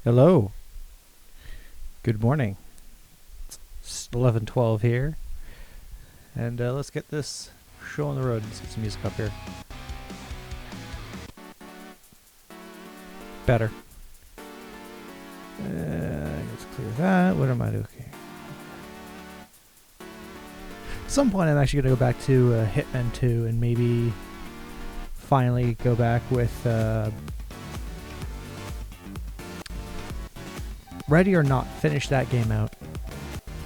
Hello. Good morning. It's 11:12 here, and let's get this show on the road. Let's get some music up here. Better. Let's clear that. What am I doing here? At some point, I'm actually going to go back to Hitman 2 and maybe finally go back with Ready or Not. Finish that game out.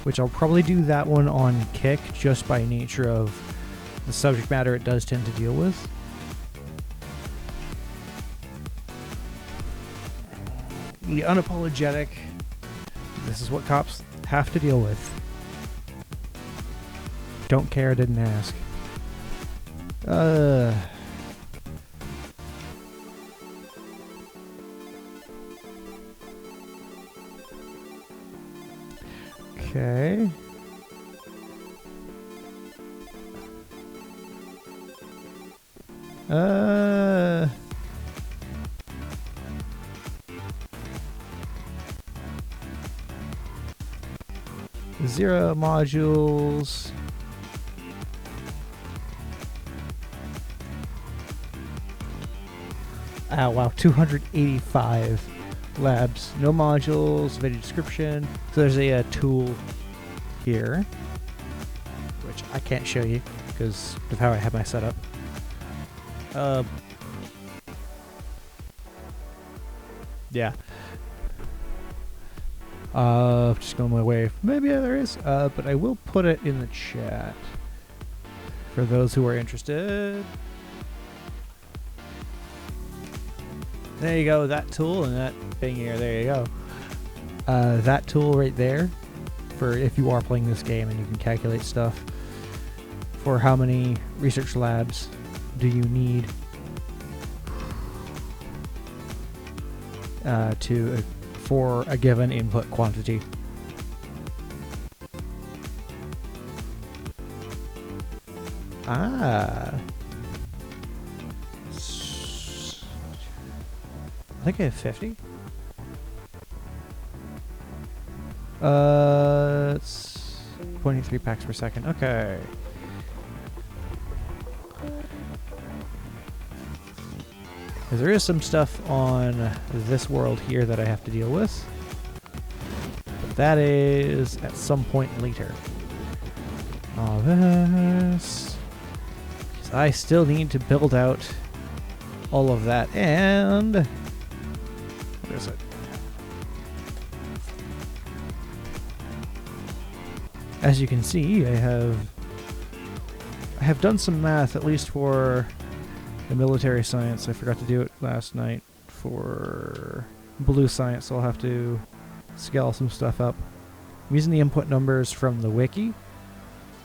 Which I'll probably do that one on Kick just by nature of the subject matter it does tend to deal with. The unapologetic, this is what cops have to deal with. Don't care, didn't ask. Okay. Zero modules. Ah, wow, 285 labs. No modules, video description. So there's a tool here, which I can't show you because of how I have my setup. Yeah. Just going my way. Maybe there is, but I will put it in the chat for those who are interested. There you go, that tool and that thing here. There you go. That tool right there, for if you are playing this game and you can calculate stuff for how many research labs do you need for a given input quantity. I think I have 50. It's 0.3 packs per second. Okay. Because there is some stuff on this world here that I have to deal with. But that is at some point later. All this. Because I still need to build out all of that. And what is it? As you can see, I have done some math, at least for the military science. I forgot to do it last night for blue science, so I'll have to scale some stuff up. I'm using the input numbers from the wiki,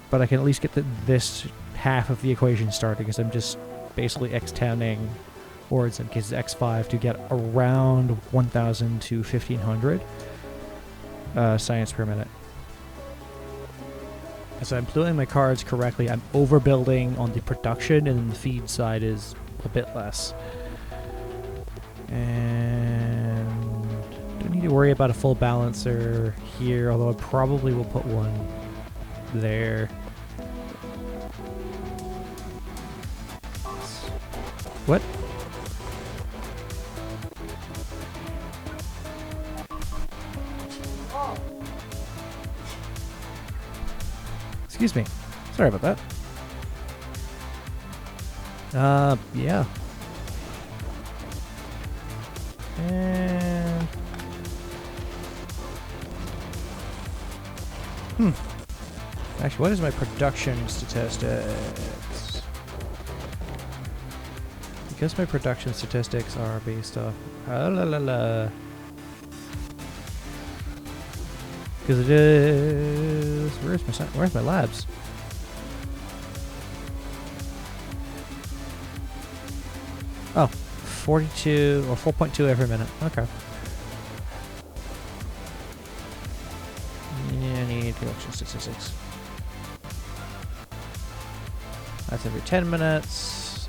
but I can at least get this half of the equation started because I'm just basically x10ing, or in some cases x5, to get around 1,000 to 1,500 science per minute. So I'm doing my cards correctly. I'm overbuilding on the production, and the feed side is a bit less. And don't need to worry about a full balancer here, although I probably will put one there. What? Excuse me. Sorry about that. Yeah. And actually, what is my production statistics? Because my production statistics are based off because it is where's my labs? Oh, 42 or 4.2 every minute. Okay. Yeah, I need production statistics. That's every 10 minutes.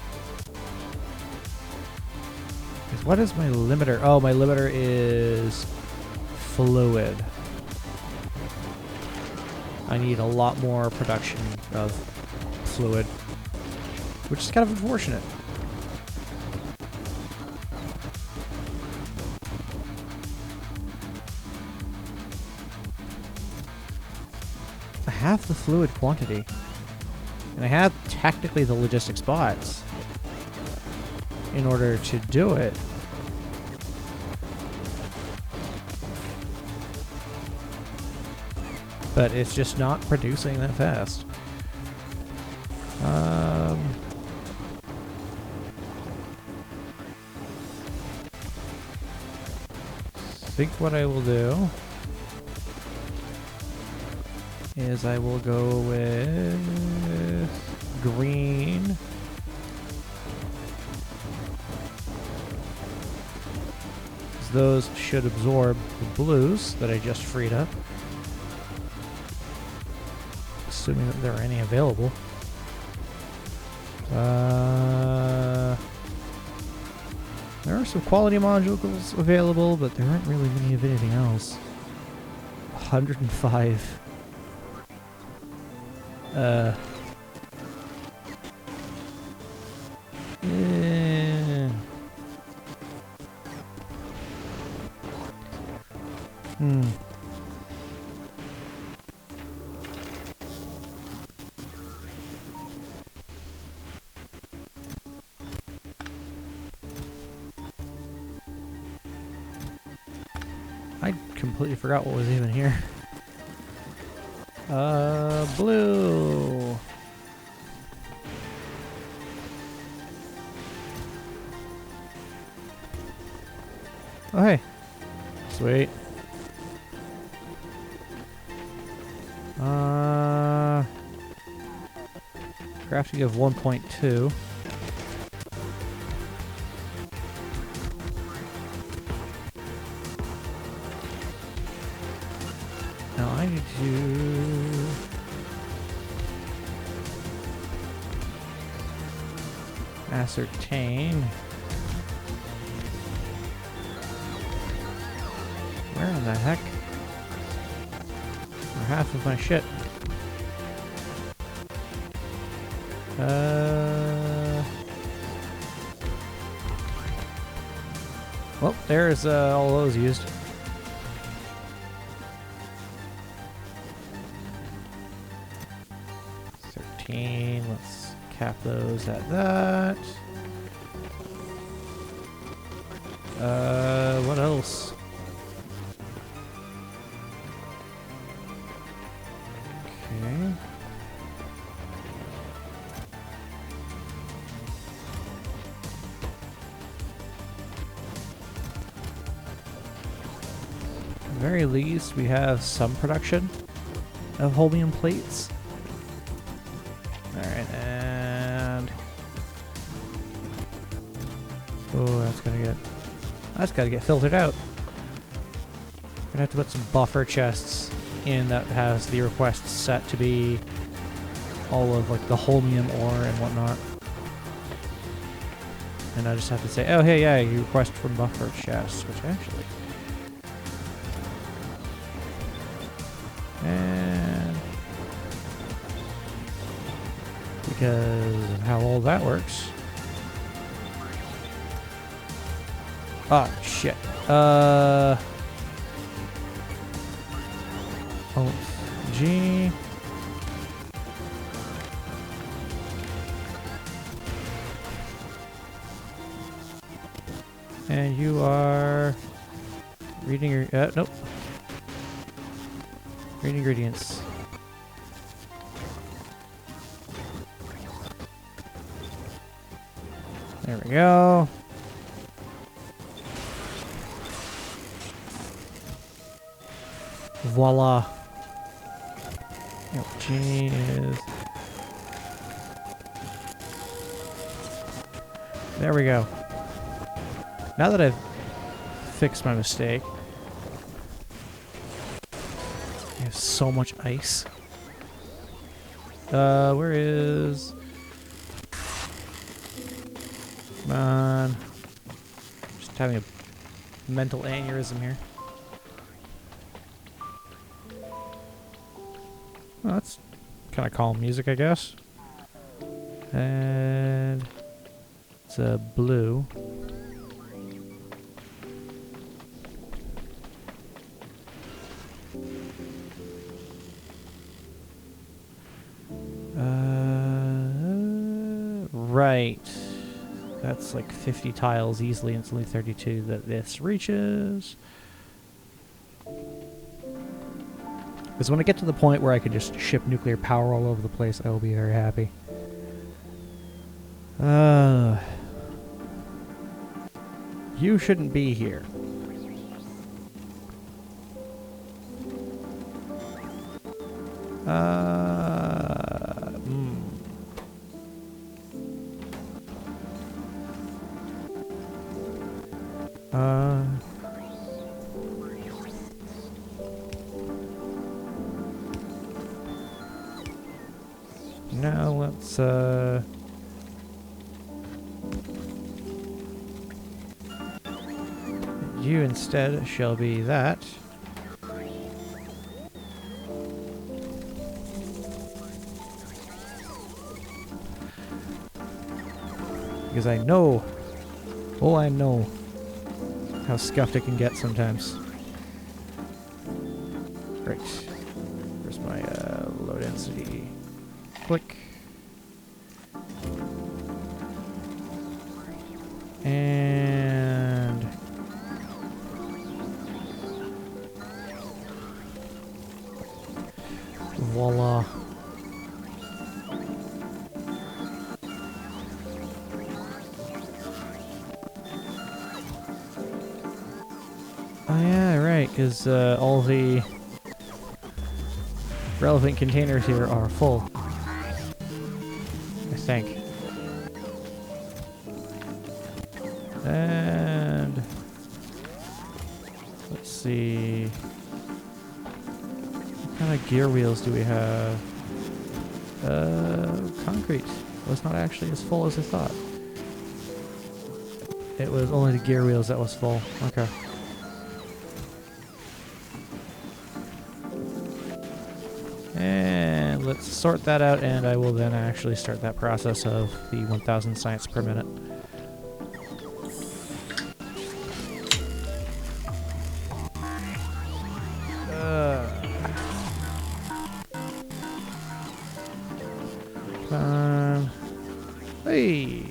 What is my limiter? Oh, my limiter is fluid. I need a lot more production of fluid, which is kind of unfortunate. I have the fluid quantity, and I have technically the logistic spots in order to do it. But it's just not producing that fast. I think what I will do is I will go with green. Those should absorb the blues that I just freed up. Assuming that there are any available. There are some quality modules available, but there aren't really many of anything else. 105. I completely forgot what was even here. Blue. Oh, hey. Sweet. Crafting of 1.2. Now I need to ascertain where in the heck are half of my shit. Well, there's all those used. 13. Let's cap those at that. What else? Okay. At the very least, we have some production of holmium plates. Alright, and... oh, that's gotta get filtered out. Gonna have to put some buffer chests in that has the requests set to be all of like the holmium ore and whatnot. And I just have to say, oh hey, yeah, you request from buffer chests, which actually... and... because of how all that works. Ah, shit. G. And you are reading your, nope. Read ingredients. There we go. Voila. G is... there we go. Now that I've fixed my mistake, I have so much ice. Where is... come on. Just Just having a mental aneurysm here. Well, that's kind of calm music, I guess. And it's a blue. Right. That's like 50 tiles easily, and it's only 32 that this reaches. Because when I get to the point where I could just ship nuclear power all over the place, I will be very happy. You shouldn't be here. Now let's, you instead shall be that. Because I know, oh I know, how scuffed it can get sometimes. Great. Where's my low density? Click. And voila. Oh yeah, right, because all the relevant containers here are full. I think. And let's see. What kind of gear wheels do we have? Concrete. Well, it's not actually as full as I thought. It was only the gear wheels that was full. Okay. And let's sort that out, and I will then actually start that process of the 1000 science per minute. Hey!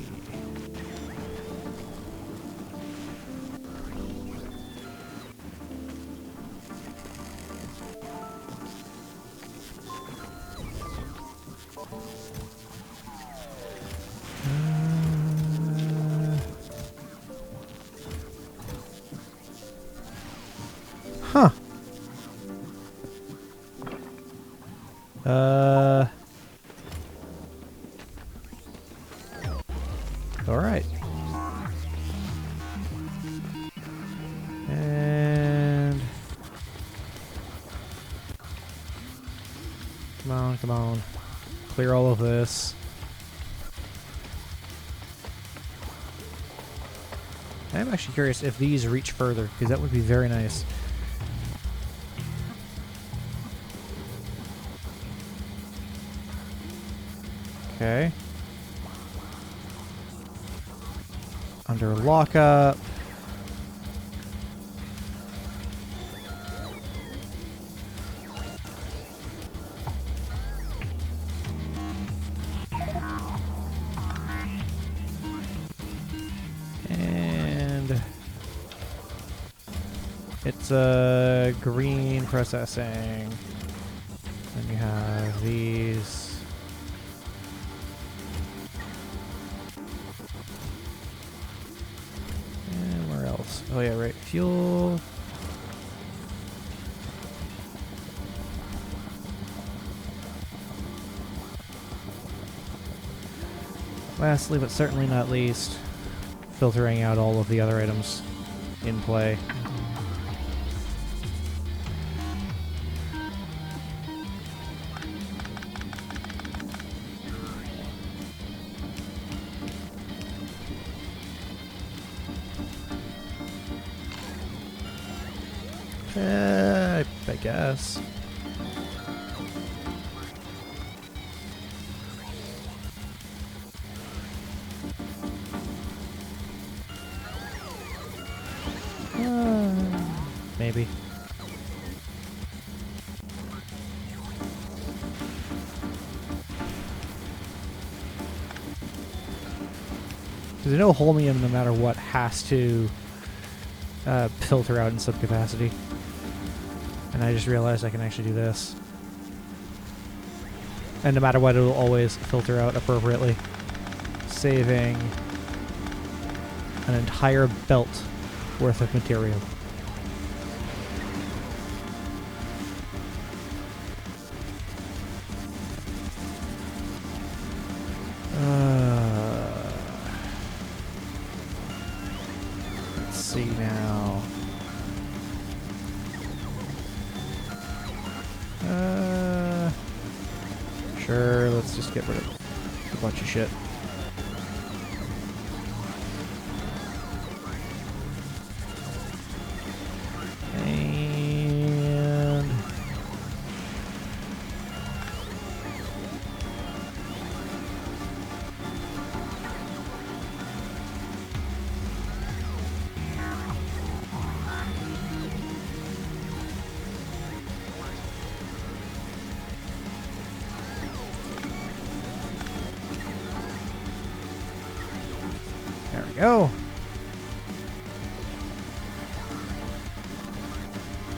Huh. All right. And come on, come on. Clear all of this. I'm actually curious if these reach further, because that would be very nice. Okay. Under lockup. And it's green processing. Then you have these. Oh yeah, right. Fuel. Lastly, but certainly not least, filtering out all of the other items in play. I guess. Maybe. Because I know holmium, no matter what, has to filter out in some capacity. And I just realized I can actually do this. And no matter what, it'll always filter out appropriately. Saving an entire belt worth of material. Let's see now. Sure, let's just get rid of a bunch of shit. And there we go.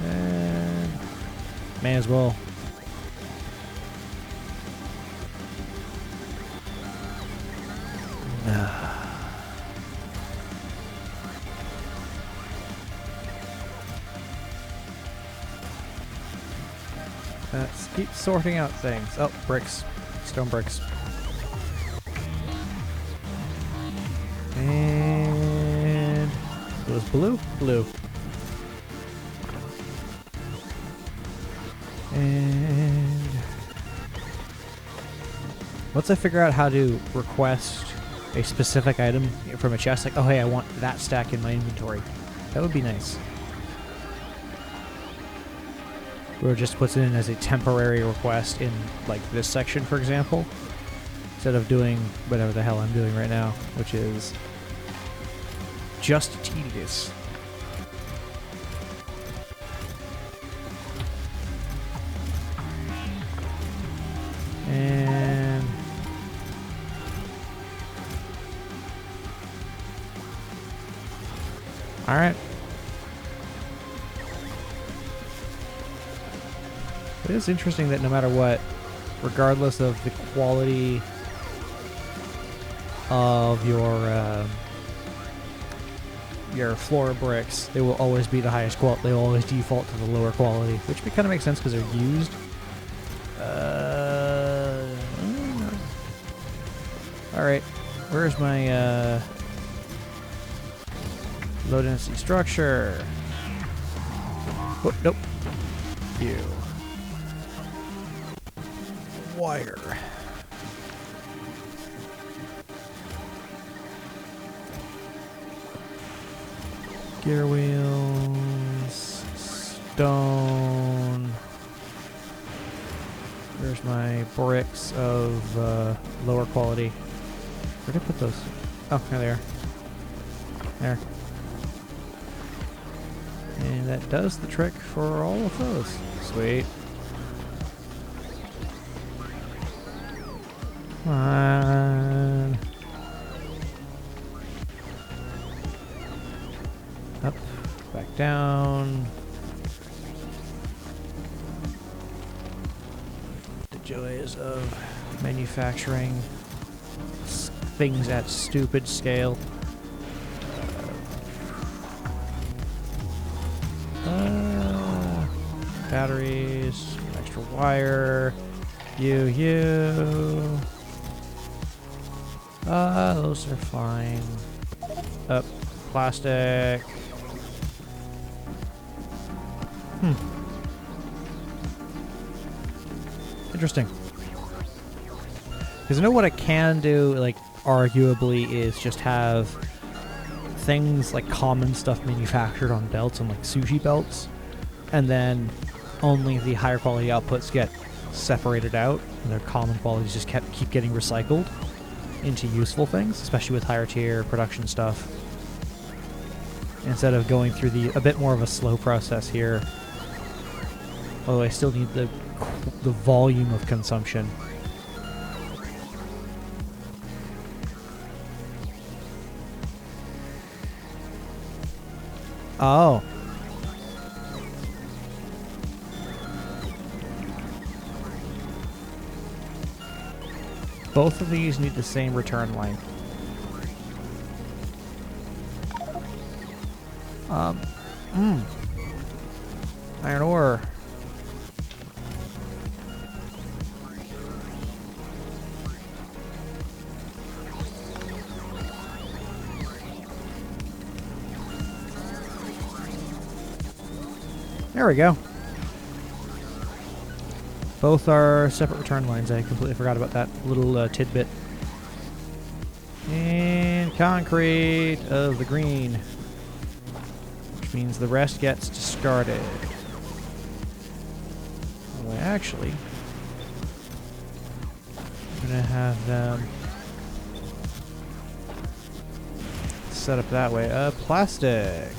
And may as well. Let's keep sorting out things. Oh, bricks. Stone bricks. And it was blue? Blue. And once I figure out how to request a specific item from a chest, like, oh hey, I want that stack in my inventory, that would be nice. Or it just puts it in as a temporary request in, like, this section, for example, instead of doing whatever the hell I'm doing right now, which is just tedious. And all right. It is interesting that no matter what, regardless of the quality of your floor bricks, they will always be the highest quality. They will always default to the lower quality, which kind of makes sense because they're used. All right, where's my low density structure? Oh, nope. You. Wire. Gear wheels. Stone. There's my bricks of lower quality. Where did I put those? Oh, there they are. There. And that does the trick for all of those. Sweet. Come on. Up, back down. The joys of manufacturing things at stupid scale. Batteries, extra wire. You. Those are fine. Up, plastic. Interesting. Because I know what I can do, like, arguably, is just have things like common stuff manufactured on belts and like sushi belts. and then only the higher quality outputs get separated out, and their common qualities just keep getting recycled into useful things, especially with higher tier production stuff. Instead of going through a bit more of a slow process here. Although I still need the volume of consumption. Oh. Both of these need the same return line. Iron ore. There we go. Both are separate return lines. I completely forgot about that little tidbit. And concrete of the green, which means the rest gets discarded. Well, actually, I'm gonna have them set up that way. Plastic.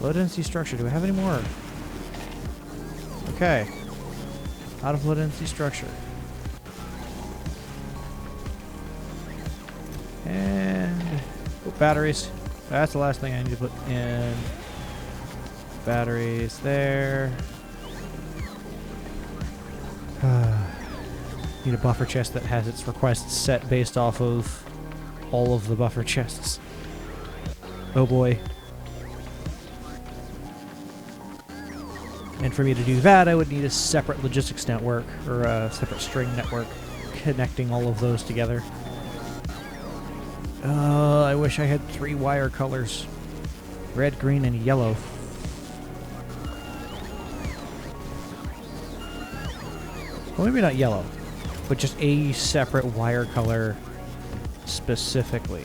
Low density structure. Do I have any more? Okay. Out of low density structure. And batteries. That's the last thing I need to put in. Batteries there. Need a buffer chest that has its requests set based off of all of the buffer chests. Oh boy. And for me to do that, I would need a separate logistics network, or a separate string network connecting all of those together. I wish I had 3 wire colors. Red, green, and yellow. Well, maybe not yellow, but just a separate wire color specifically.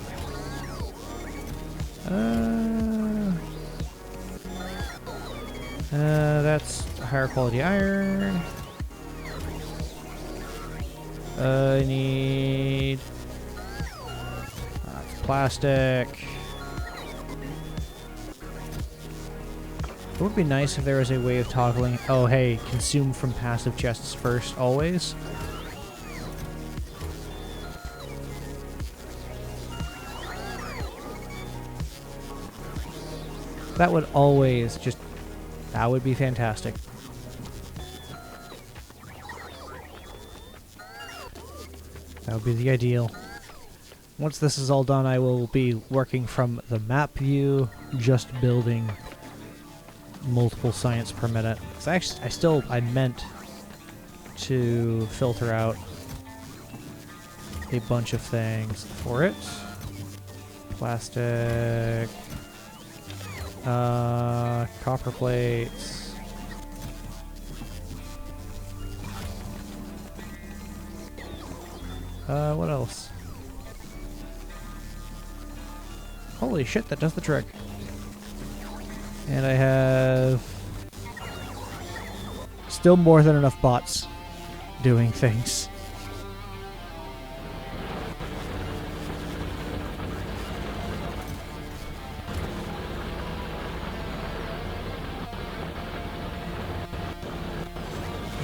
That's higher quality iron. I need plastic. It would be nice if there was a way of toggling. Oh, hey, consume from passive chests first, always. That would always just... That would be fantastic. That would be the ideal. Once this is all done, I will be working from the map view, just building multiple science per minute. So I meant to filter out a bunch of things for it. Plastic, copper plates, what else? Holy shit, that does the trick. And I have still more than enough bots doing things.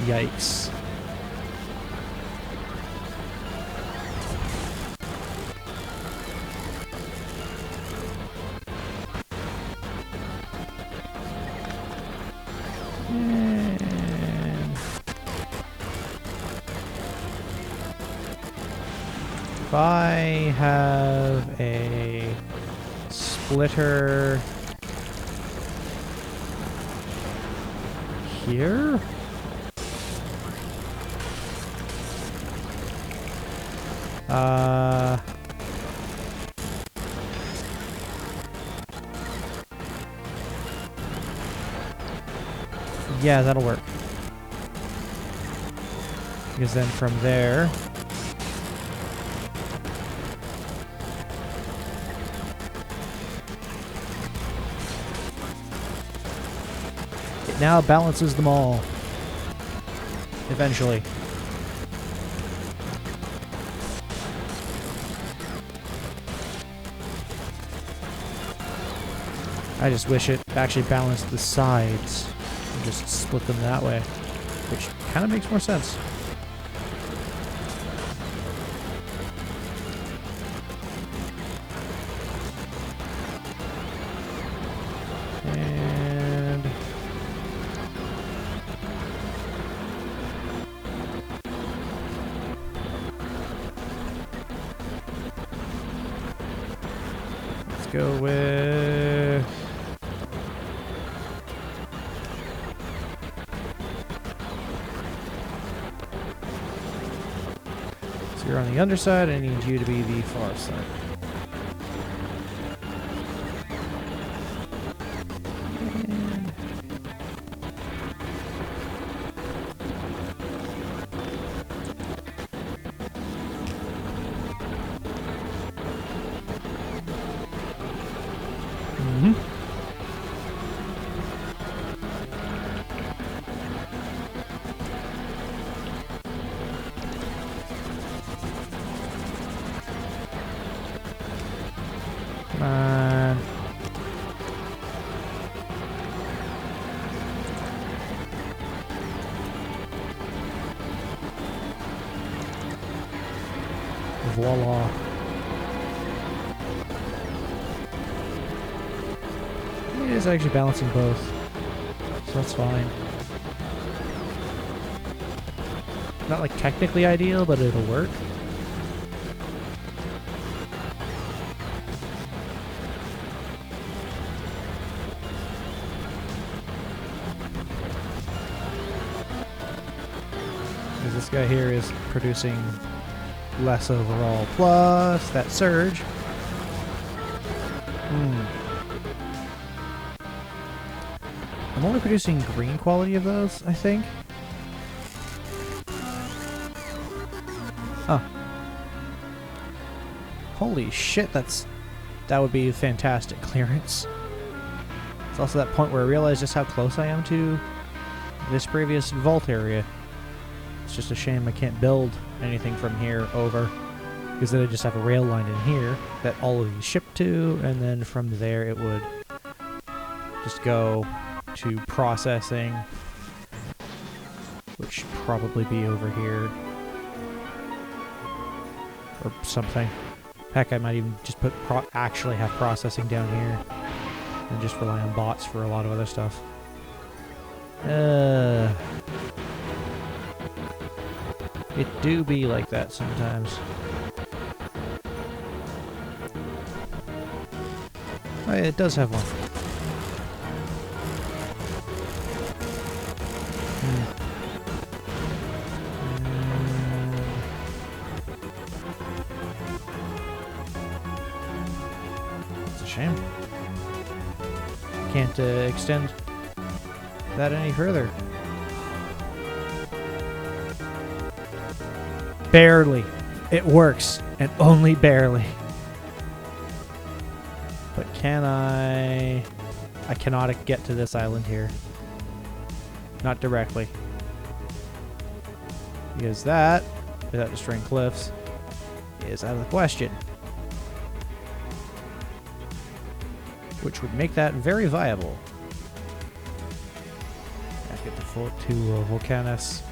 Yikes. If I have a splitter here, yeah, that'll work. Because then from there, now balances them all. Eventually. I just wish it actually balanced the sides and just split them that way, which kind of makes more sense. And let's go with you're on the underside, I need you to be the far side. Come on. Voila. It is actually balancing both, so that's fine. Not like technically ideal, but it'll work. This guy here is producing less overall, plus that surge. I'm only producing green quality of those, I think. Huh. Holy shit, that would be fantastic clearance. It's also that point where I realize just how close I am to this previous vault area. It's just a shame I can't build anything from here over, because then I just have a rail line in here that all of these ship to, and then from there it would just go to processing, which should probably be over here or something. Heck, I might even just put actually have processing down here and just rely on bots for a lot of other stuff. It do be like that sometimes. Oh yeah, it does have one. It's a shame. Can't extend that any further. Barely. It works, and only barely. But can I... I cannot get to this island here. Not directly. Because that, without destroying cliffs, is out of the question. Which would make that very viable. I have to get the full to Volcanus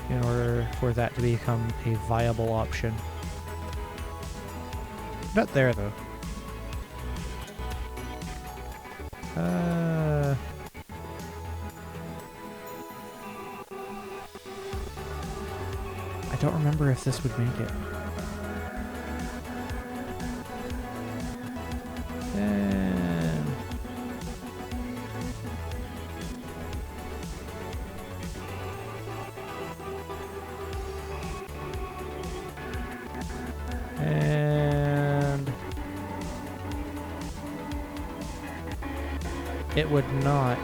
in order for that to become a viable option. Not there, though. I don't remember if this would make it. And it would not.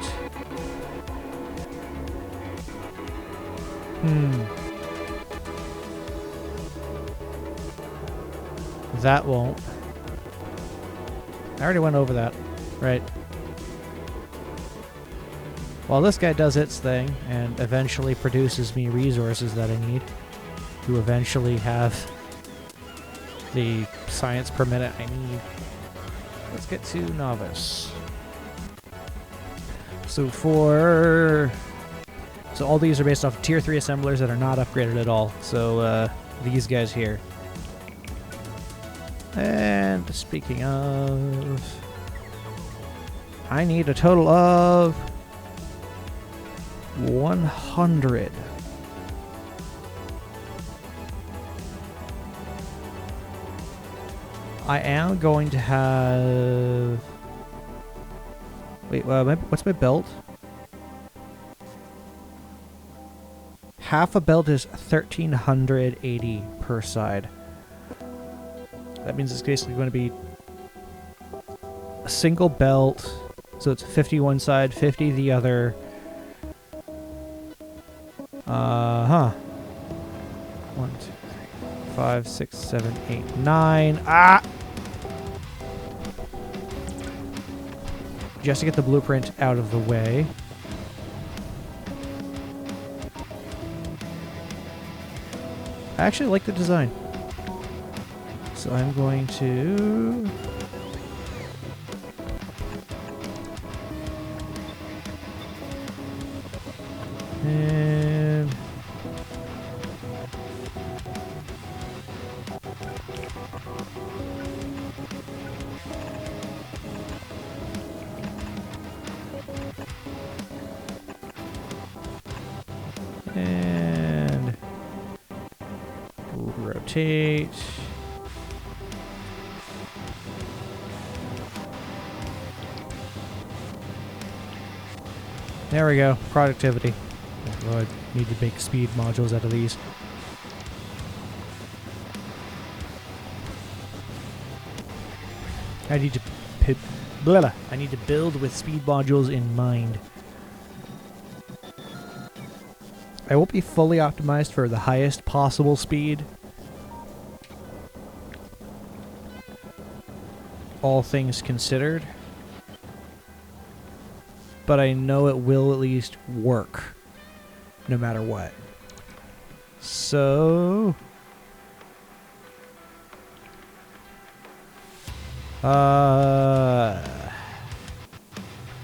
That won't. I already went over that, right? while this guy does its thing and eventually produces me resources that I need to eventually have the science per minute I need. Let's get to novice. So all these are based off tier 3 assemblers that are not upgraded at all. So these guys here. And speaking of, I need a total of 100. I am going to have... Wait, what's my belt? Half a belt is 1,380 per side. That means it's basically going to be a single belt, so it's 50 one side, 50 the other. 1, 2, 3, 4, 5, 6, 7, 8, 9. Ah! Just to get the blueprint out of the way. I actually like the design. So I'm going to... And... And... rotate... There we go. Productivity. Oh, I need to make speed modules out of these. I need to build with speed modules in mind. I won't be fully optimized for the highest possible speed. All things considered. But I know it will at least work, no matter what. So...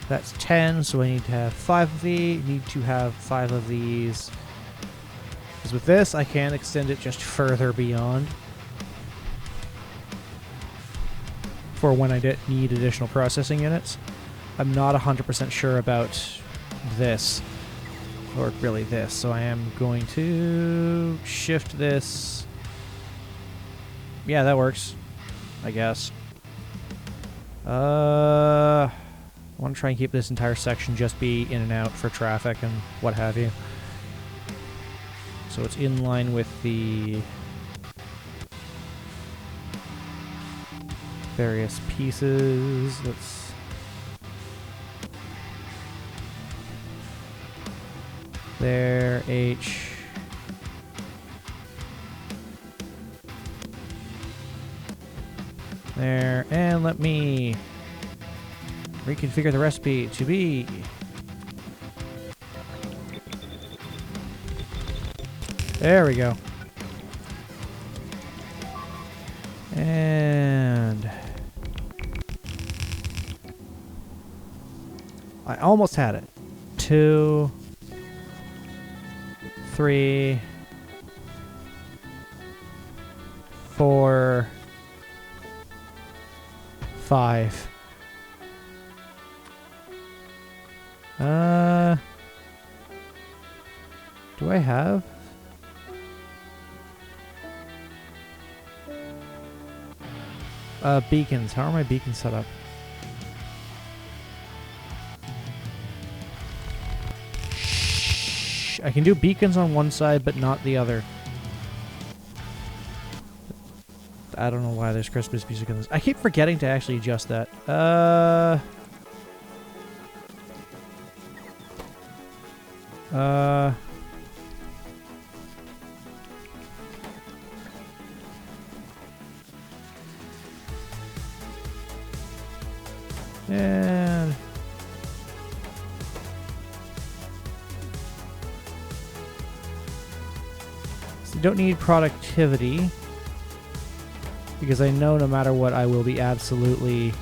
that's 10, so I need to have 5 of these. Need to have 5 of these. Because with this, I can extend it just further beyond. For when I need additional processing units. I'm not 100% sure about this, or really this, so I am going to shift this. Yeah, that works, I guess. I want to try and keep this entire section just be in and out for traffic and what have you. So it's in line with the various pieces. Let's... There, H. There, and let me reconfigure the recipe to be there we go. And I almost had it. 2, 3, 4, 5. Do I have? Beacons. How are my beacons set up? I can do beacons on one side, but not the other. I don't know why there's Christmas music in this. I keep forgetting to actually adjust that. And So you don't need productivity, because I know no matter what I will be absolutely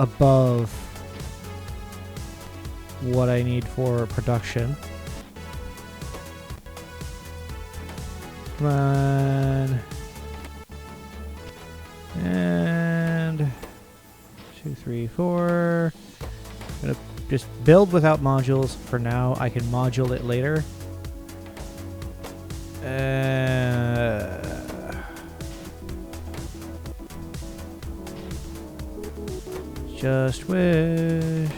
above what I need for production. Come on. And 2, 3, 4. I'm gonna just build without modules for now. I can module it later. Just wish.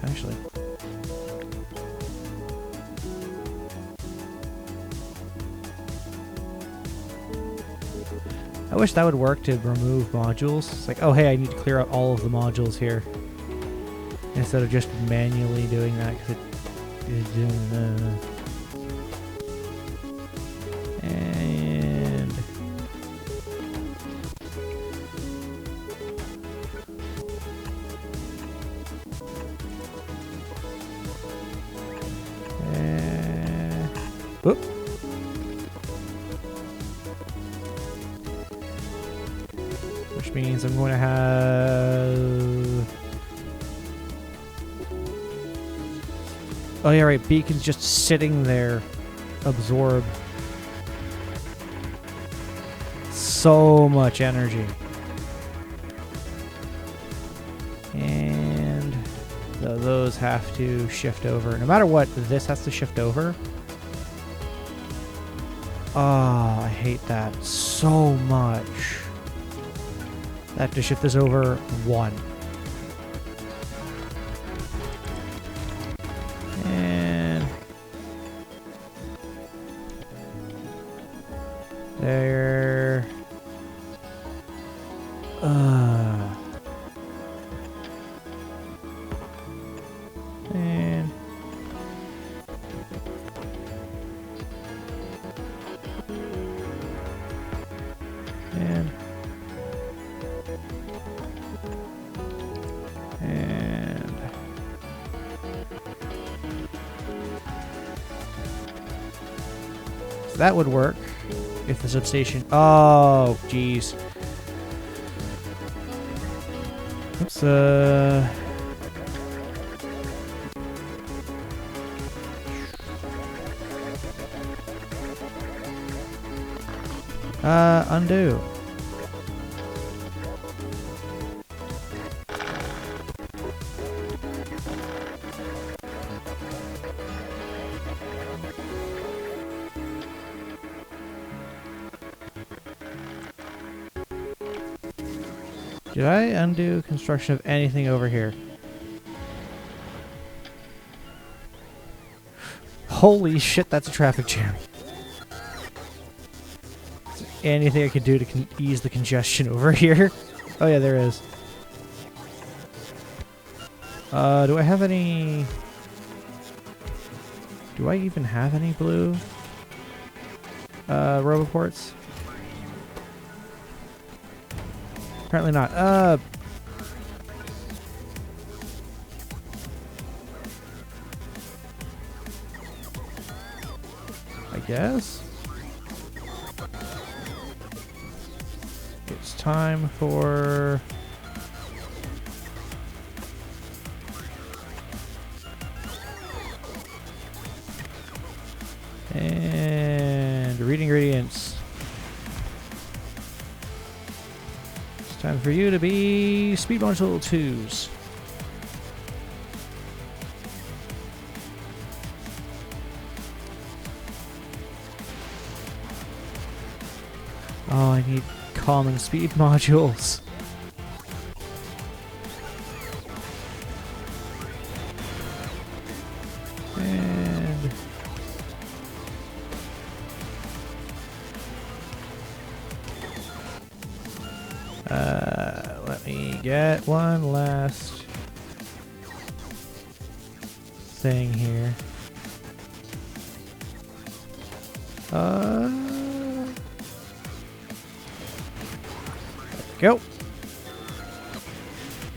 Actually. I wish that would work to remove modules. It's like, oh hey, I need to clear out all of the modules here. Instead of just manually doing that, because and whoop. Which means I'm going to have... Oh yeah, right, beacon's just sitting there. Absorb so much energy. And those have to shift over. No matter what, this has to shift over. Oh, I hate that so much. I have to shift this over 1. And there. And so that would work if the substation. Oh, jeez. Oops. Undo. Did I undo construction of anything over here? Holy shit, that's a traffic jam. Is there anything I could do to ease the congestion over here? Oh yeah, there is. Do I have any... Do I even have any blue roboports? Apparently not. I guess it's time for and read ingredients. Time for you to be speed module 2s. Oh, I need common speed modules. And let me get one last thing here. Go.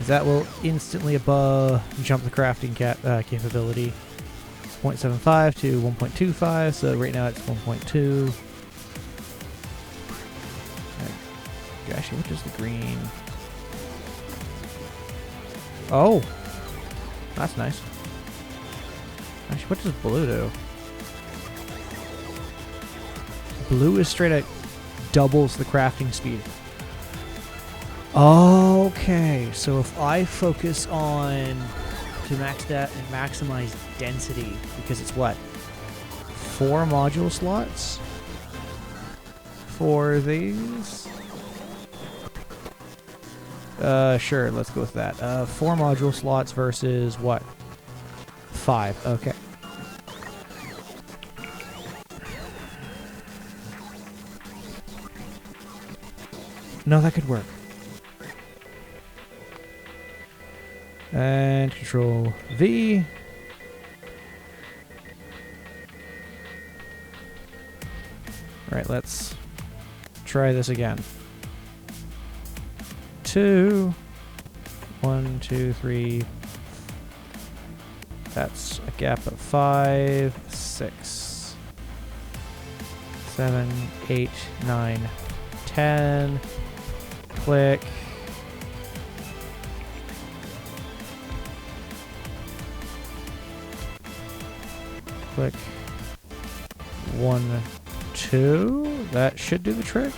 That will instantly jump the crafting capability. 0.75 to 1.25, so right now it's 1.2. Actually, what does the green... Oh! That's nice. Actually, what does blue do? Blue is straight up doubles the crafting speed. Okay, so if I focus on to max that and maximize density, because it's what? 4 module slots for these? Sure, let's go with that. 4 module slots versus what? 5, okay. No, that could work. And Control V. Alright, let's try this again. 2, 1, 2, 3. That's a gap of 5, 6, 7, 8, 9, 10. Click. Click. 1, 2. That should do the trick.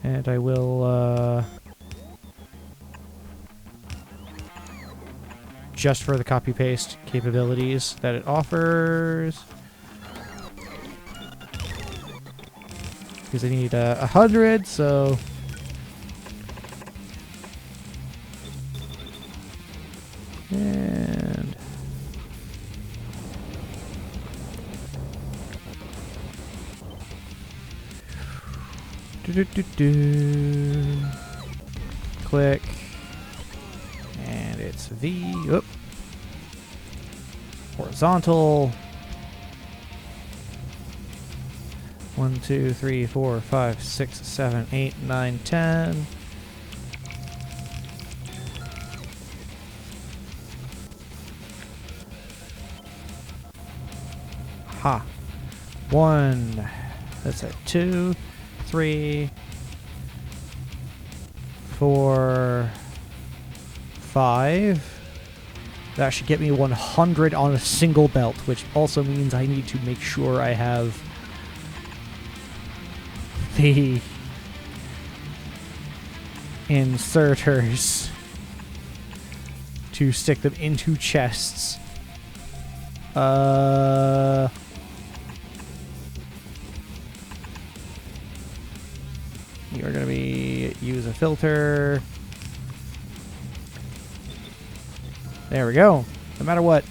And I will, just for the copy-paste capabilities that it offers, because I need 100, so... And... Click. And it's V. Oop. Horizontal. 1, 2, 3, 4, 5, 6, 7, 8, 9, 10. Ha. 1. That's at 2, 3, 4, 5. That should get me 100 on a single belt, which also means I need to make sure I have the inserters to stick them into chests. You're going to be use a filter. There we go. No matter what.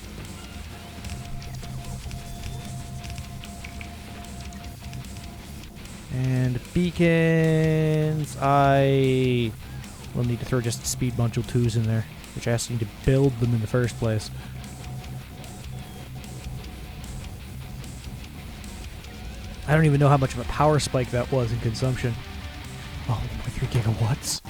And beacons. I will need to throw just speed module 2s in there, which I also need to build them in the first place. I don't even know how much of a power spike that was in consumption. Oh, 1.3 gigawatts.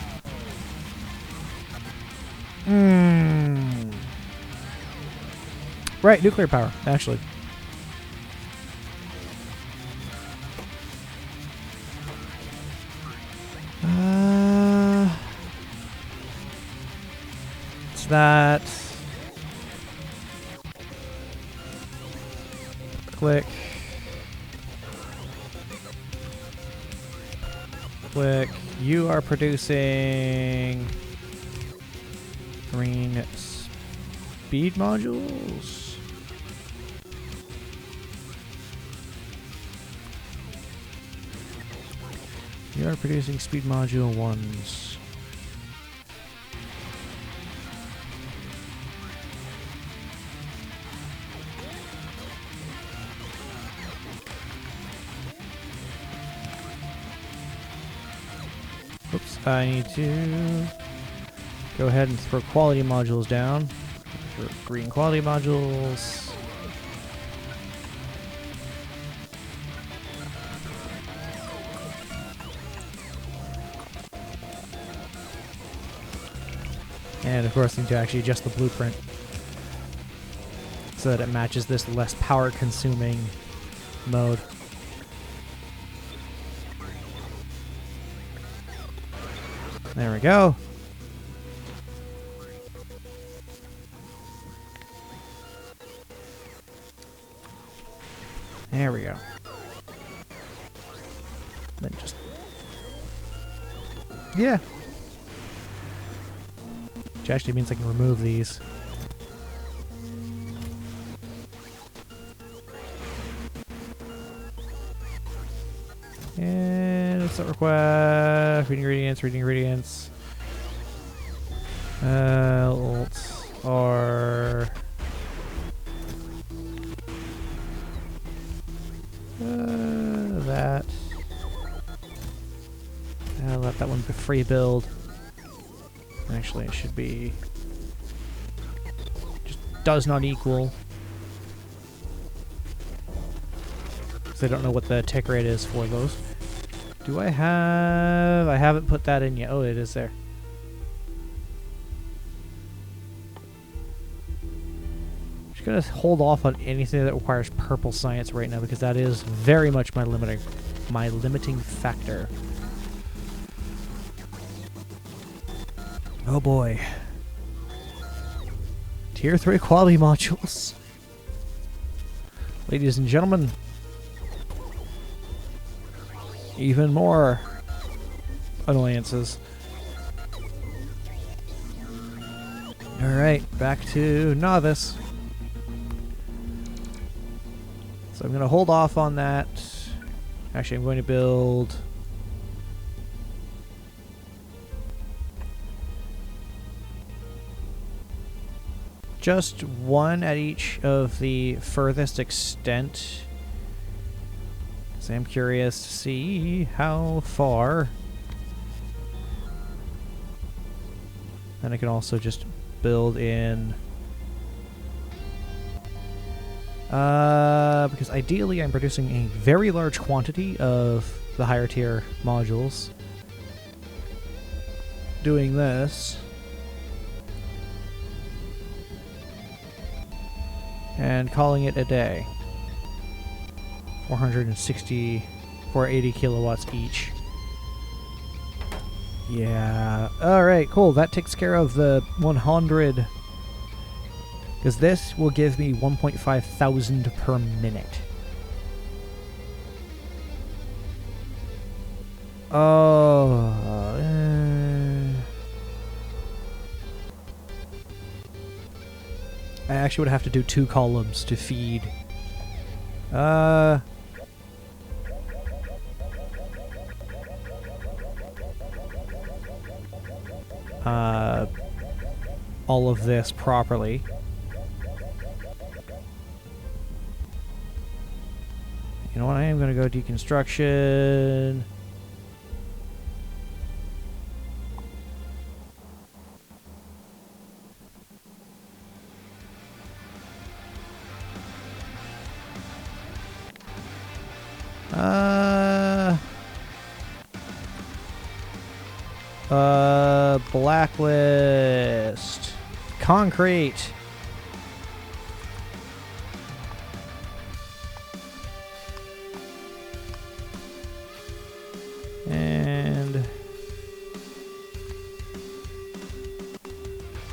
Right, nuclear power, actually. It's that. Click. Click. You are producing green speed modules. You are producing speed module 1s. Oops, I need to go ahead and throw quality modules down. Green quality modules. And of course, need to actually adjust the blueprint so that it matches this less power-consuming mode. There we go. There we go. Then just... yeah. Which actually means I can remove these. And it's a request. Read ingredients, read ingredients. Alt R. That. I'll let that one be free build. Actually, it should be... just does not equal. Because I don't know what the tick rate is for those. Do I have... I haven't put that in yet. Oh, it is there. Just gonna hold off on anything that requires purple science right now, because that is very much my limiting factor. Oh boy. Tier 3 quality modules. Ladies and gentlemen. Even more annoyances. Alright, back to Novice. So I'm going to hold off on that. Actually, I'm going to build... just one at each of the furthest extent. So I'm curious to see how far. And I can also just build in... because ideally I'm producing a very large quantity of the higher tier modules. Doing this. And calling it a day. 480 kilowatts each. Yeah. Alright, cool. That takes care of the 100. Because this will give me 1.5 thousand per minute. Oh. I actually would have to do 2 columns to feed. All of this properly. You know what? I am going to go deconstruction. Blacklist. Concrete. And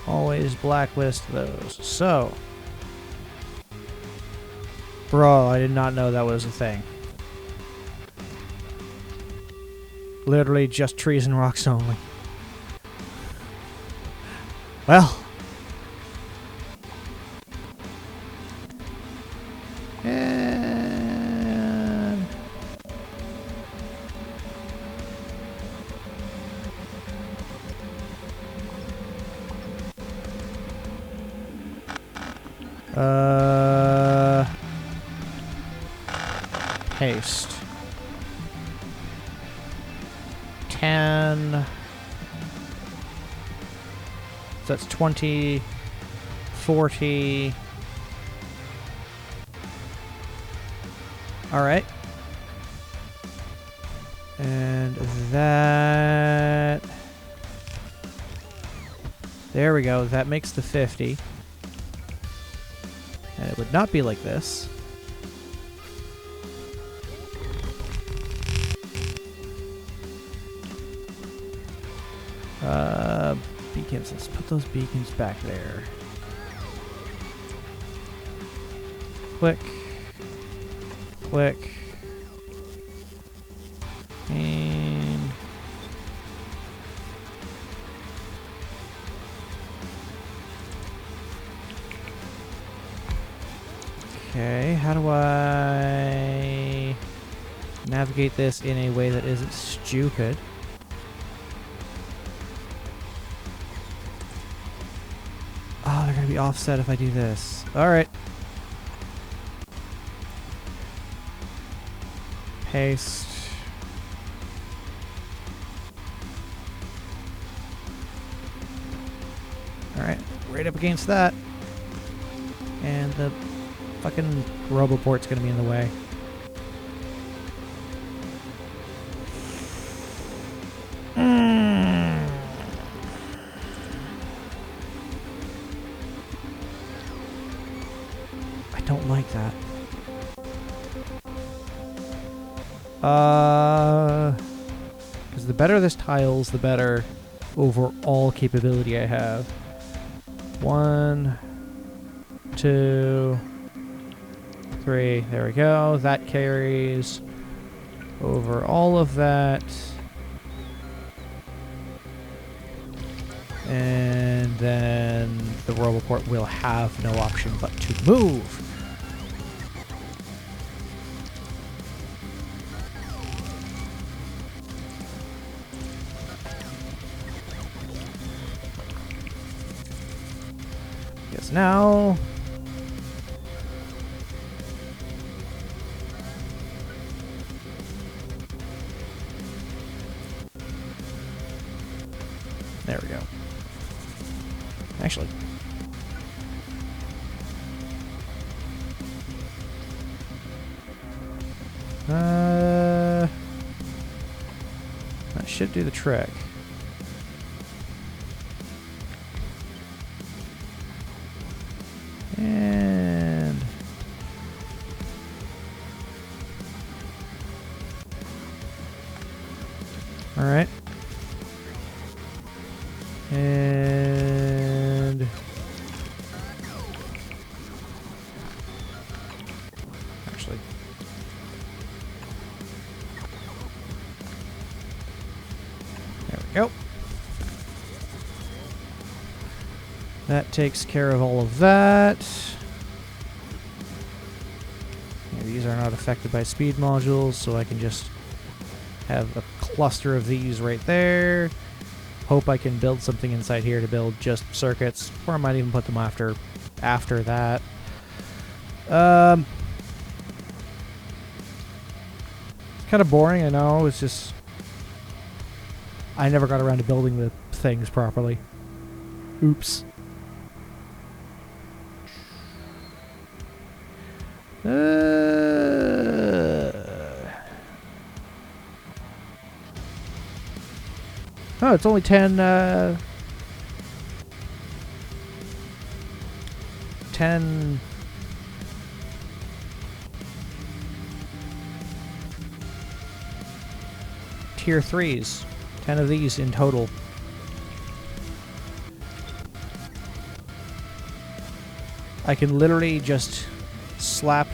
always blacklist those. So, bro, I did not know that was a thing. Literally just trees and rocks only. Well. And paste. 10. So that's 20, 40. All right. And that. There we go. That makes the 50. And it would not be like this. Beacons. Let's put those beacons back there. Click. Click. And... okay, how do I navigate this in a way that isn't stupid? Oh, they're going to be offset if I do this. Alright. Paste. Alright, right up against that. And the fucking Roboport's going to be in the way. I don't like that. Because the better this tiles, the better overall capability I have. 1, 2, 3. There we go. That carries over all of that. And then the Roboport will have no option but to move. Yes, now. There we go. Actually. That should do the trick. And all right. And actually, there we go. That takes care of all of that. Yeah, these are not affected by speed modules, so I can just have a cluster of these right there. Hope I can build something inside here to build just circuits, or I might even put them after that. It's kind of boring, I know. It's just I never got around to building the things properly. Oops. Oh, it's only 10, 10 tier 3s. 10 of these in total. I can literally just slap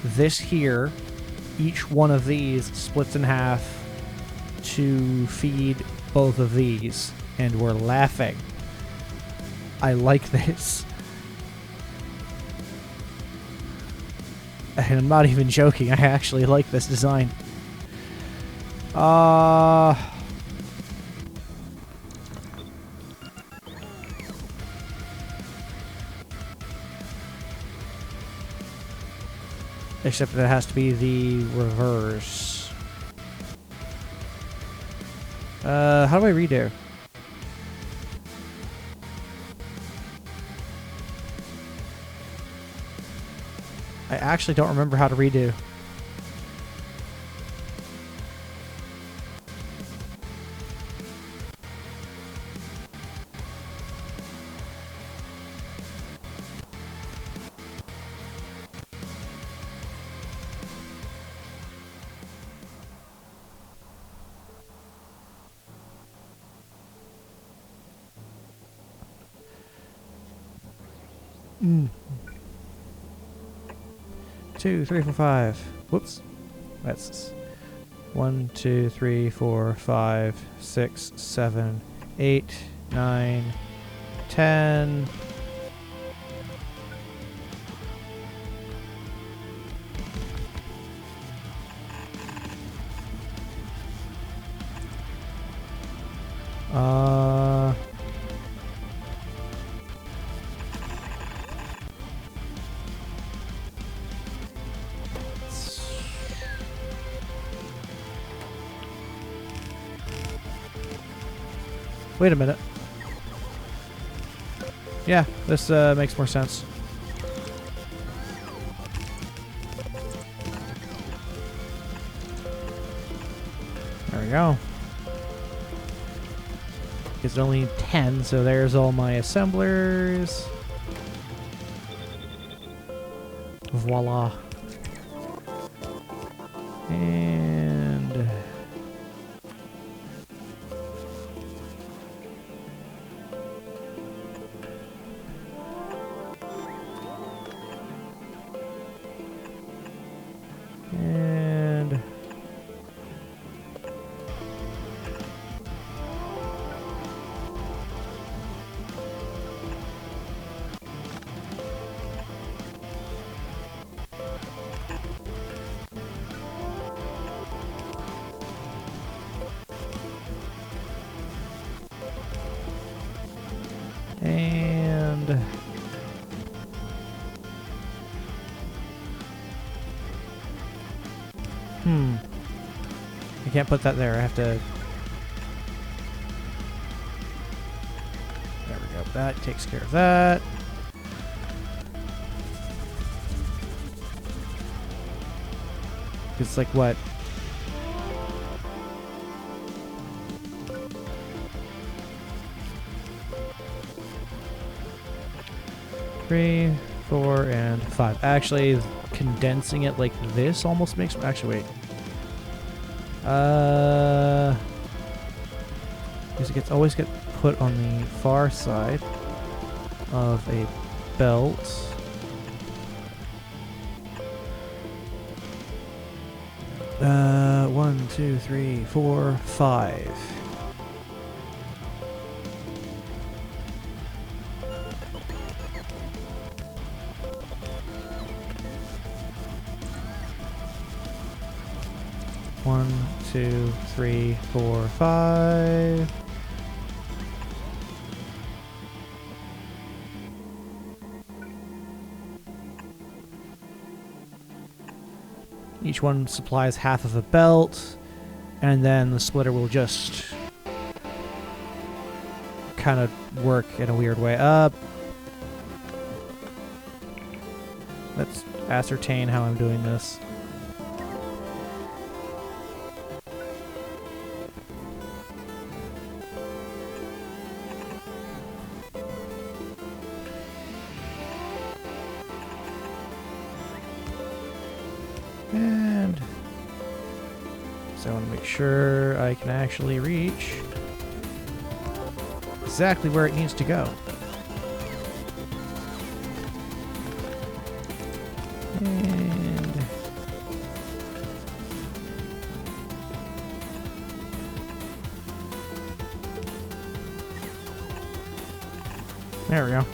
this here. Each one of these splits in half to feed both of these, and we're laughing. I like this. And I'm not even joking, I actually like this design. Except that it has to be the reverse. How do I redo? I actually don't remember how to redo. 2, 3, 4, 5. Whoops. That's 1, 2, 3, 4, 5, 6, 7, 8, 9, 10. Wait a minute. Yeah, this makes more sense. There we go. It's only 10, so there's all my assemblers. Voila. And I can't put that there. I have to. There we go. That takes care of that. It's like what? Three, 4, and 5. Actually, condensing it like this almost makes. Actually, wait. Because it always get put on the far side of a belt. One, 2, 3, 4, 5. One, 2, 3, 4, 5. Each one supplies half of a belt, and then the splitter will just kind of work in a weird way up. Let's ascertain how I'm doing this. And so I want to make sure I can actually reach exactly where it needs to go. And there we go.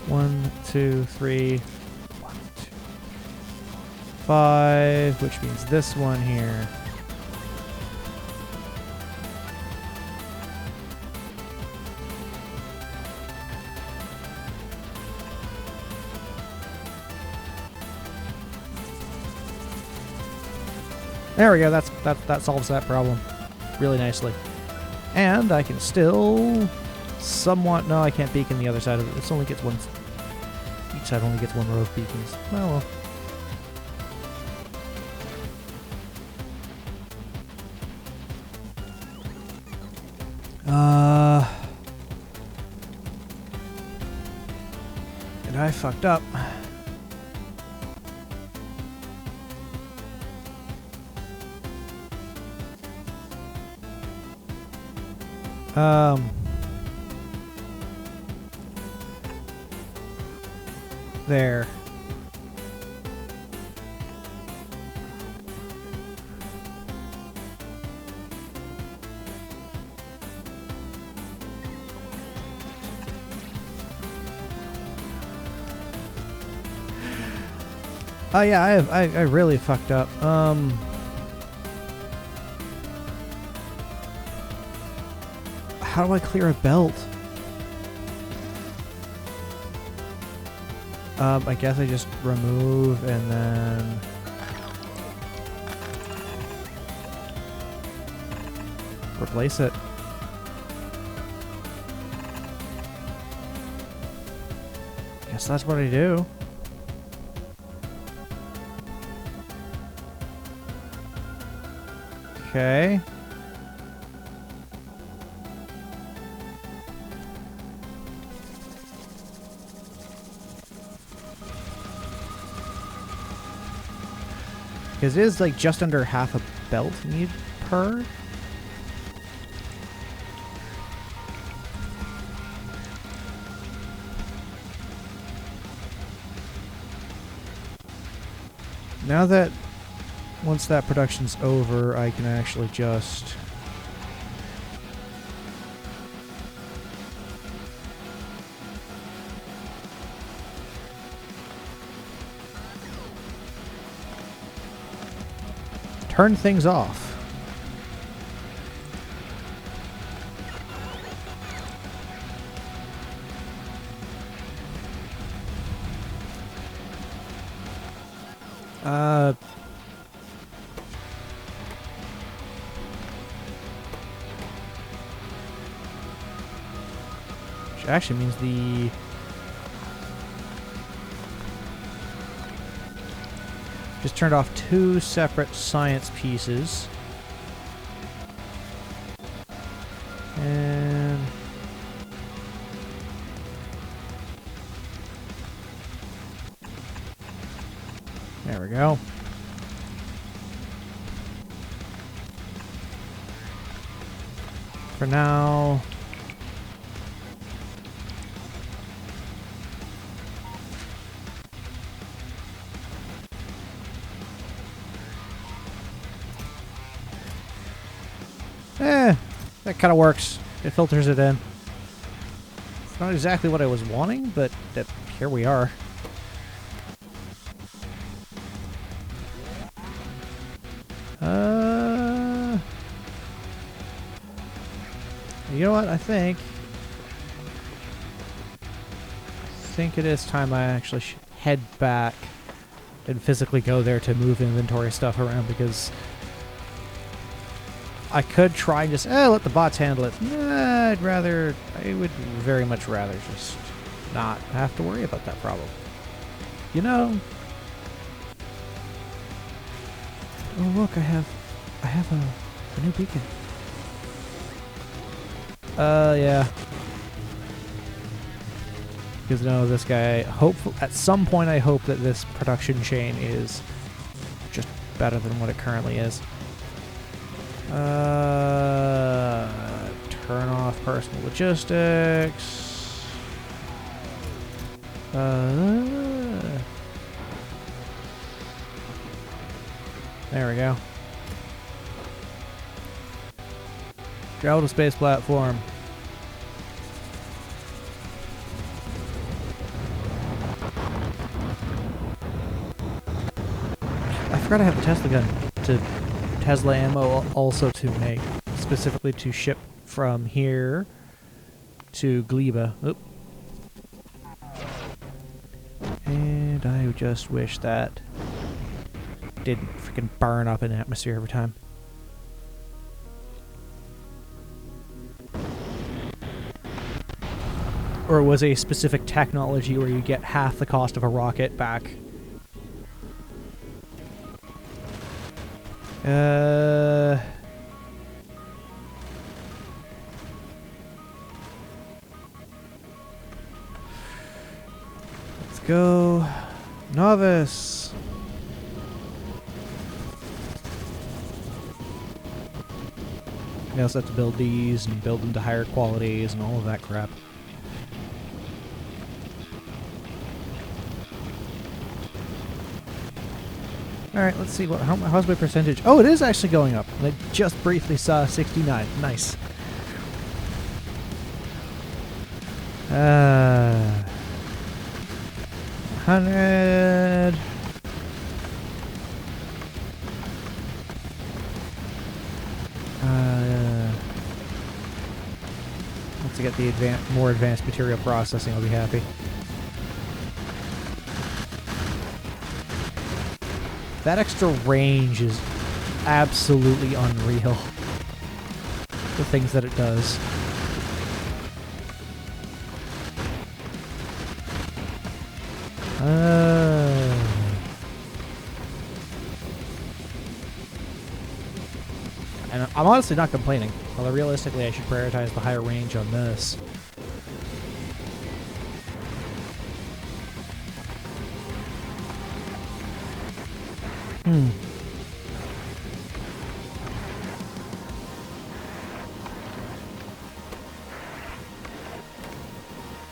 One, 2, 3, 1, 2, 5, which means this one here. There we go. That solves that problem really nicely. And I can still somewhat. No, I can't beacon the other side of it. This only gets one. Each side only gets one row of beacons. Oh well. And I fucked up. There. Oh yeah, I really fucked up. How do I clear a belt? I guess I just remove and then replace it. Guess that's what I do. Okay. Because it is like just under half a belt need per. Now that once that production's over, I can actually just turn things off. Which actually means the just turned off two separate science pieces. And there we go. For now, that kind of works. It filters it in. It's not exactly what I was wanting, but here we are. You know what? I think it is time I actually should head back and physically go there to move inventory stuff around, because I could try and just let the bots handle it. Nah, I would very much rather just not have to worry about that problem. You know? Oh look, I have a new beacon. Yeah. Because no, this guy, at some point I hope that this production chain is just better than what it currently is. Turn off personal logistics. There we go. Travel to space platform. I forgot I have the Tesla gun to Tesla ammo also to make, specifically to ship from here to Gleba. Oop. And I just wish that didn't freaking burn up in atmosphere every time. Or it was a specific technology where you get half the cost of a rocket back. Let's go. Novice. We also have to build these and build them to higher qualities and all of that crap. Alright, let's see. How's my percentage? Oh, it is actually going up. I just briefly saw 69. Nice. 100. Once I get the more advanced material processing, I'll be happy. That extra range is absolutely unreal. The things that it does. And I'm honestly not complaining, although realistically I should prioritize the higher range on this.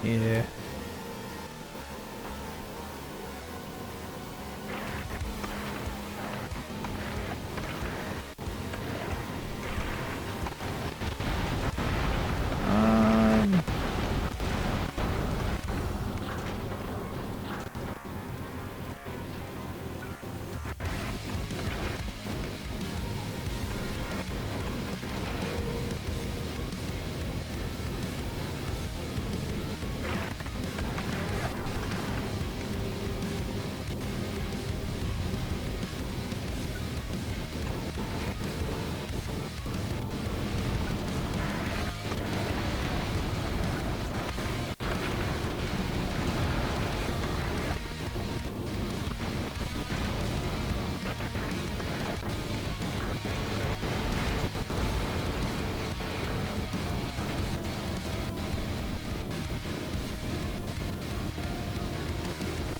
Yeah.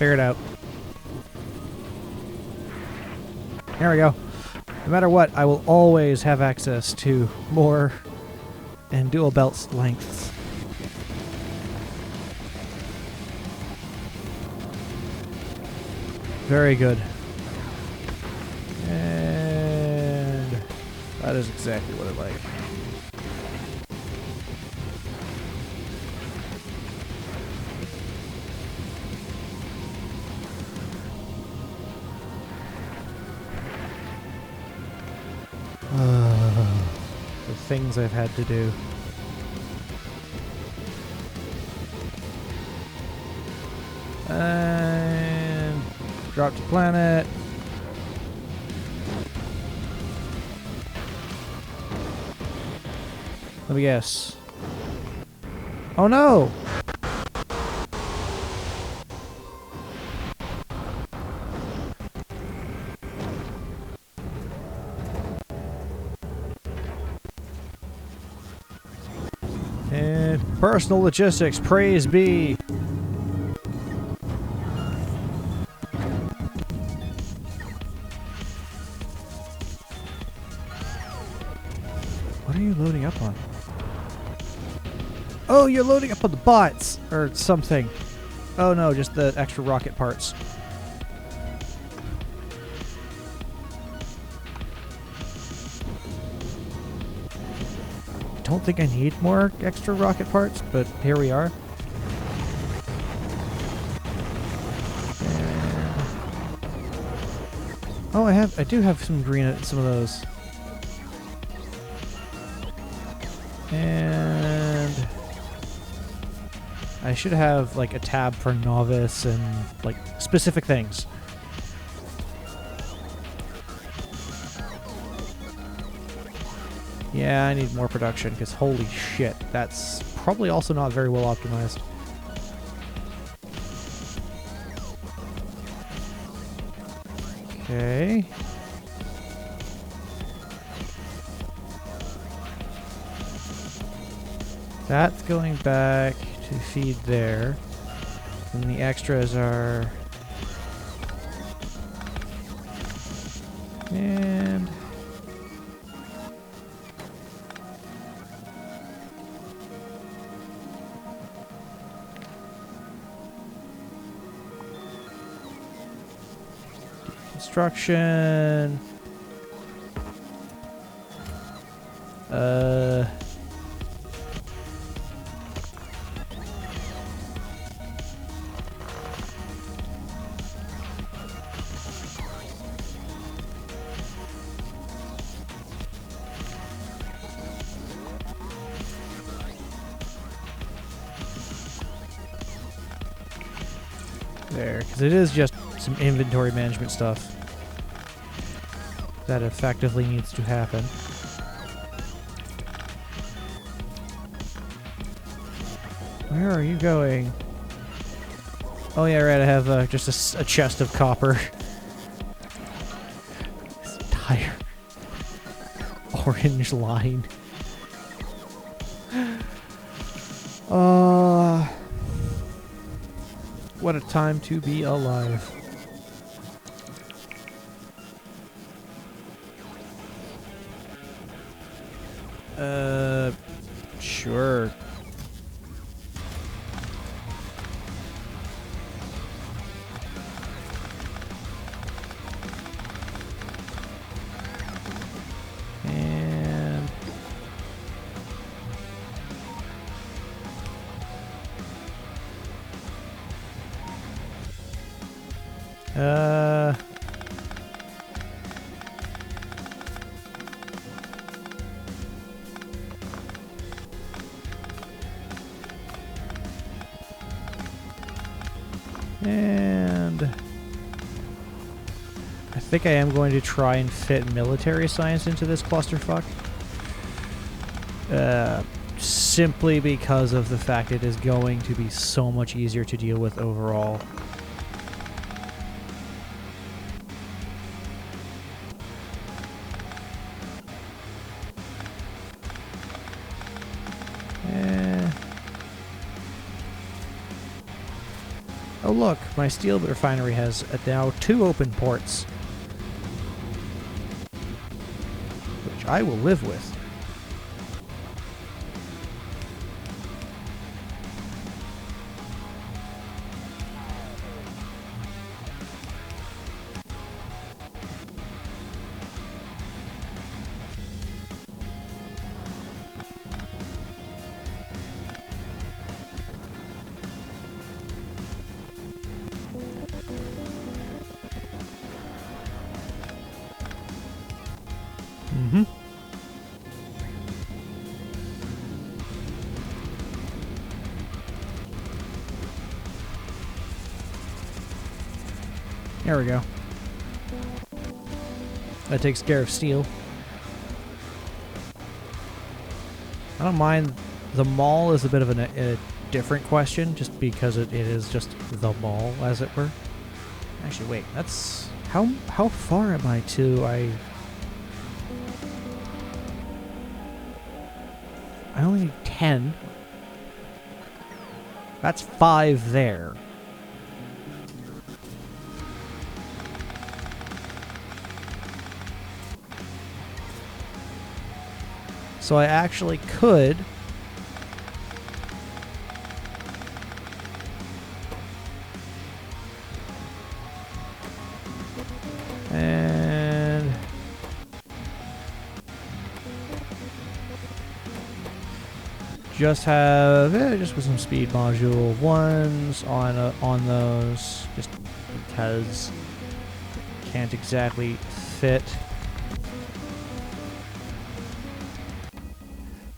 Figure it out. There we go. No matter what, I will always have access to more and dual belt lengths. Very good. And that is exactly what I like. The things I've had to do. And drop to planet. Let me guess. Oh no! And personal logistics, praise be. What are you loading up on? Oh, you're loading up on the bots or something. Oh no, just the extra rocket parts. I don't think I need more extra rocket parts, but here we are. And oh, I do have some some of those. And I should have like a tab for novice and like specific things. Yeah, I need more production because holy shit, that's probably also not very well optimized. Okay. That's going back to feed there. And the extras are... And... Construction. There, because it is just some inventory management stuff that effectively needs to happen. Where are you going? Oh yeah, right, I have just a chest of copper. This entire orange line. What a time to be alive. Sure. And I think I am going to try and fit military science into this clusterfuck. Simply because of the fact it is going to be so much easier to deal with overall. Oh look, my steel refinery has now 2 open ports. Which I will live with. Mm-hmm. There we go. That takes care of steel. I don't mind. The mall is a bit of a different question, just because it is just the mall, as it were. Actually, wait. That's how far am I to? I only need 10. That's 5 there. So I actually could and just have just with some speed module 1s on those, just because can't exactly fit.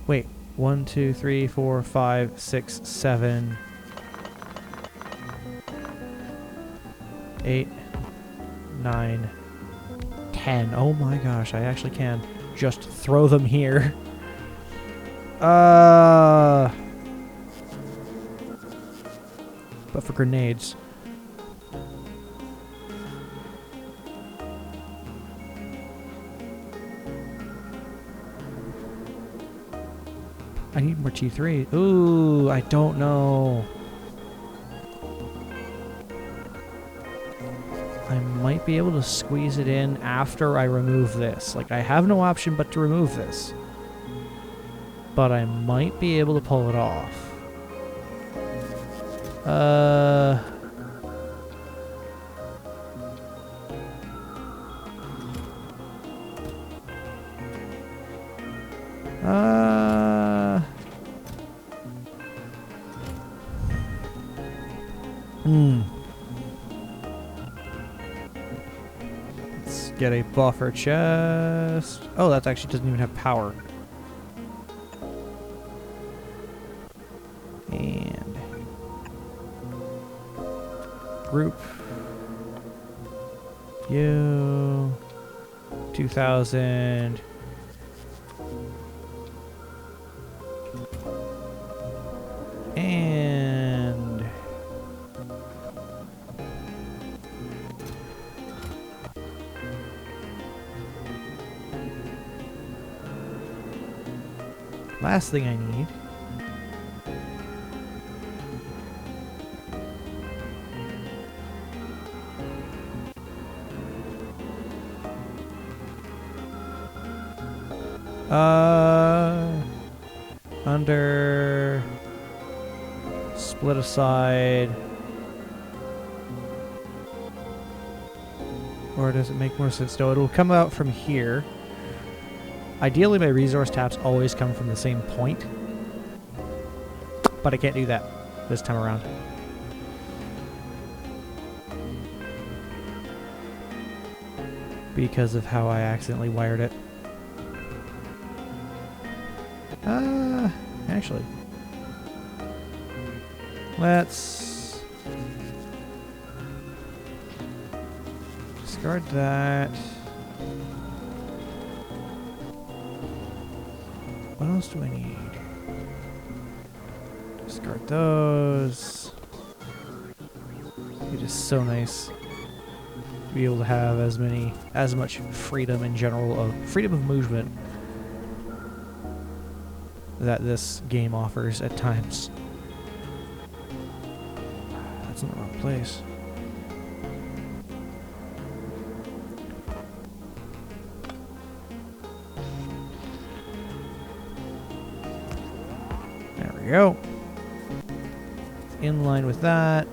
Wait, 1, 2, 3, 4, 5, 6, 7, 8, 9, 10. Oh my gosh, I actually can just throw them here. But for grenades. I need more T3. Ooh, I don't know. I might be able to squeeze it in after I remove this. Like, I have no option but to remove this. But I might be able to pull it off. Let's get a buffer chest. Oh, that actually doesn't even have power. And group you 2000. And last thing I need under split aside, or does it make more sense? No, it'll come out from here. Ideally, my resource taps always come from the same point, but I can't do that this time around. Because of how I accidentally wired it. Actually, let's discard that. What else do I need? Discard those. It is so nice to be able to have as much freedom in general, of freedom of movement that this game offers at times. That's in the wrong place. There we go. In line with that.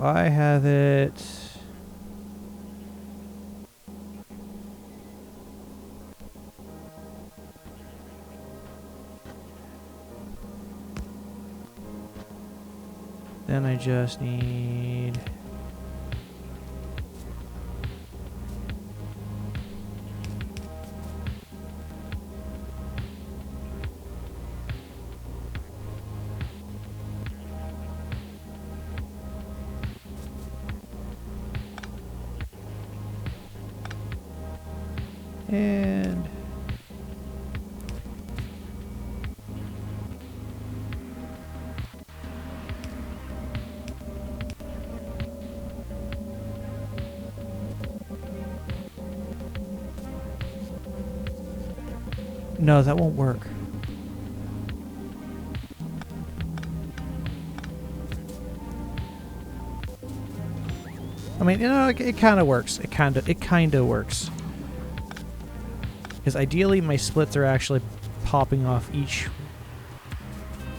I have it. Then I just need and no, that won't work. I mean, you know, it kind of works. It kind of works. Because ideally, my splits are actually popping off each,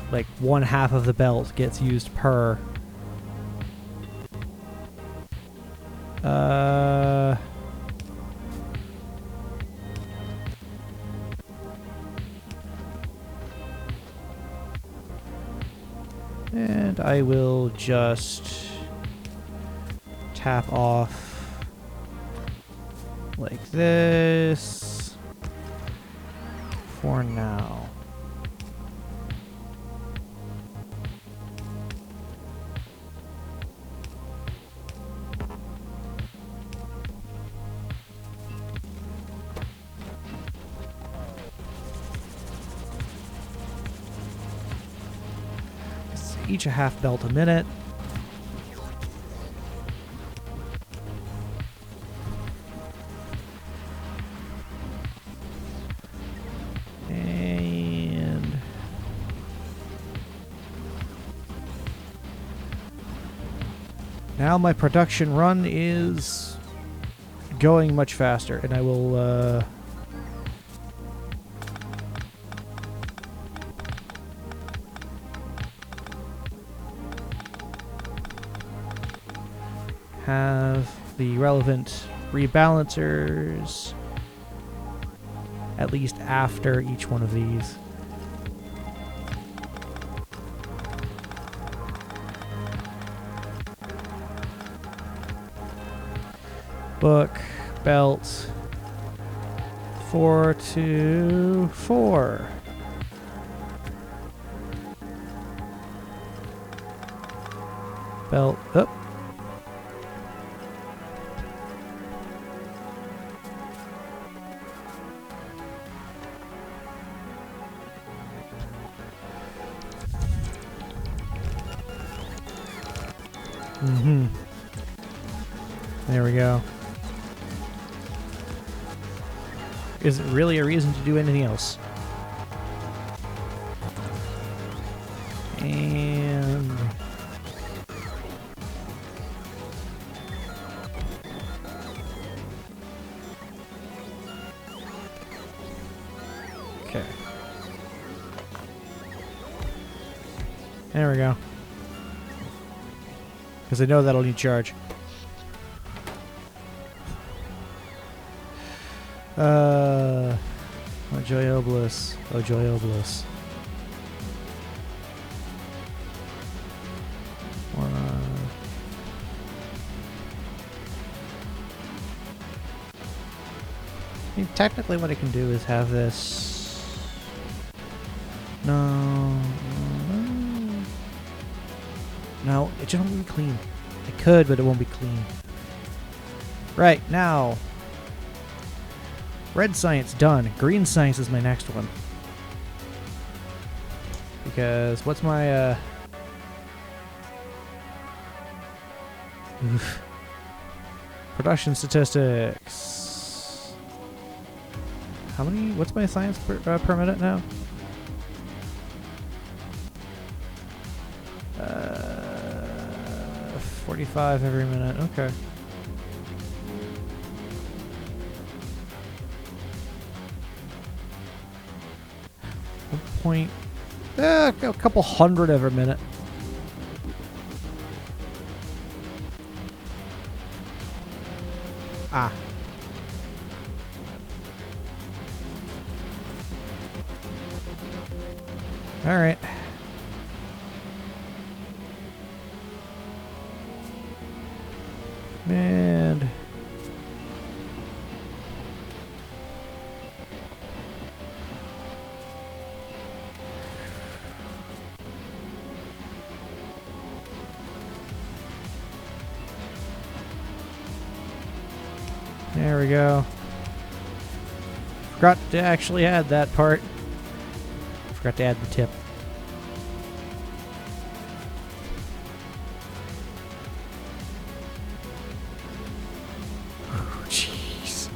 like, one half of the belt gets used per. And I will just tap off like this for now. Each a half belt a minute. And now my production run is going much faster, and I will have the relevant rebalancers at least after each one of these. Book, belt, 4 to 4. Belt up. There we go. Isn't really a reason to do anything else. And okay. There we go. Because I know that'll need charge. Oh joy, oh bliss. Oh joy, oh bliss. I mean, technically what I can do is have this... No, it just won't be clean. I could, but it won't be clean. Right, now... Red science done. Green science is my next one. Because what's my production statistics? How many? What's my science per minute now? 45 every minute. Okay. A couple hundred every minute. Ah. All right. And there we go. Forgot to actually add that part. Forgot to add the tip. Jeez.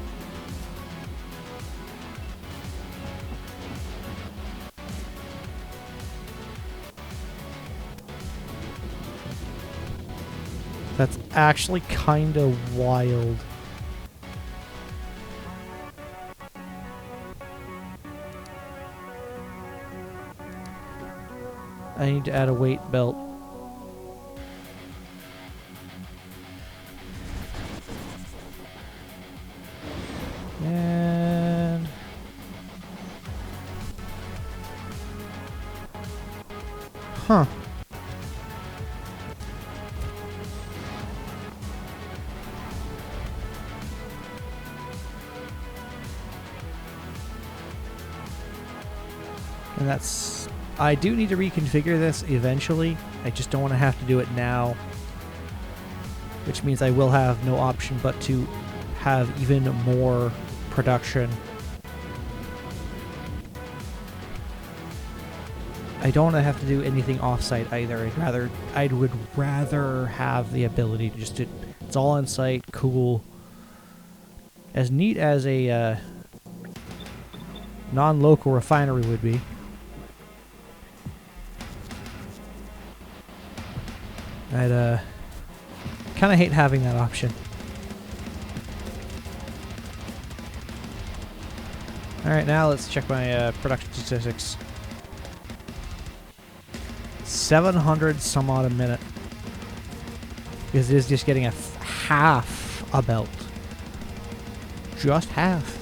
That's actually kind of wild. I need to add a weight belt. And huh. And that's... I do need to reconfigure this eventually. I just don't want to have to do it now. Which means I will have no option but to have even more production. I don't want to have to do anything off-site either. I would rather have the ability to just do... It's all on site, cool. As neat as a non-local refinery would be. I'd kind of hate having that option. Alright, now let's check my production statistics. 700 some odd a minute. Because it is just getting half a belt. Just half.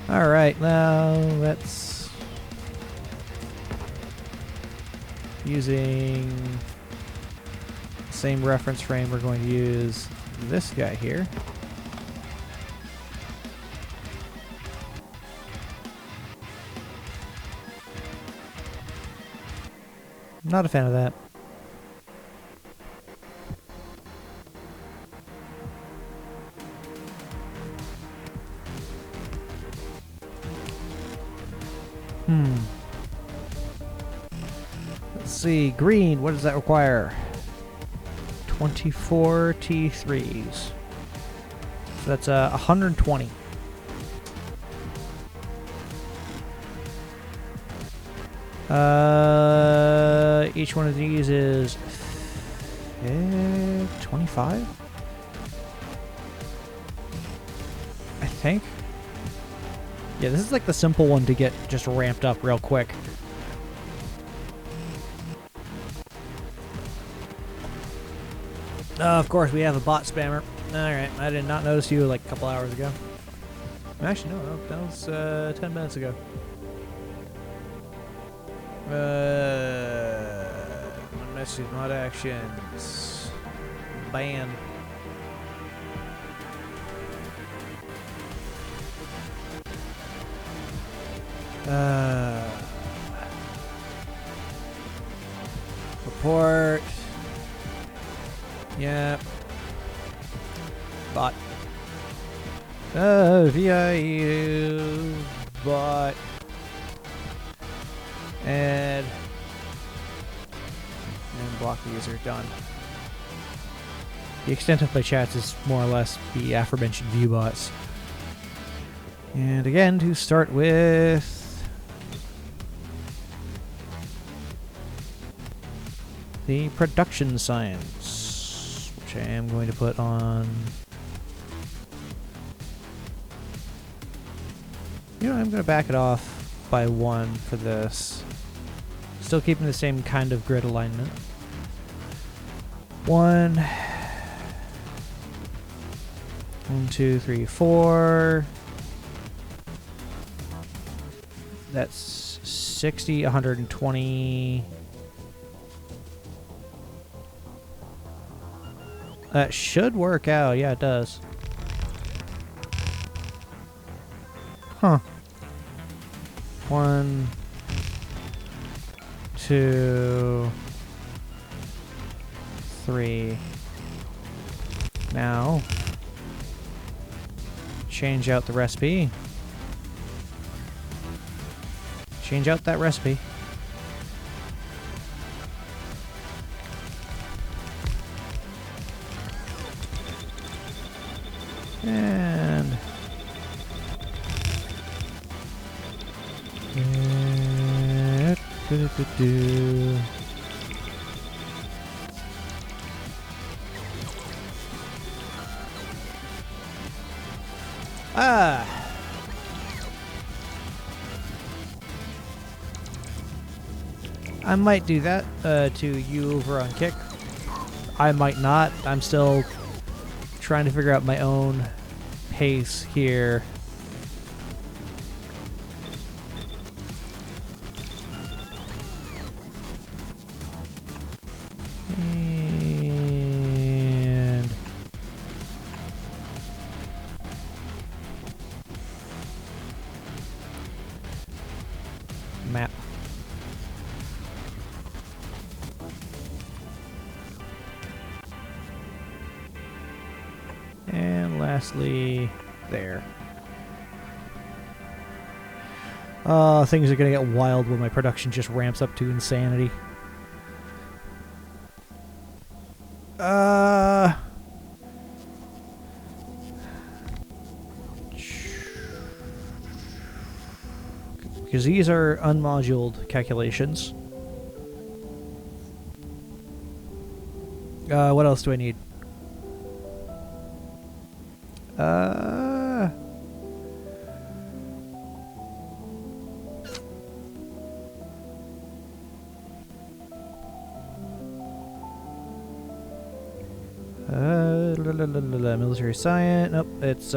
Alright, now let's... Using the same reference frame, we're going to use this guy here. Not a fan of that. Let's see. Green, what does that require? 24 T3s. So that's 120. Each one of these is 25? I think. Yeah, this is like the simple one to get just ramped up real quick. Of course, we have a bot spammer. Alright, I did not notice you like a couple hours ago. Actually, no, that was 10 minutes ago. Message, mod actions. Ban. Report. Yep. Bot. VIU. Bot. Add. And block the user. Done. The extent of my chats is more or less the aforementioned view bots. And again, to start with... the production science, which I am going to put on... You know, I'm going to back it off by 1 for this. Still keeping the same kind of grid alignment. 1, 2, 3, 4. That's 60, 120. That should work out. Yeah, it does. Huh. 1, 2, 3. Now, change out the recipe. Change out that recipe. And I might do that to you over on Kick. I might not. I'm still trying to figure out my own pace here. And map. And lastly, there. Things are gonna get wild when my production just ramps up to insanity. Because these are unmoduled calculations. What else do I need? Military science. Nope, it's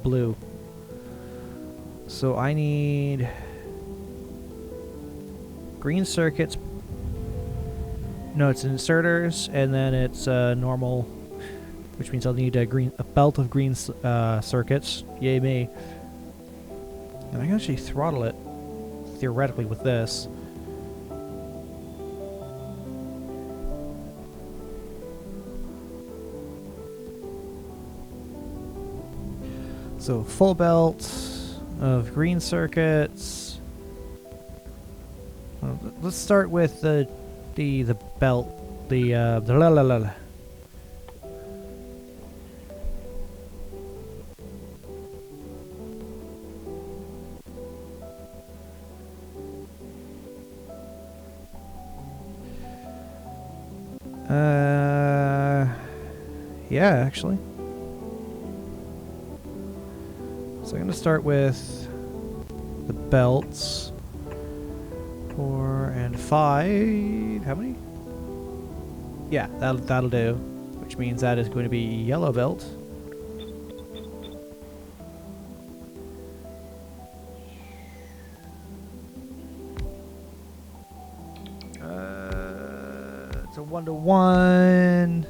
blue. So I need green circuits. No, it's inserters, and then it's normal, which means I'll need a belt of green circuits. Yay me! And I can actually throttle it theoretically with this. So full belt of green circuits. Let's start with the belt. The la la la la. Yeah, actually. So I'm going to start with the belts. 4 and 5. How many? Yeah, that'll do. Which means that is going to be yellow belt. It's a 1-to-1.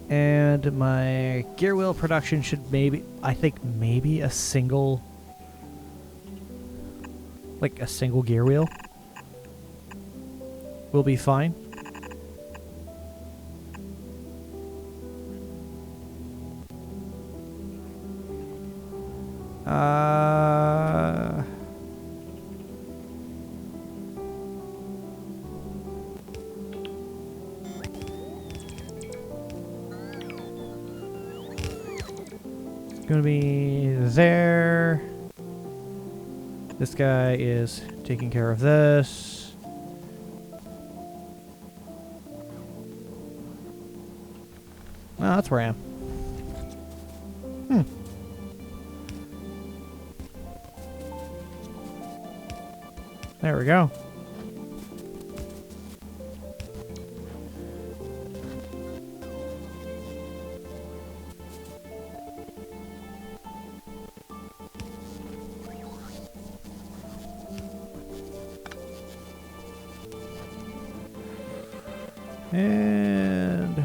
And my gear wheel production should I think maybe a single, like a single gear wheel will be fine. Gonna be there. This guy is taking care of this. Oh, that's where I am. There we go. And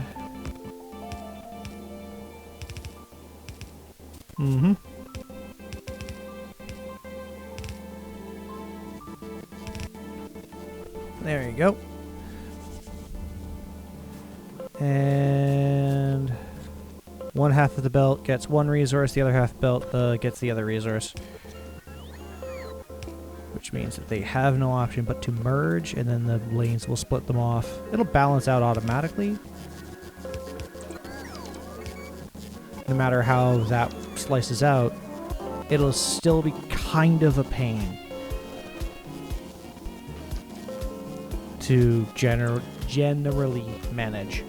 there you go. And one half of the belt gets one resource, the other half belt gets the other resource. Which means that they have no option but to merge, and then the lanes will split them off. It'll balance out automatically. No matter how that slices out, it'll still be kind of a pain to generally manage.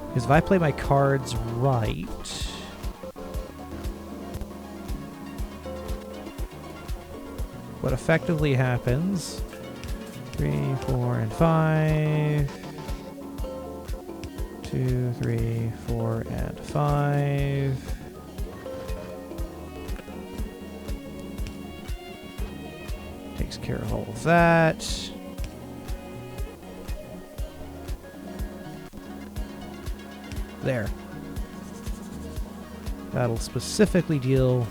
Because if I play my cards right, what effectively happens, 3, 4, and 5, 2, 3, 4, and 5, takes care of all of that. There. That'll specifically deal...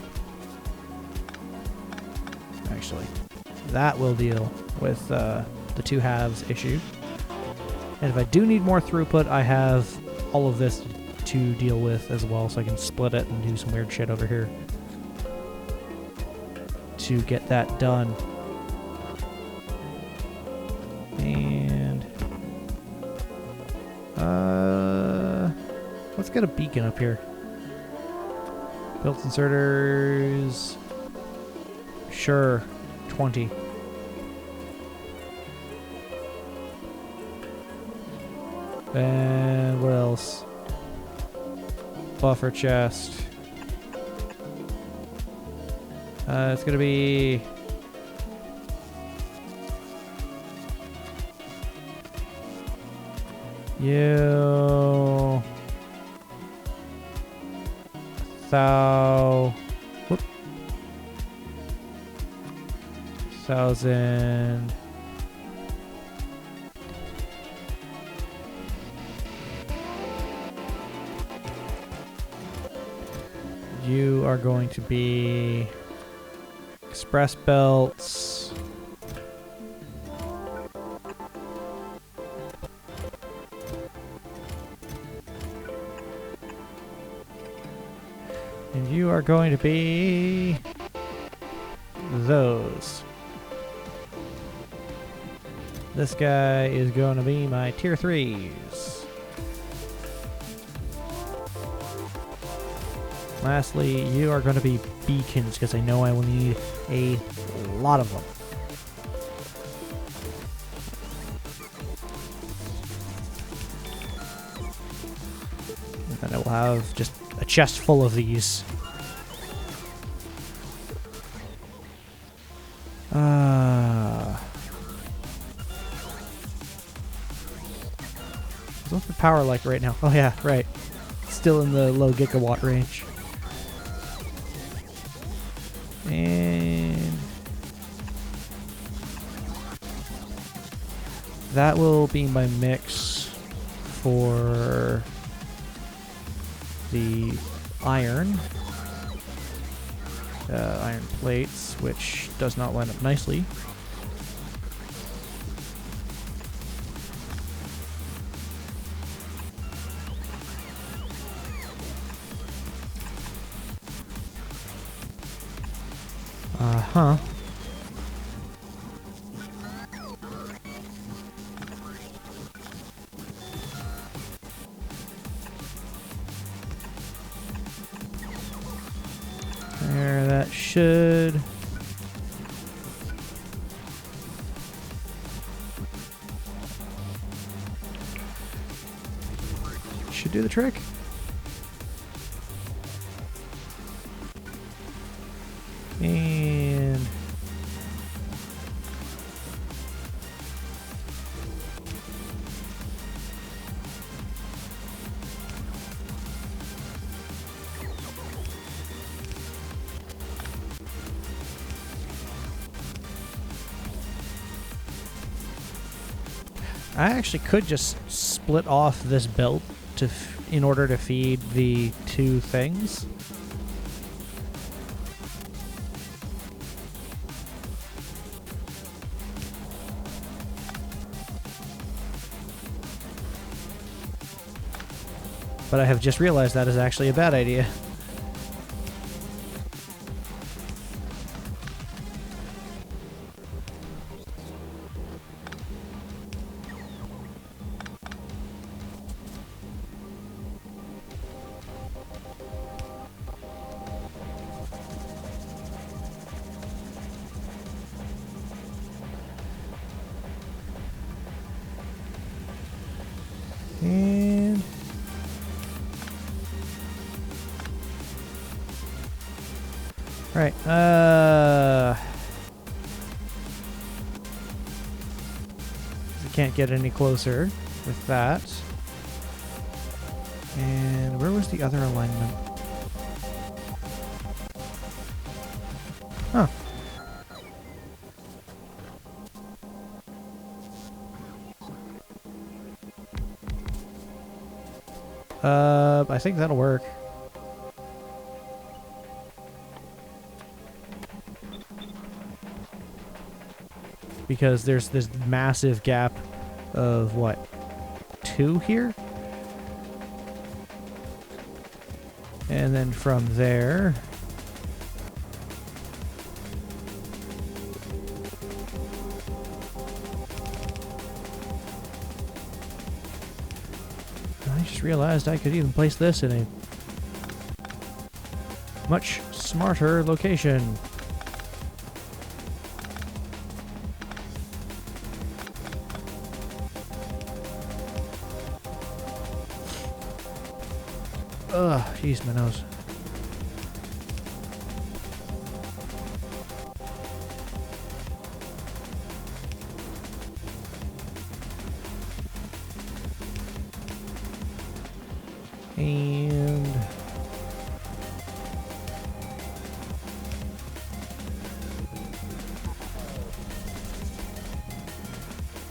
Actually, that will deal with the two halves issue. And if I do need more throughput, I have all of this to deal with as well, so I can split it and do some weird shit over here to get that done. And... let's get a beacon up here. Built inserters... Sure, 20. And what else? Buffer chest. It's gonna be... You... Whoop. 1,000... You are going to be express belts. And you are going to be those. This guy is going to be my tier 3s. Lastly, you are going to be beacons, because I know I will need a lot of them. And then I will have just a chest full of these. What's the power like right now? Oh yeah, right. Still in the low gigawatt range. And that will be my mix for the iron plates, which does not line up nicely. Uh-huh. There, that should... should do the trick. And... I actually could just split off this belt to in order to feed the two things. But I have just realized that is actually a bad idea. And right, I can't get any closer with that. And where was the other alignment? Huh. I think that'll work. Because there's this massive gap of, what, 2 here? And then from there... I just realized I could even place this in a much smarter location. Ugh, jeez, my nose. And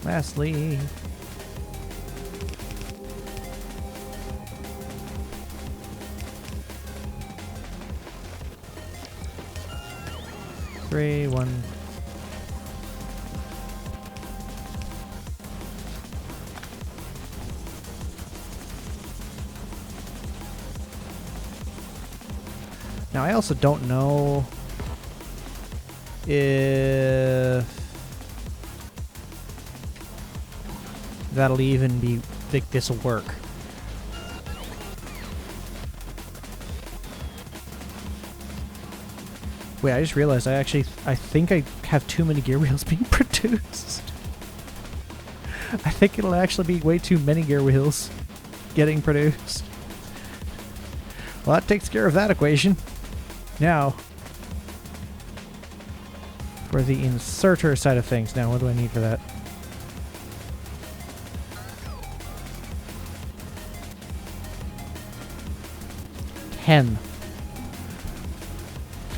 lastly, three, one. Now, I also don't know if that'll even be, think this will work. Wait, I just realized I think I have too many gear wheels being produced. I think it'll actually be way too many gear wheels getting produced. Well, that takes care of that equation. Now, for the inserter side of things. Now, what do I need for that? Ten.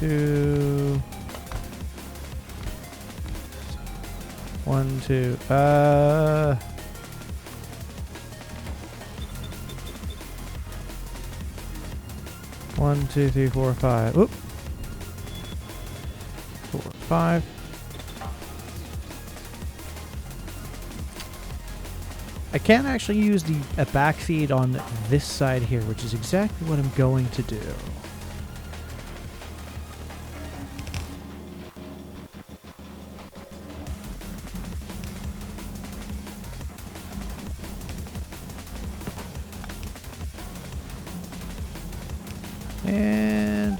2. 1, 2. 1, 2, 3, 4, 5. Oop. 4, 5. I can't actually use a backfeed on this side here, which is exactly what I'm going to do. And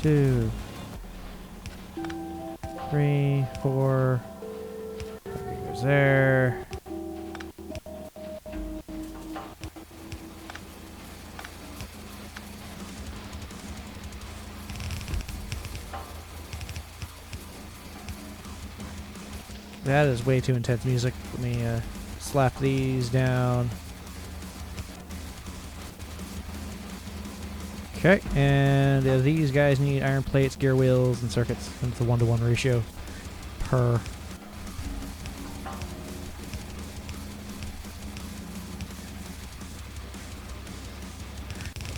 2, 3, 4. Goes there. That is way too intense music. Let me slap these down. Okay, and these guys need iron plates, gear wheels, and circuits. And it's a 1-to-1 ratio per.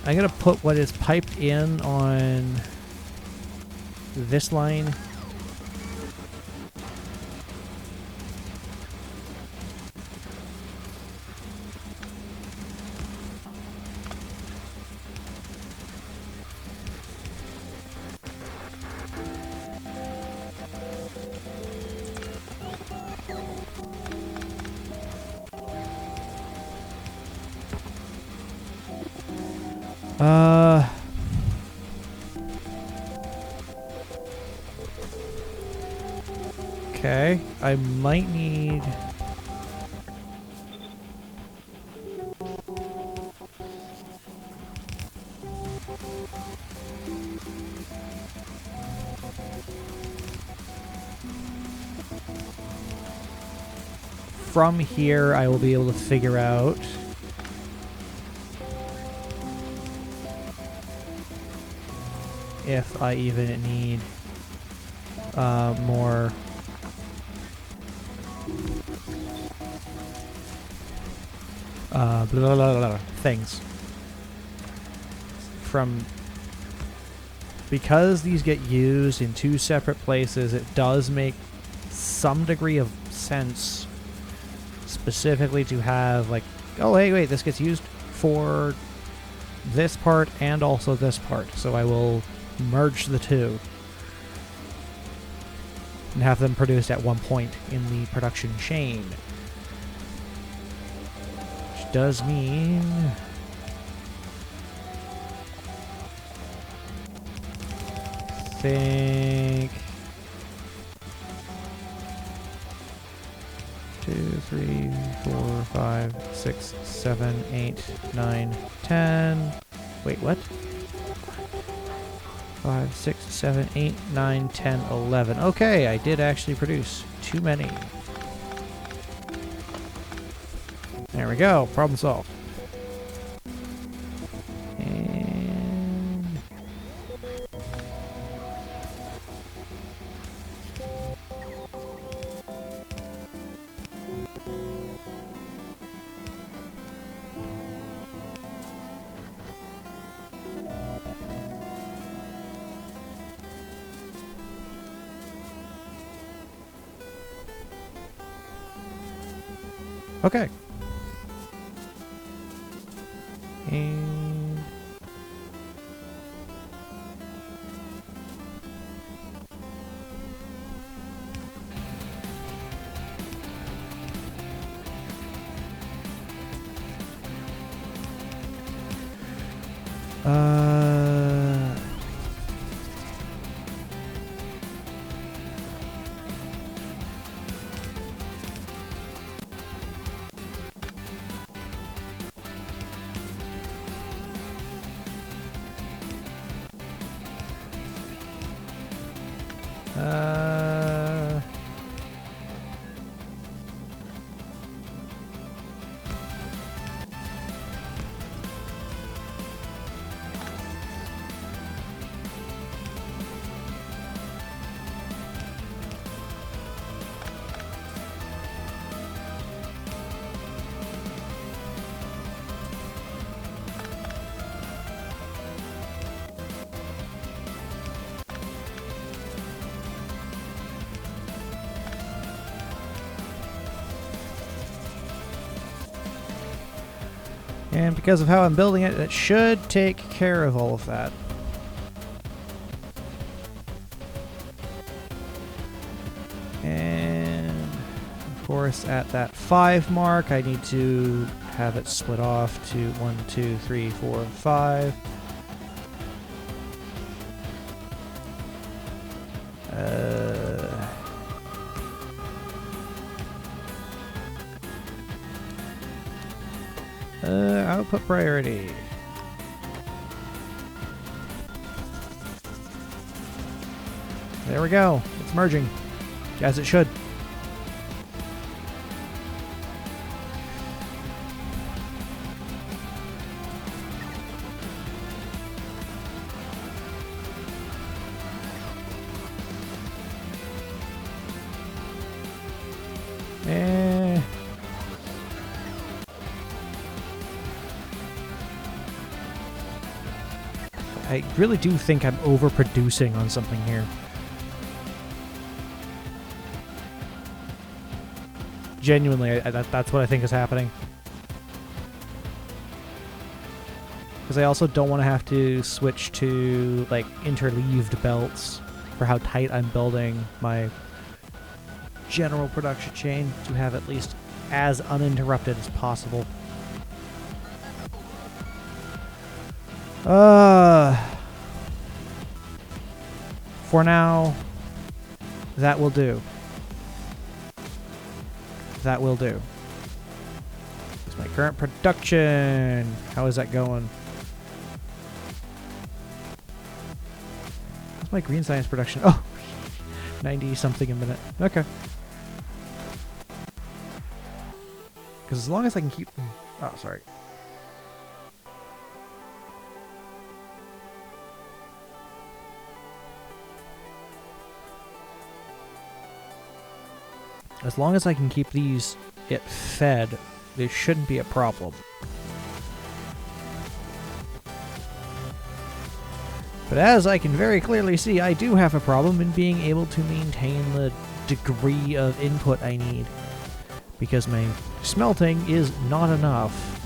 I'm gonna put what is piped in on this line. Okay, I might need... From here, I will be able to figure out if I even need more blah, blah, blah, blah, things. From because these get used in two separate places, it does make some degree of sense specifically to have like, oh hey, wait, this gets used for this part and also this part, so I will merge the two and have them produced at one point in the production chain. Which does mean I think 2, 3, 4, 5, 6, 7, 8, 9, 10. Wait, what? 5, 6, 7, 8, 9, 10, 11. Okay, I did actually produce too many. There we go. Problem solved. And okay. And uh, and because of how I'm building it, it should take care of all of that. And of course, at that 5 mark, I need to have it split off to 1, 2, 3, 4, 5. Output priority. There we go. It's merging, as it should. I really do think I'm overproducing on something here. Genuinely, that's what I think is happening. Because I also don't want to have to switch to, like, interleaved belts for how tight I'm building my general production chain to have at least as uninterrupted as possible. For now, that will do. That will do. It's my current production. How is that going? What's my green science production? Oh, 90 something a minute. Okay. Because as long as I can keep... Oh, sorry. As long as I can keep these fed, there shouldn't be a problem. But as I can very clearly see, I do have a problem in being able to maintain the degree of input I need. Because my smelting is not enough.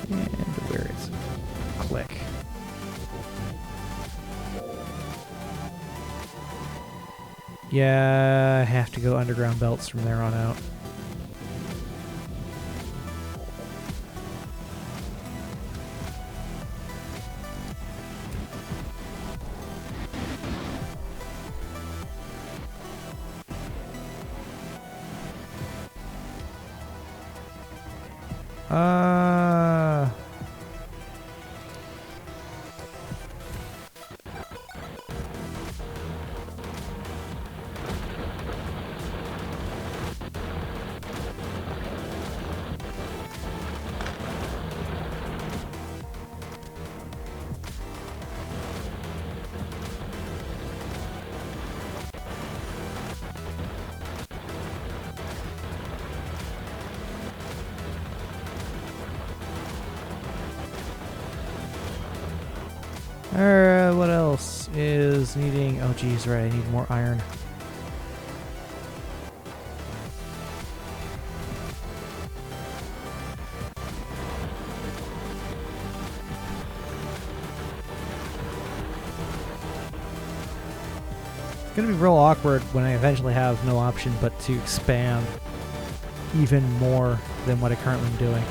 And where is it? Click. Yeah, I have to go underground belts from there on out. Uh... what else is needing... Oh, geez, right, I need more iron. It's gonna be real awkward when I eventually have no option but to expand even more than what I currently am doing.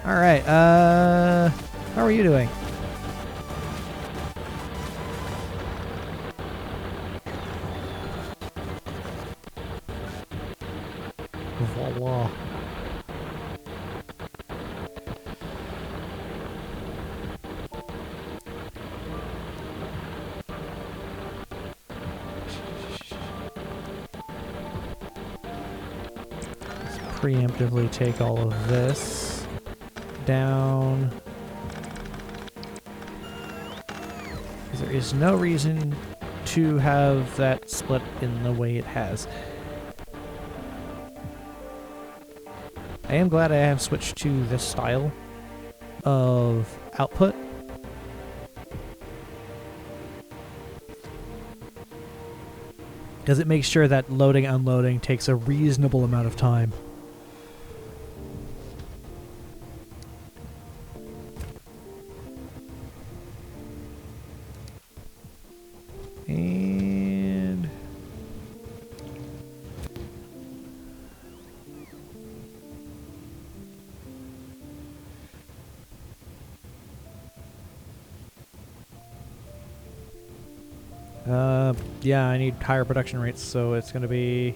Alright, how are you doing? Voila. Let's preemptively take all of this down. Because there is no reason to have that split in the way it has. I am glad I have switched to this style of output. Because it makes sure that loading, unloading takes a reasonable amount of time. And... yeah, I need higher production rates, so it's going to be...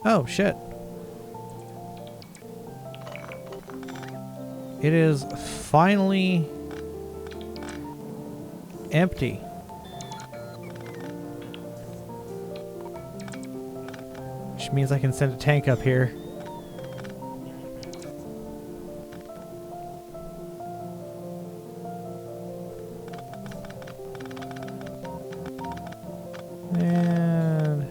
Oh, shit. It is finally empty. Which means I can send a tank up here. And...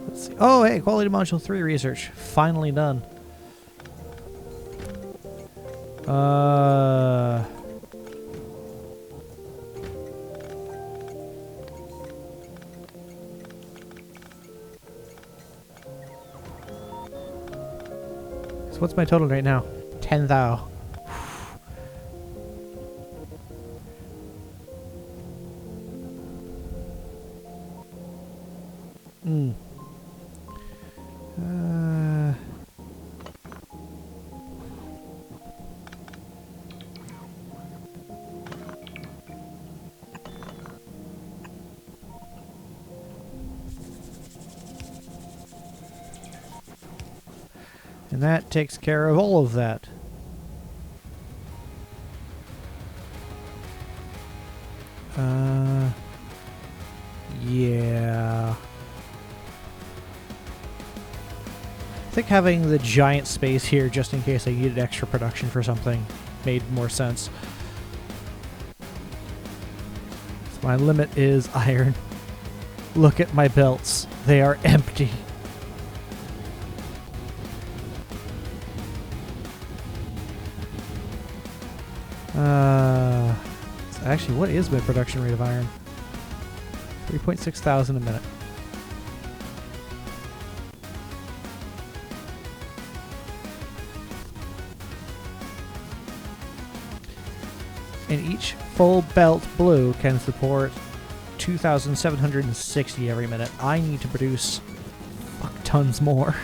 let's see. Oh, hey, Quality Module 3 research. Finally done. So what's my total right now? 10,000. And that takes care of all of that. Yeah. I think having the giant space here just in case I needed extra production for something made more sense. So my limit is iron. Look at my belts. They are empty. Actually, what is my production rate of iron? 3.6 thousand a minute. And each full belt blue can support 2,760 every minute. I need to produce fuck tons more.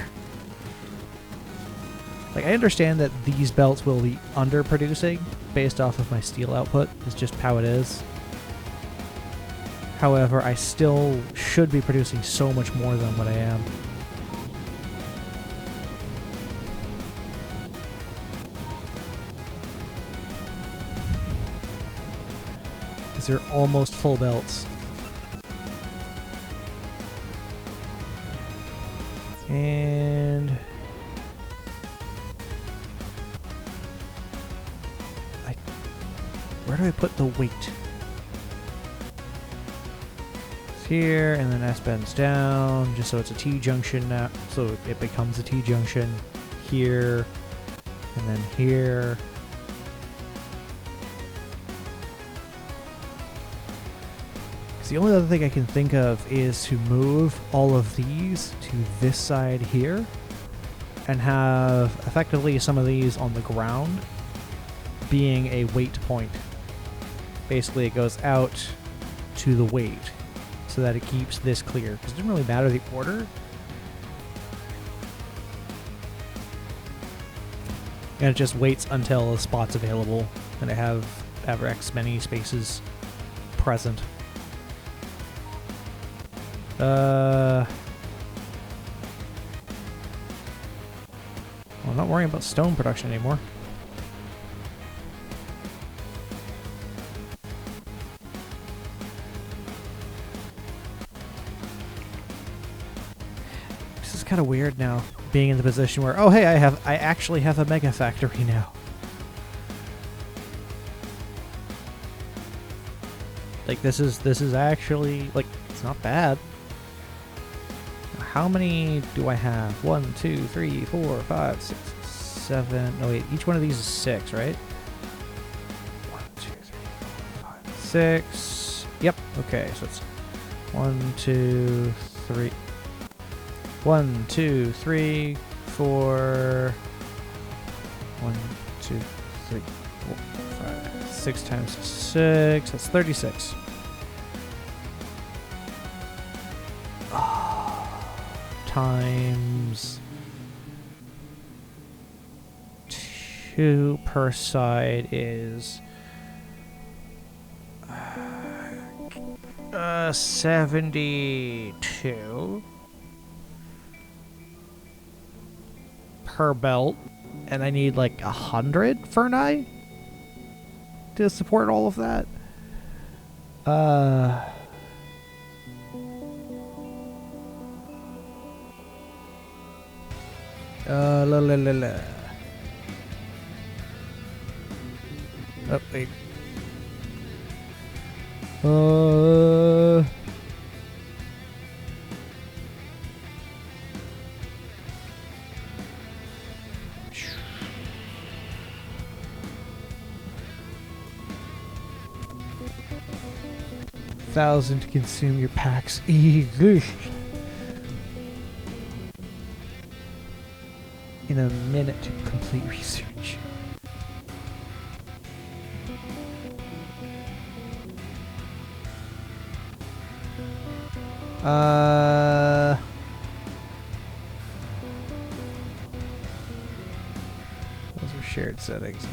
Like, I understand that these belts will be underproducing based off of my steel output. It's just how it is. However, I still should be producing so much more than what I am. Because they're almost full belts. And where do I put the weight? It's here, and then S bends down, just so it's a T-junction now. So it becomes a T-junction here, and then here. Because the only other thing I can think of is to move all of these to this side here, and have effectively some of these on the ground being a weight point. Basically, it goes out to the weight so that it keeps this clear. Because it doesn't really matter the order. And it just waits until a spot's available and I have ever X many spaces present. Well, I'm not worrying about stone production anymore. Kind of weird now being in the position where, oh hey, I actually have a mega factory now. Like this is actually, like, it's not bad. How many do I have? 1, 2, 3, 4, 5, 6, 7. Oh wait, each one of these is 6, right? 1, 2, 3, 4, 5, 6. Yep. Okay, so it's 1, 2, 3. 1, 2, 3, 4. 1, 2, 3, 4, 5. 6 times 6. That's 36. Times 2 per side is 72 per belt, and I need like 100 ferni to support all of that. La la la la. Oh, wait. $1,000 to consume your packs. In a minute to complete research. Those are shared settings.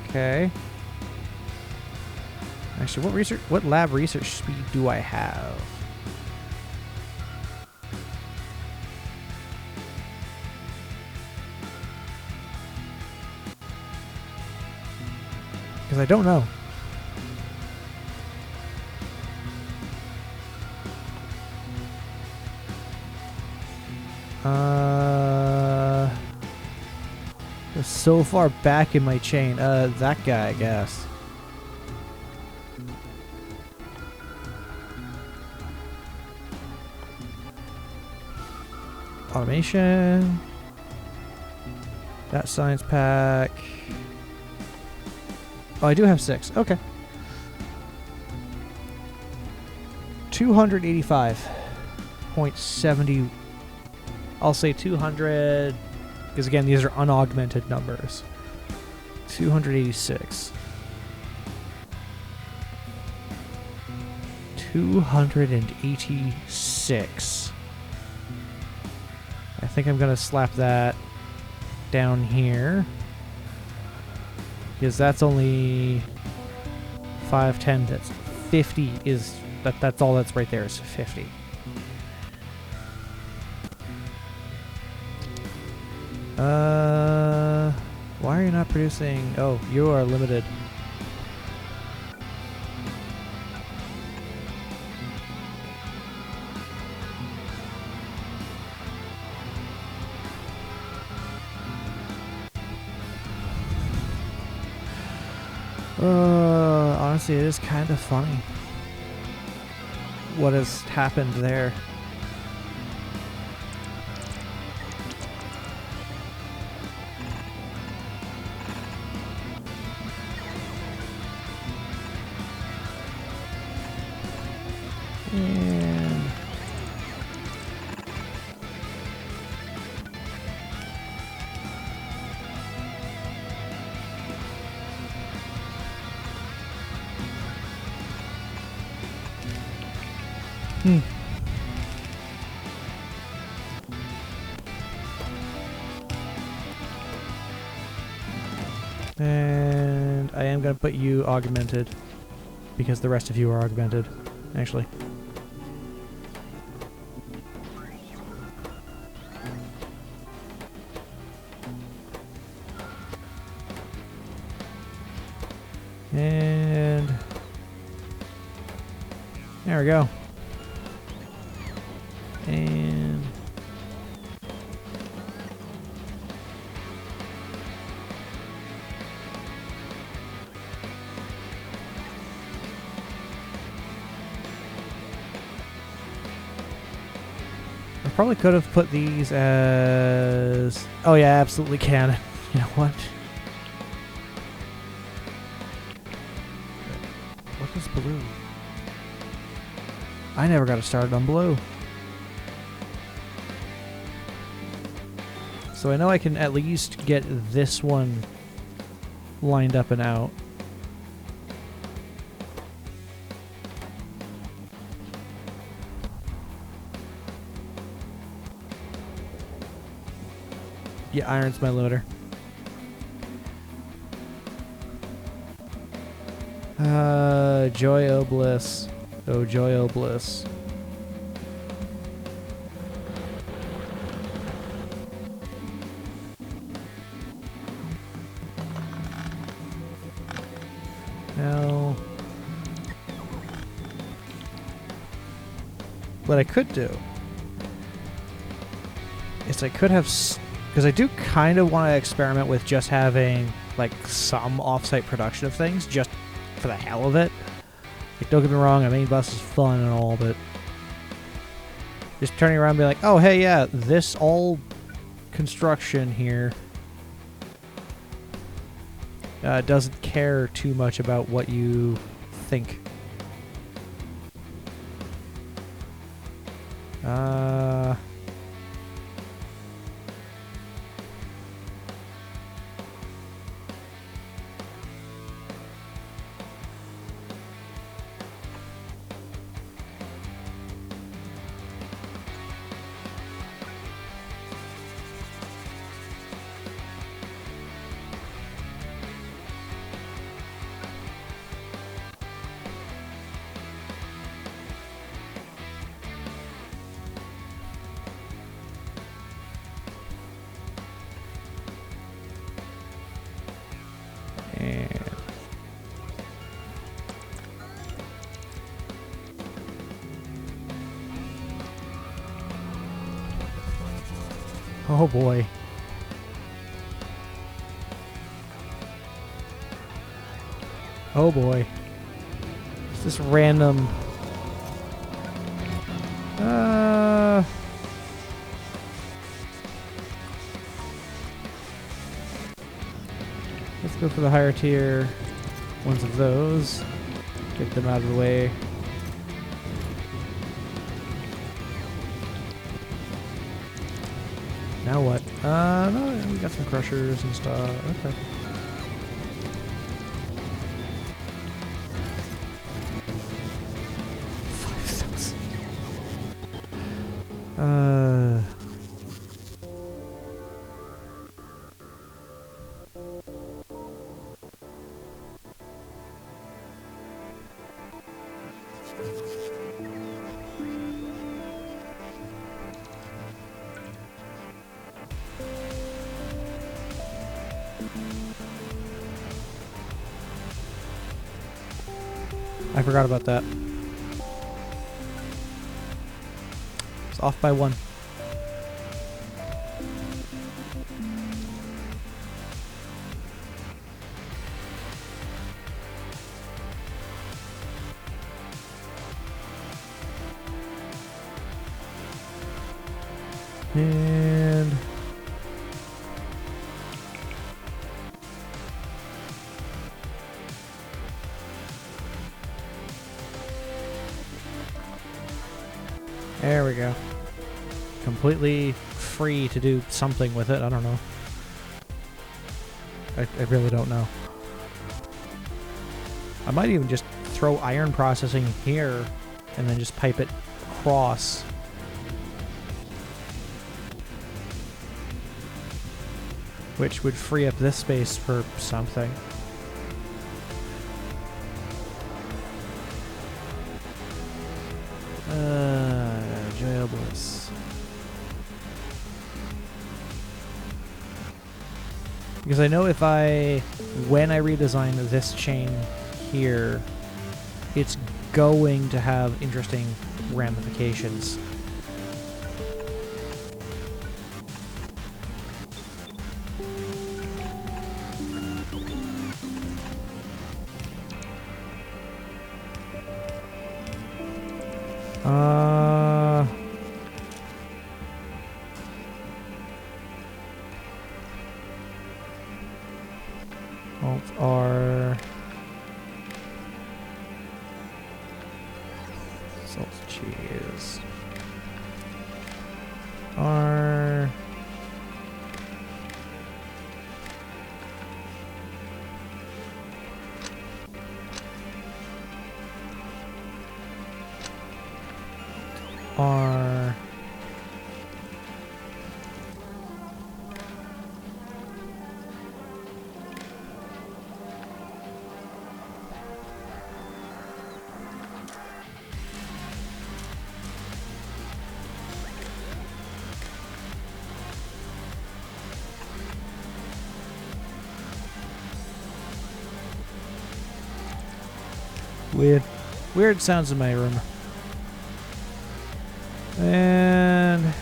Okay. Actually, what lab research speed do I have? Because I don't know. So far back in my chain. That guy, I guess. automation. That science pack. Oh, I do have 6. Okay. 285.70. I'll say 200, because again, these are unaugmented numbers. 286. 286. I think I'm going to slap that down here, because that's only 5, 10, that's 50 is, that's all that's right there is 50. Why are you not producing? Oh, you are limited. Honestly, it is kind of funny what has happened there. And and I am going to put you augmented, because the rest of you are augmented, actually. And there we go. And I probably could have put these as... Oh yeah, I absolutely can. You know what? What is blue? I never got it started on blue. So I know I can at least get this one lined up and out. Yeah, iron's my limiter. Joy o' bliss. Oh, joy o' bliss. Now, what I could do is I could have, because I do kind of want to experiment with just having like some offsite production of things, just for the hell of it. Like, don't get me wrong, a main bus is fun and all, but just turning around and be like, oh hey, yeah, this all construction here doesn't care too much about what you think. Oh boy. Oh boy. It's this random... go for the higher tier ones of those. Get them out of the way. Now what? No, we got some crushers and stuff. Okay. I forgot about that. It's off by 1. And there we go. Completely free to do something with it. I don't know. I really don't know. I might even just throw iron processing here and then just pipe it across. Which would free up this space for something. Jail bliss. Because I know when I redesign this chain here, it's going to have interesting ramifications. Alt R. Salt cheese. R. R. Weird sounds in my room. And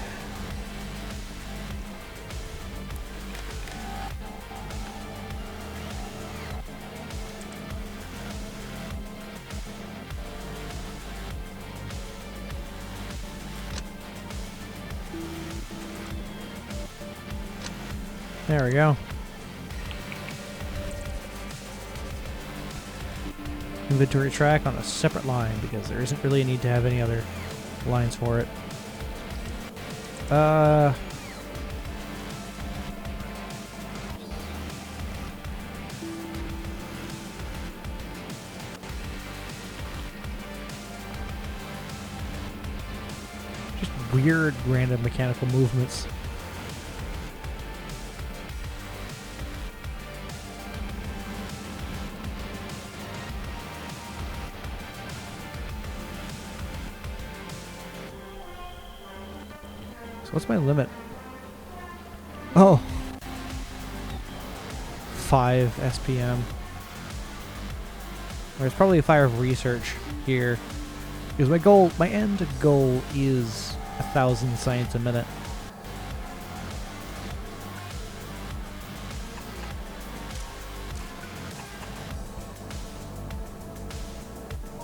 there we go. Inventory track on a separate line because there isn't really a need to have any other lines for it. Just weird random mechanical movements. So what's my limit? Oh. 5 SPM. There's probably a 5 research here. Because my end goal is 1,000 science a minute.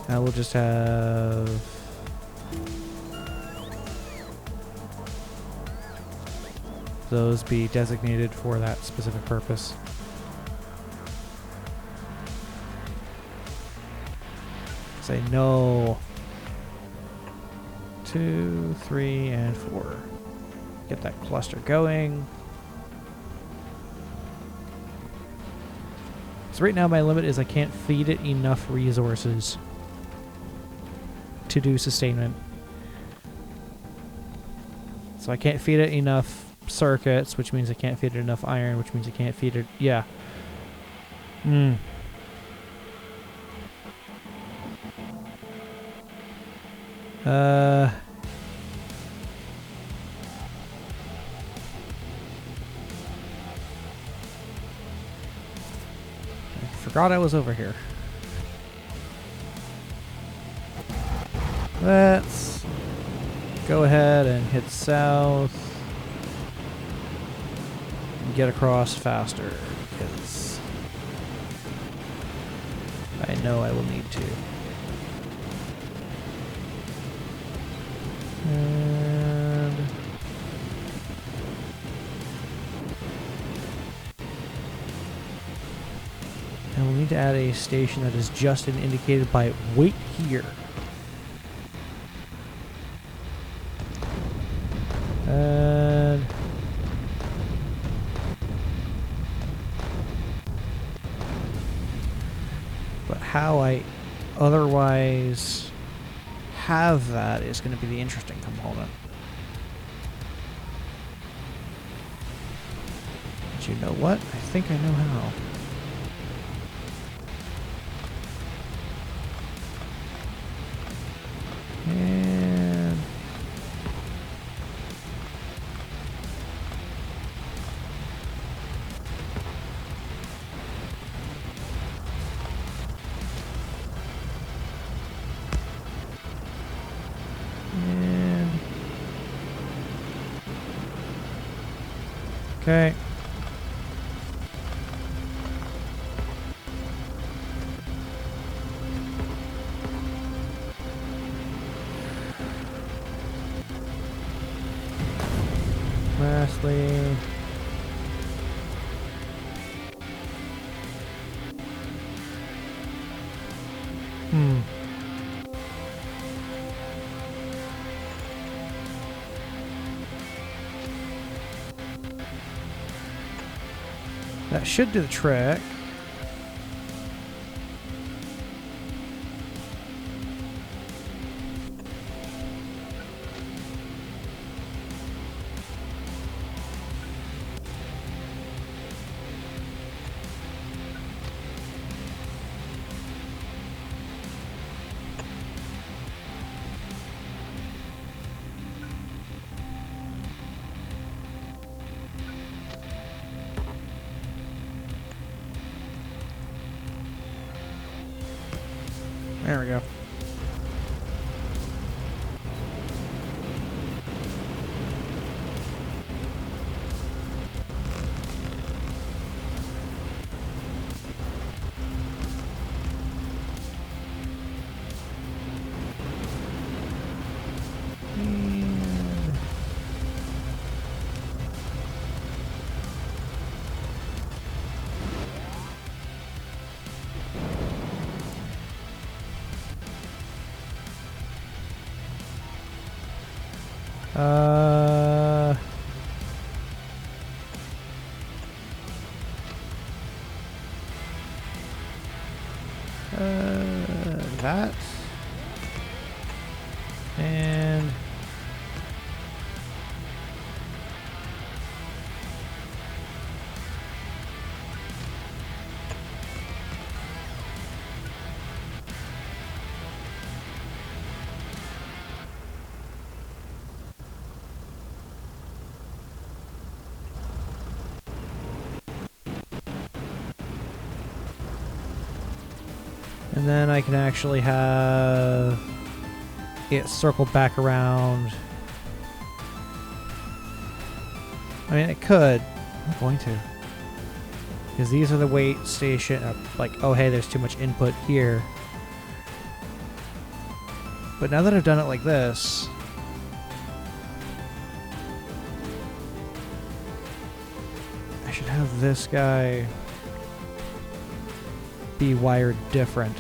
I will just have those be designated for that specific purpose. Say no. 2, 3, and 4. Get that cluster going. So right now my limit is I can't feed it enough resources to do sustainment. So I can't feed it enough circuits, which means I can't feed it enough iron, which means I can't feed it... Yeah. Hmm. I forgot I was over here. Let's go ahead and hit south and get across faster, because I know I will need to. And we'll need to add a station that is just indicated by wait here. And but how I otherwise have that is going to be the interesting component. But you know what? I think I know how. And okay. Lastly, that should do the trick. There we go. That and then I can actually have it circle back around. I mean, it could. I'm not going to. Because these are the wait station. Like, oh, hey, there's too much input here. But now that I've done it like this, I should have this guy be wired different.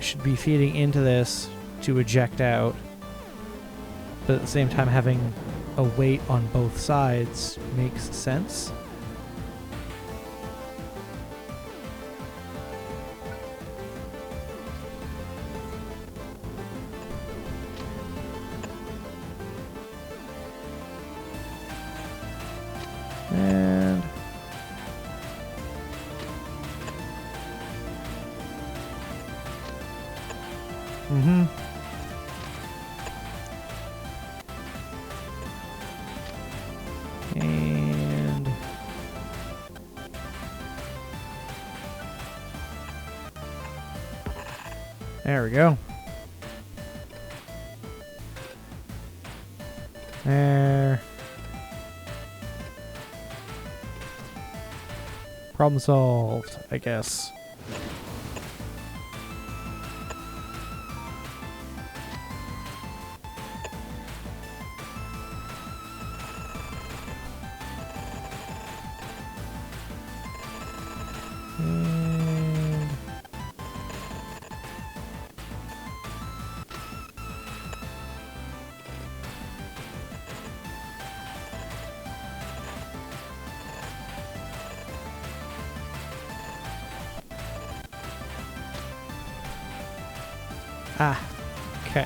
should be feeding into this to eject out, but at the same time having a weight on both sides makes sense. And and there we go. There. Problem solved, I guess. And okay.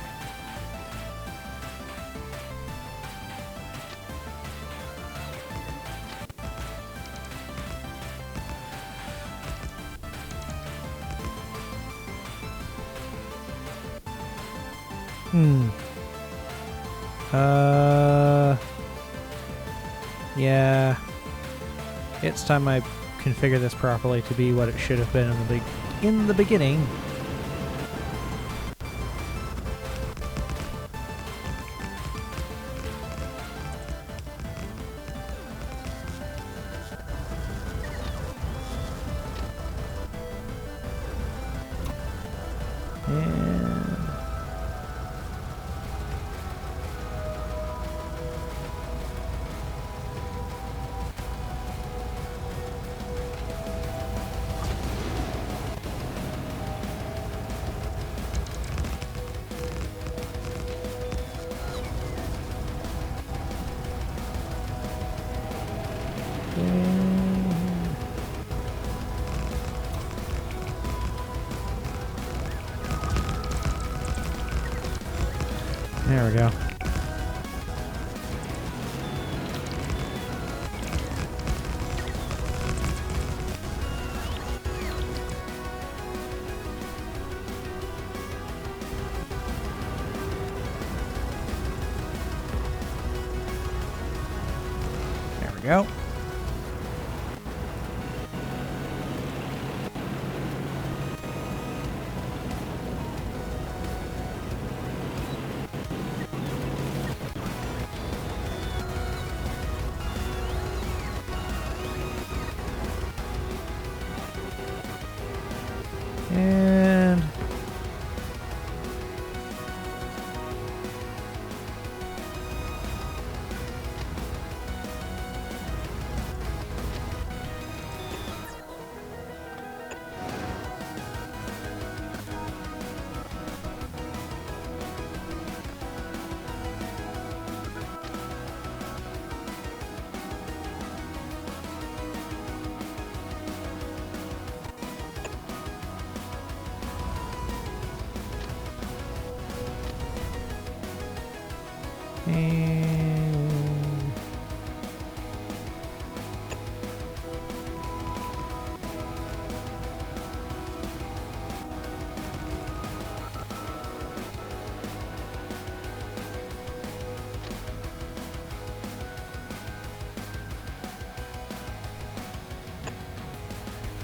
Yeah. It's time I configure this properly to be what it should have been in the beginning. There we go. There we go. And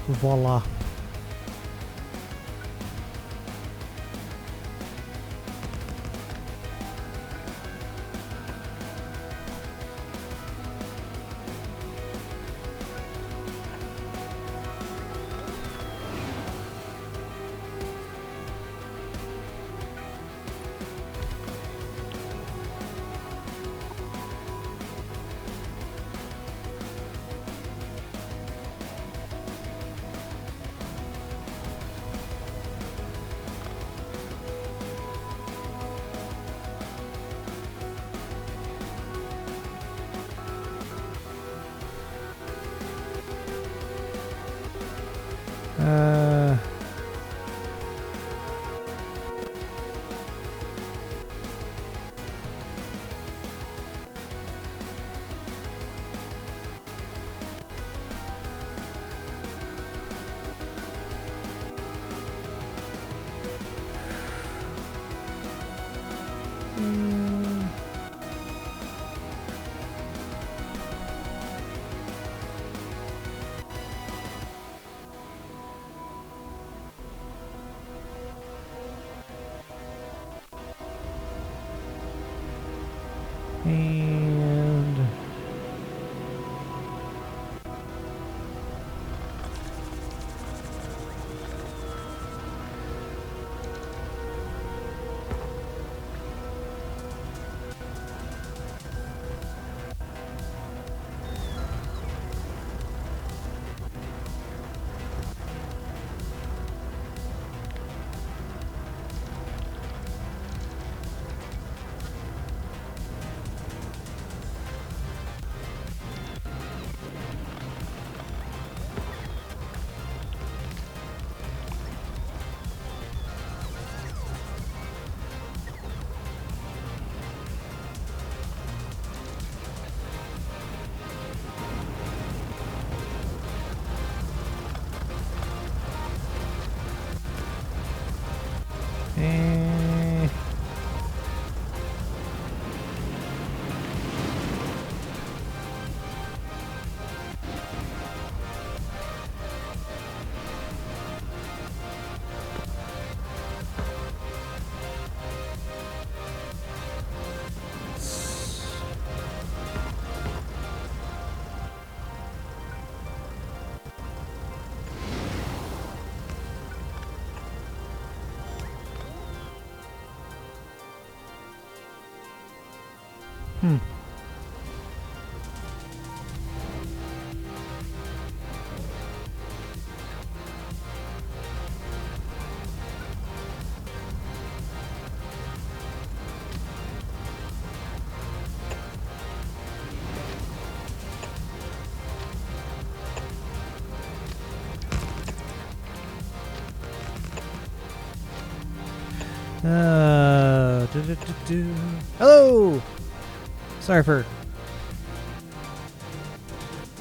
voila. Mm. And hmm. Hello! Sorry for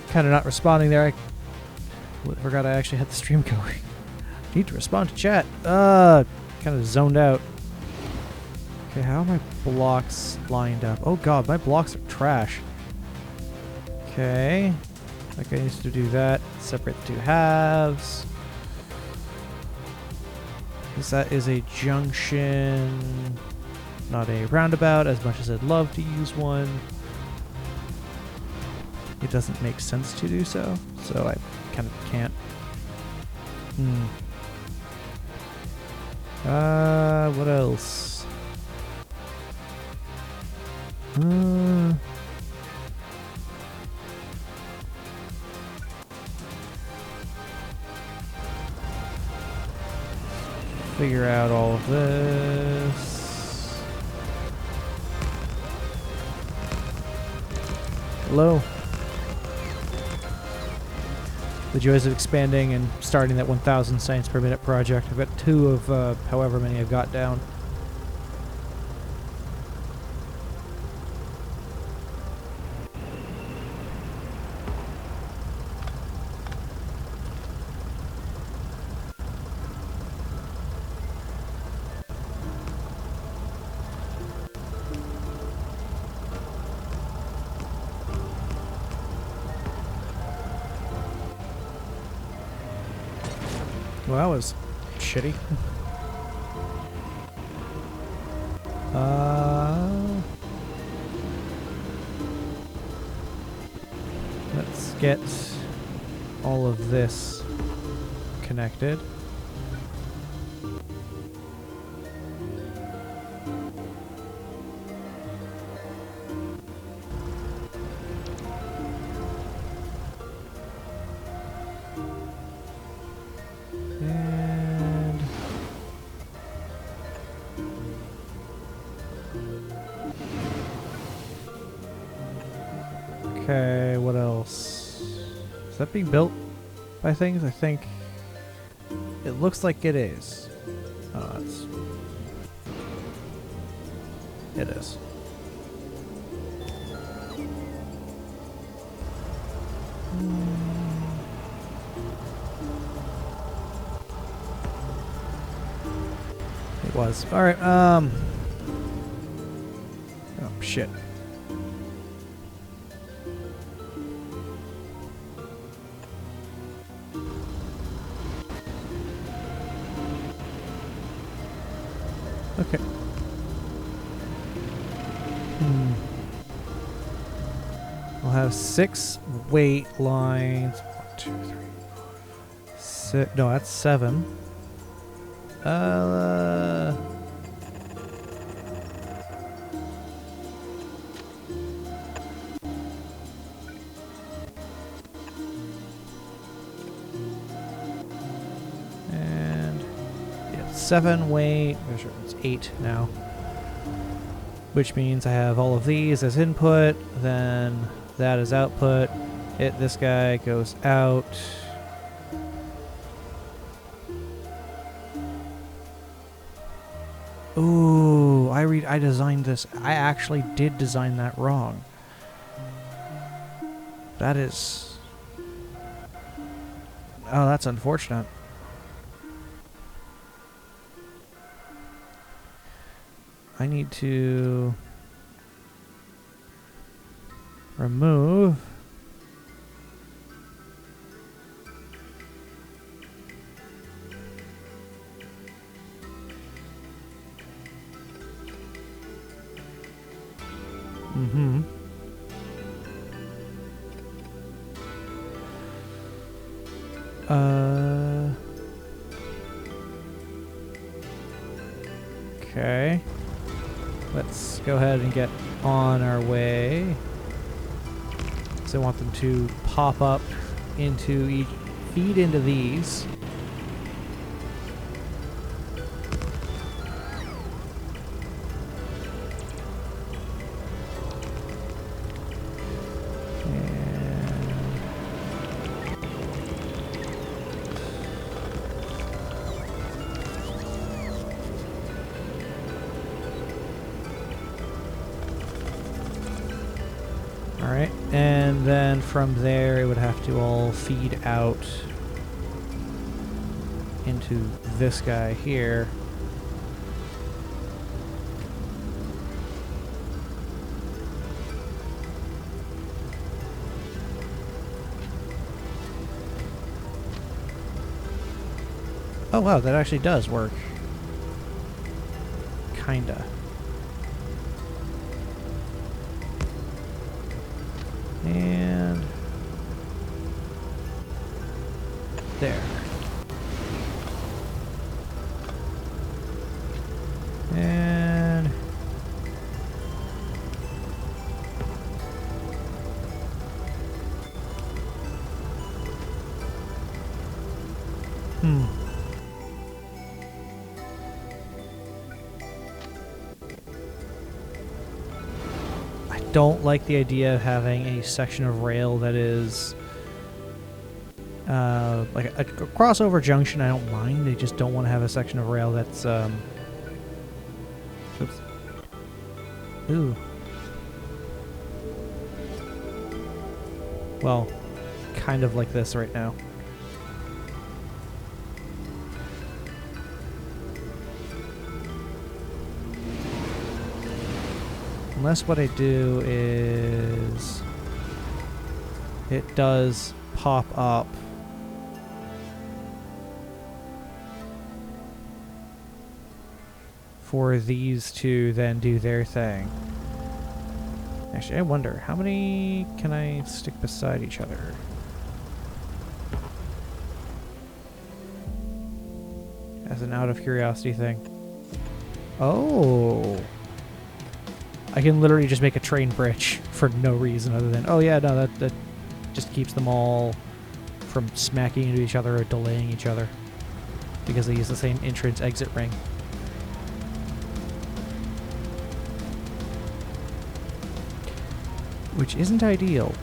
kind of not responding there. I forgot I actually had the stream going. Need to respond to chat. Kind of zoned out. Okay, how are my blocks lined up? Oh god, my blocks are trash. Okay. That guy needs to do that. Separate the two halves. Because that is a junction, not a roundabout, as much as I'd love to use one. It doesn't make sense to do so, so I kind of can't. What else? Figure out all of this. Hello. The joys of expanding and starting that 1,000 science per minute project. I've got 2 of however many I've got down. Well, that was shitty. Let's get all of this connected. Okay, what else? Is that being built by things? I think it looks like it is. Oh, it is. It was. All right. shit. Okay. We'll have 6 weight lines. 1, 2, 3, 4, 6. No, that's 7. And yeah, 7 weight. It's 8 now. Which means I have all of these as input, then that is output. This guy goes out. Ooh, I designed this. I actually did design that wrong. That is... Oh, that's unfortunate. I need to remove okay. Let's go ahead and get on our way. So I want them to pop up into each, feed into these. Alright, and then from there it would have to all feed out into this guy here. Oh wow, that actually does work. Kinda. And there. And I don't like the idea of having a section of rail that is like a crossover junction. I don't mind. I just don't want to have a section of rail that's oops. Ooh. Well, kind of like this right now. Unless what I do is it does pop up for these to then do their thing. Actually, I wonder, how many can I stick beside each other? As an out of curiosity thing. Oh! I can literally just make a train bridge for no reason other than, oh yeah, no, that just keeps them all from smacking into each other or delaying each other because they use the same entrance-exit ring. Which isn't ideal.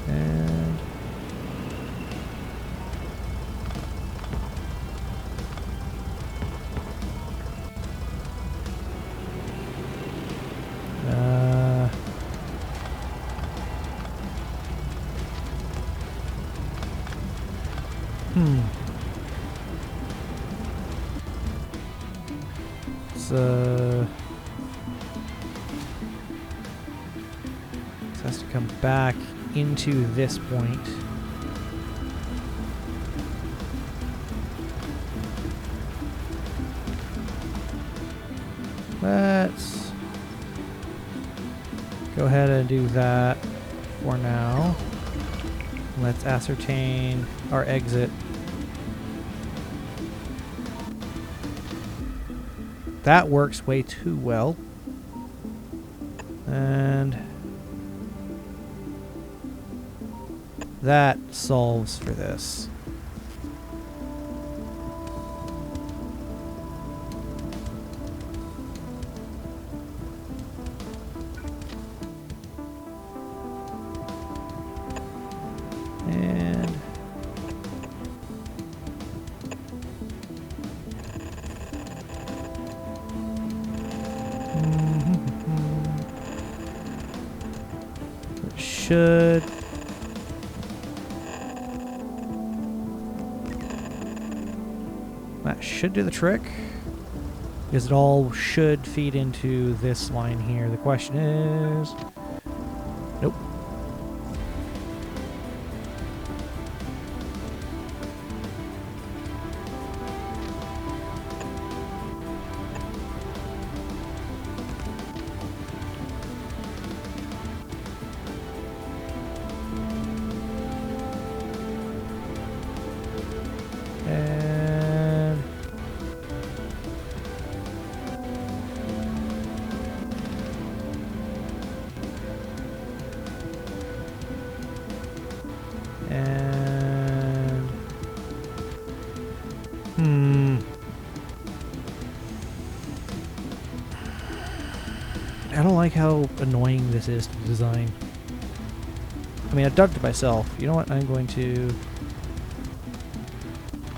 And This has to come back into this point. Let's go ahead and do that for now. Let's ascertain our exit. That works way too well. And that solves for this. And it should that should do the trick, because it all should feed into this line here. The question is, nope. I don't like how annoying this is to design. I mean, I've done it to myself. You know what? I'm going to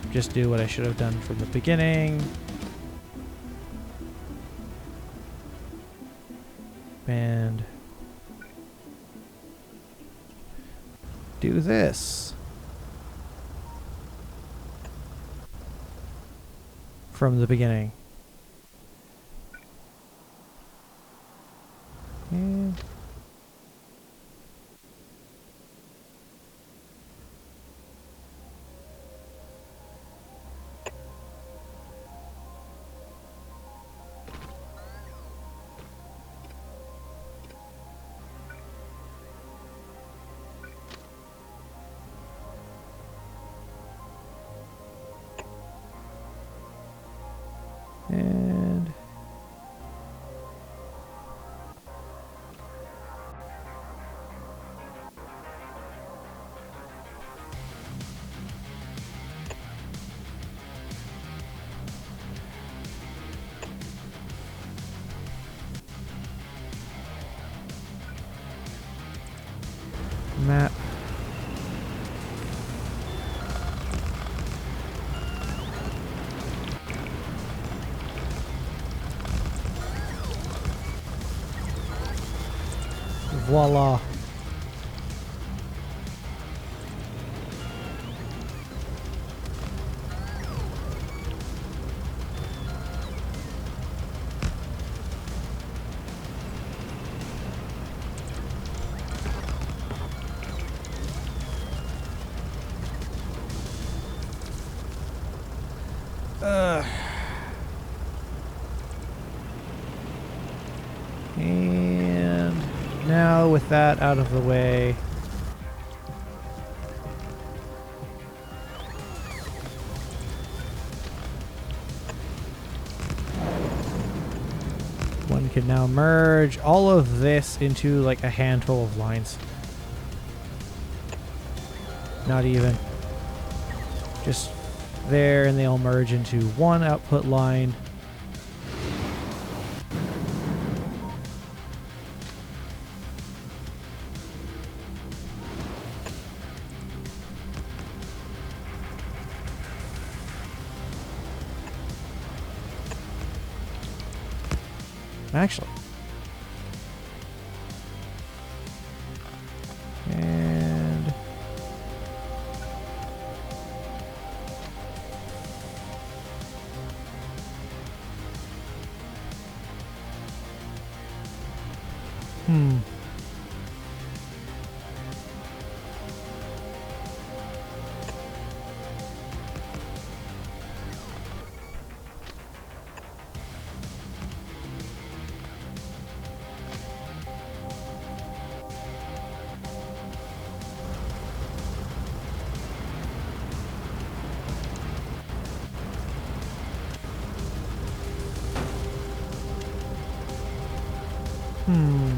just do what I should have done from the beginning. And do this from the beginning. And map. Voila. And now with that out of the way, one can now merge all of this into like a handful of lines. Not even. Just there, and they all merge into one output line. Actually. And Hmm. Hmm.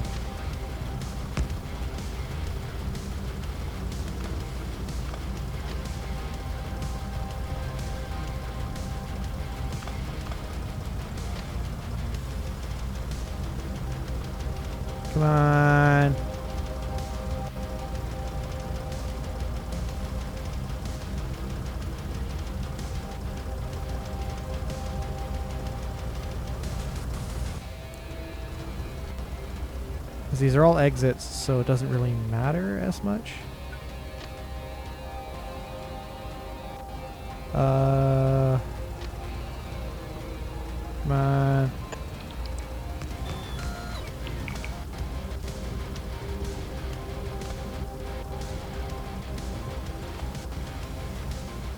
Come on. These are all exits, so it doesn't really matter as much. Come on.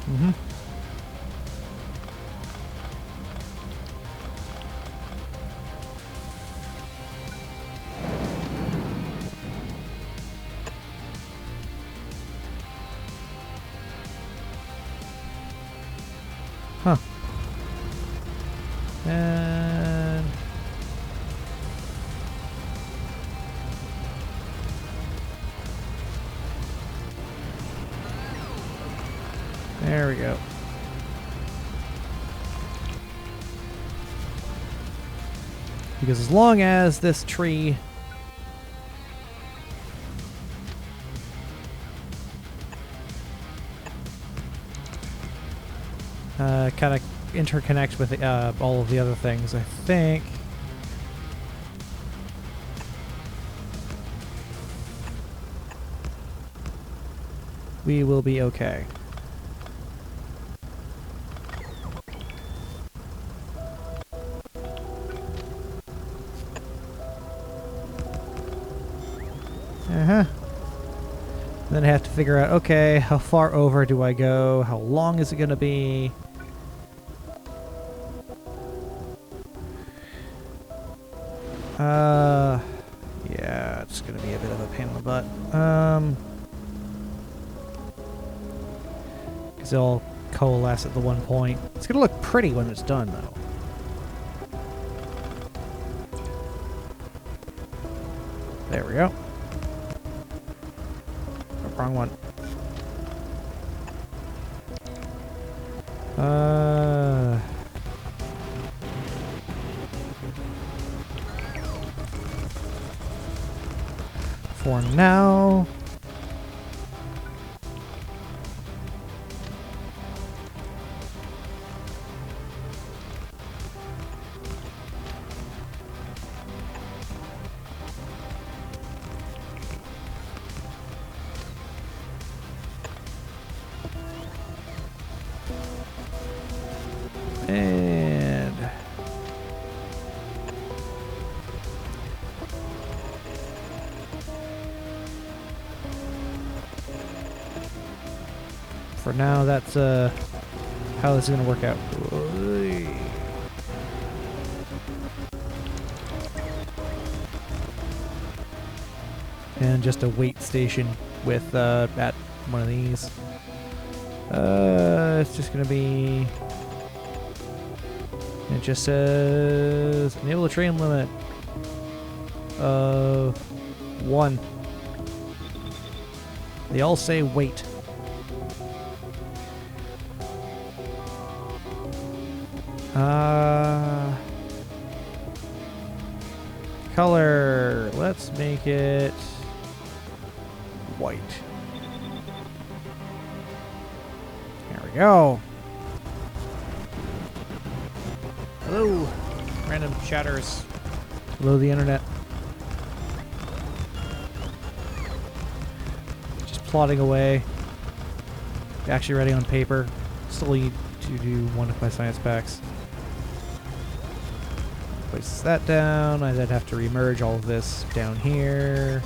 Mm-hmm. Huh. And there we go. Because as long as this tree kind of interconnect with all of the other things, I think we will be okay. Then I have to figure out, okay, how far over do I go? How long is it going to be? Yeah, it's going to be a bit of a pain in the butt. Because they'll coalesce at the one point. It's going to look pretty when it's done, though. There we go. Oh, wrong one. For now. And for now, that's how this is going to work out. And just a wait station with at one of these. It's just going to be. It just says enable the train limit of 1. They all say wait. Color. Let's make it white. There we go. Hello, random chatters. Hello, the internet. Just plodding away. Actually writing on paper. Still need to do one of my science packs. Place that down. I then have to remerge all of this down here.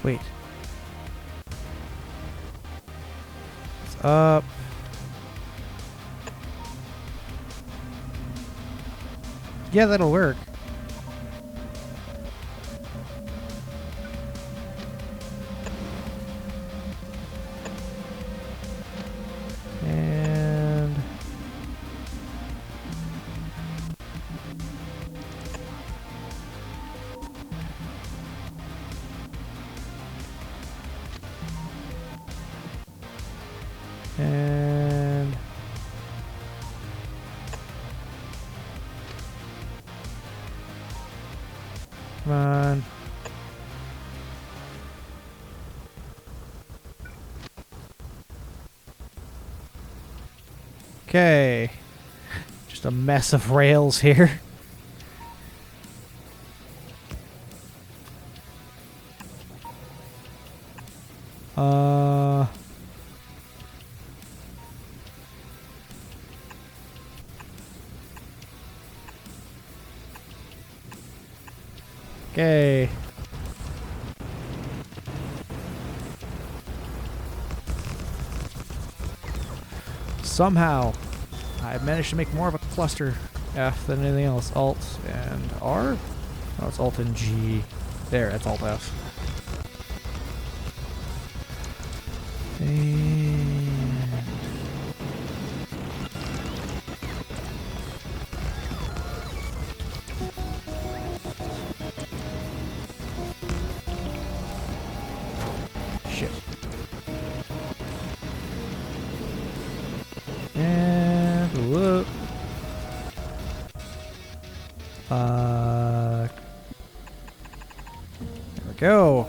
Wait. It's up. Yeah, that'll work. And come on. Okay. Just a mess of rails here. Okay. Somehow, I managed to make more of a cluster F than anything else. Alt and R? Oh, it's Alt and G. There, it's Alt F. And shit. And whoop. There we go.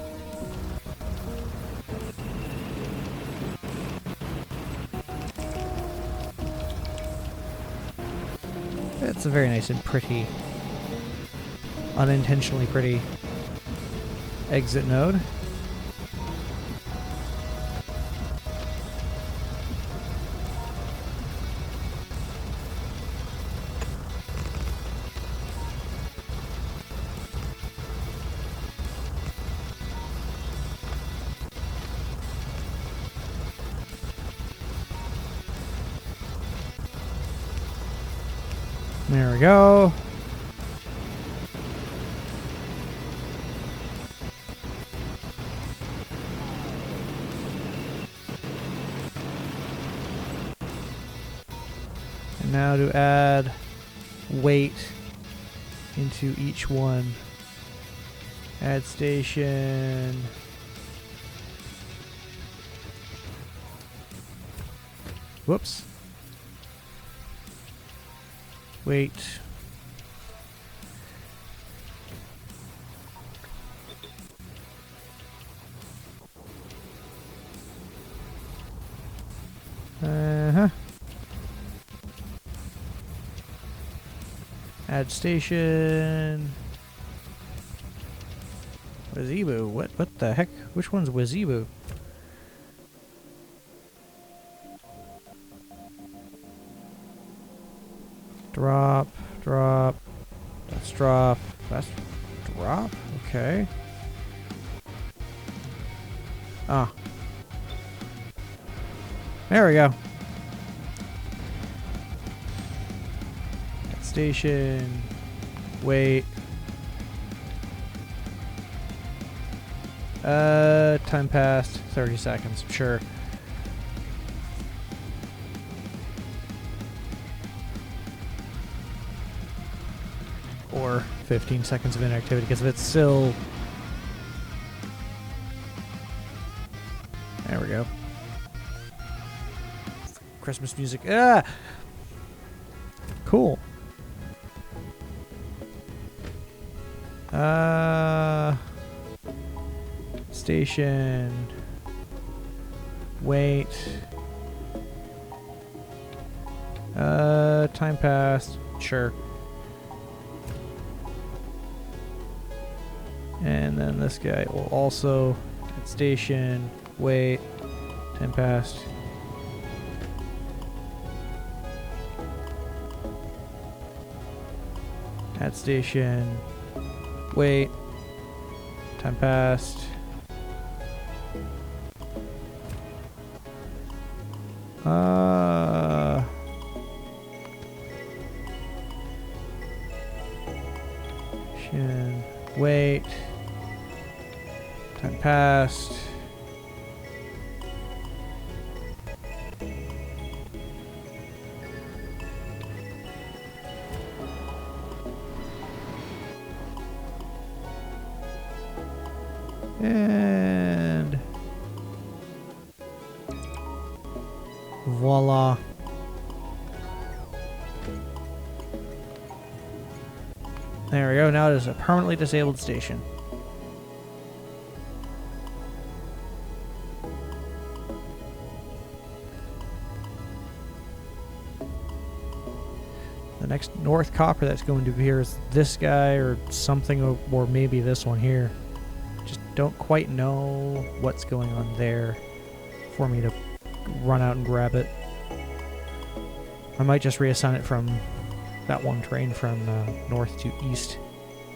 It's a very nice and pretty, unintentionally pretty exit node. There we go. And now to add weight into each one. Add station. Whoops. Wait. Add station. Wazibu. What the heck? Which one's Wazibu? Drop, drop. That's drop. That's drop. Okay. Ah. There we go. Station. Wait. Time passed. 30 seconds. Sure. Or 15 seconds of inactivity, because if it's still... There we go. Christmas music. Ah! Cool. Station. Wait. Time passed. Sure. And then this guy will also at station. Wait. Time passed. At station. Wait. Time passed. Wait. Time passed. And voila. There we go. Now it is a permanently disabled station. The next North Copper that's going to appear is this guy or something, or maybe this one here. Just don't quite know what's going on there for me to run out and grab it. I might just reassign it from that one train from north to east.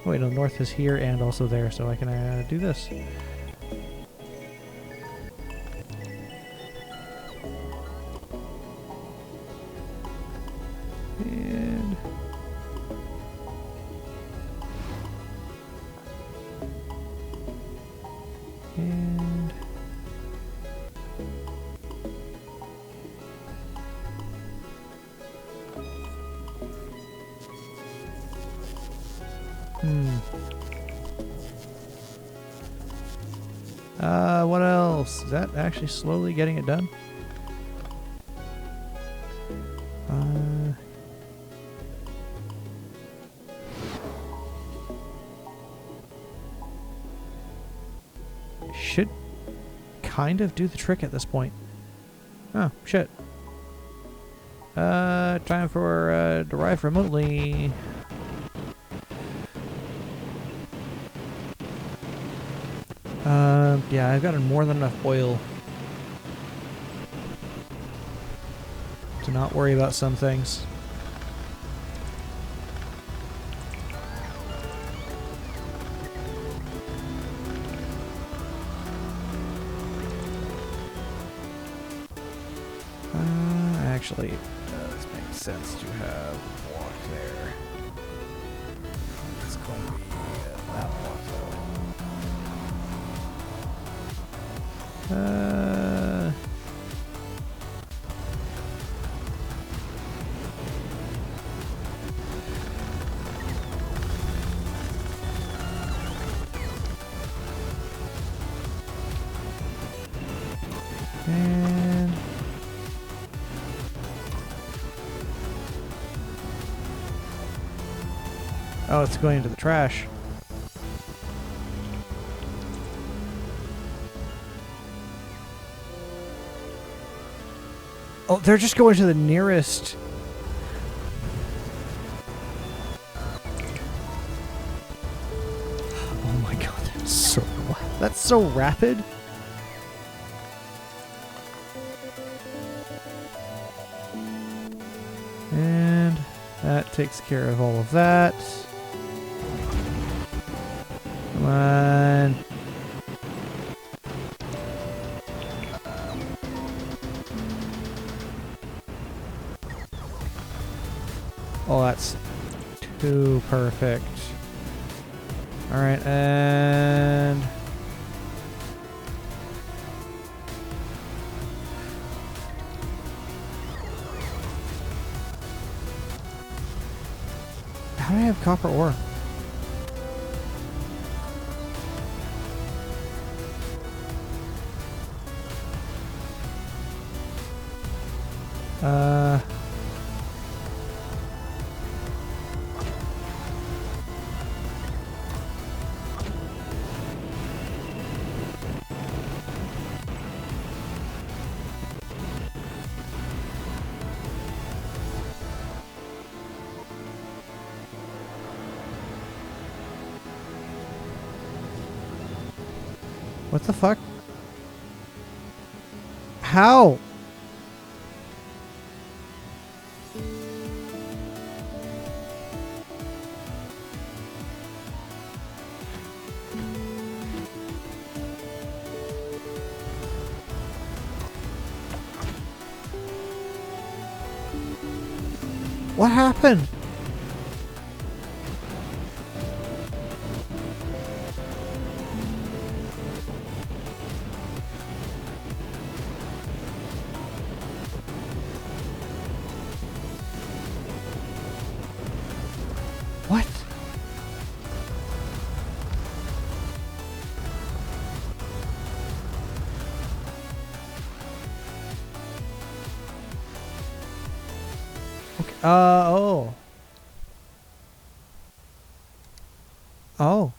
Oh, wait, no, north is here and also there, so I can do this. And what else? Is that actually slowly getting it done? Should kind of do the trick at this point. Oh, shit. Time for derive remotely. Yeah, I've got more than enough oil to not worry about some things. Actually, it does make sense to have a block there. It's going to be that block though. And oh, it's going into the trash. Oh, they're just going to the nearest. Oh my god, that's so rapid. And that takes care of all of that. Come on. Oh, that's too perfect. Alright, and how do I have copper ore? What the fuck? How? What happened? What? Okay. Oh. Oh.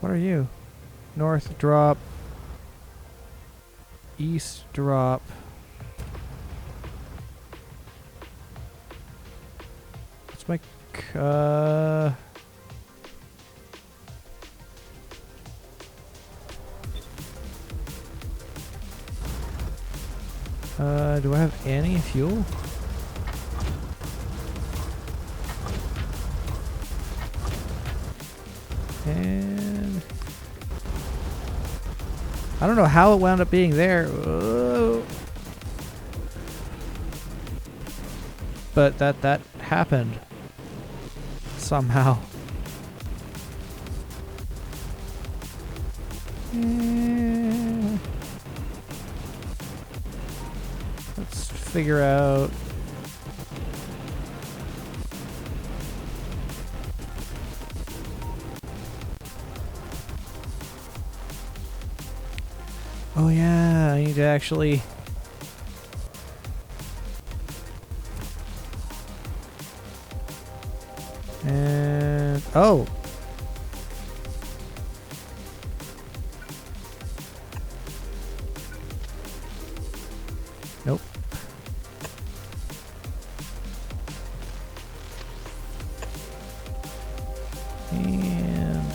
What are you? North drop. East drop. What's my do I have any fuel? And I don't know how it wound up being there. But that happened somehow. Let's figure out. Oh yeah, I need to actually. And oh. Nope. And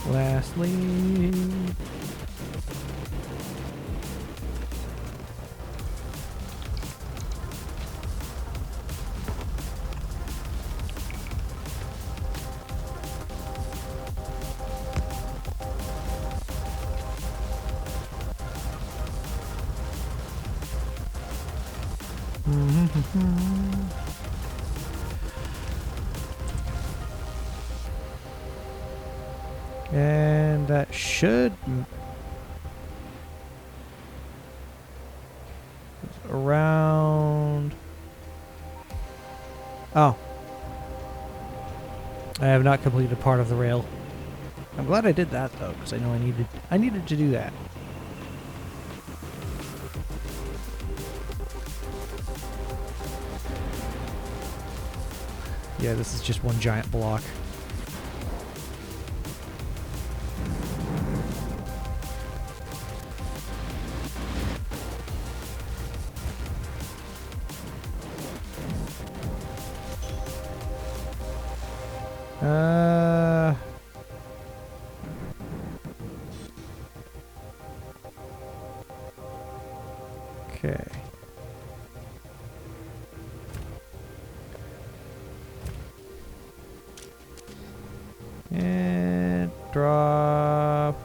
lastly, and that should around. Oh, I have not completed part of the rail. I'm glad I did that though, because I know I needed to do that. Yeah, this is just one giant block. Okay. And drop.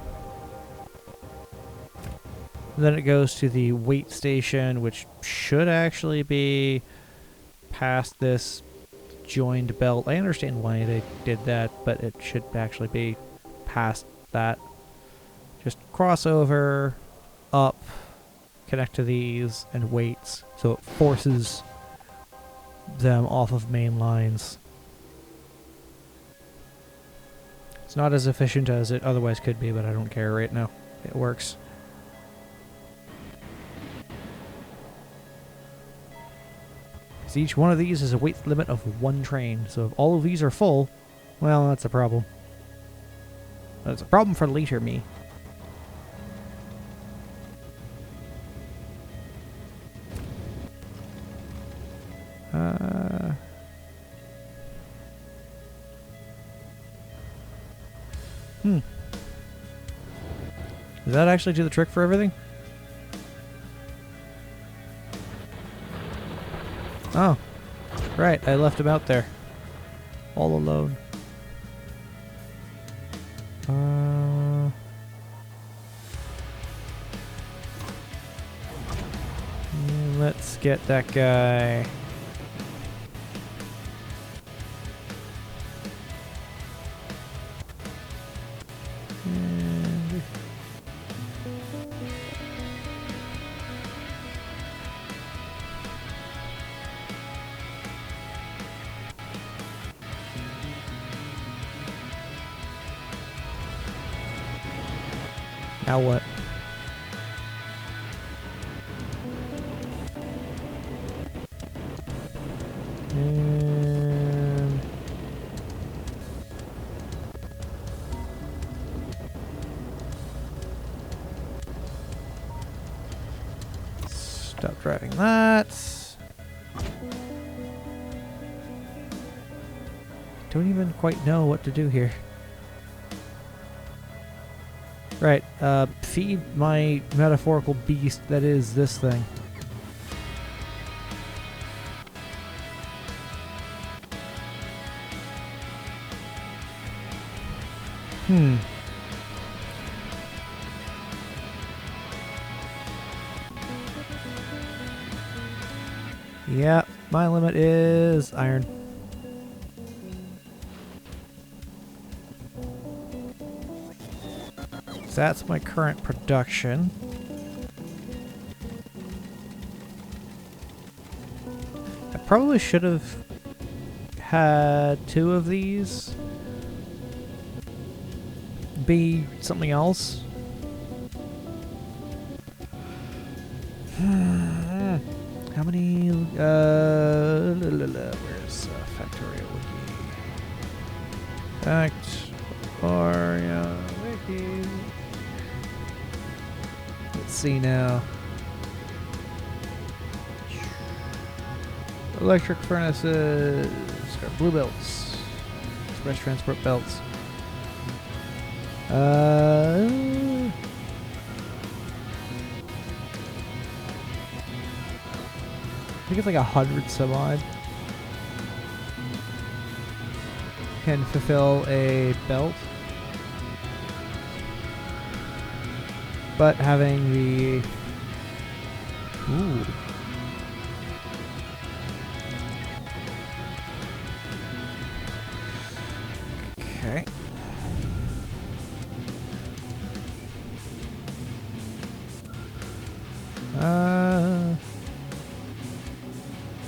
Then it goes to the weight station, which should actually be past this joined belt. I understand why they did that, but it should actually be past that. Just cross over, up, connect to these, and weights. So it forces them off of main lines. It's not as efficient as it otherwise could be, but I don't care right now. It works. So each one of these is a weight limit of one train. So if all of these are full, well, that's a problem. That's a problem for later me. Does that actually do the trick for everything? Oh. Right, I left him out there. All alone. Let's get that guy. And now what? And stop driving that. Don't even quite know what to do here. Right, feed my metaphorical beast that is this thing. Yeah, my limit is iron. So that's my current production. I probably should have had 2 of these be something else. How many? Where's Factorio Wiki? Factorio Wiki. Let's see now. Electric furnaces. Got blue belts. Express transport belts. I think it's like 100 some odd can fulfill a belt, but having the okay.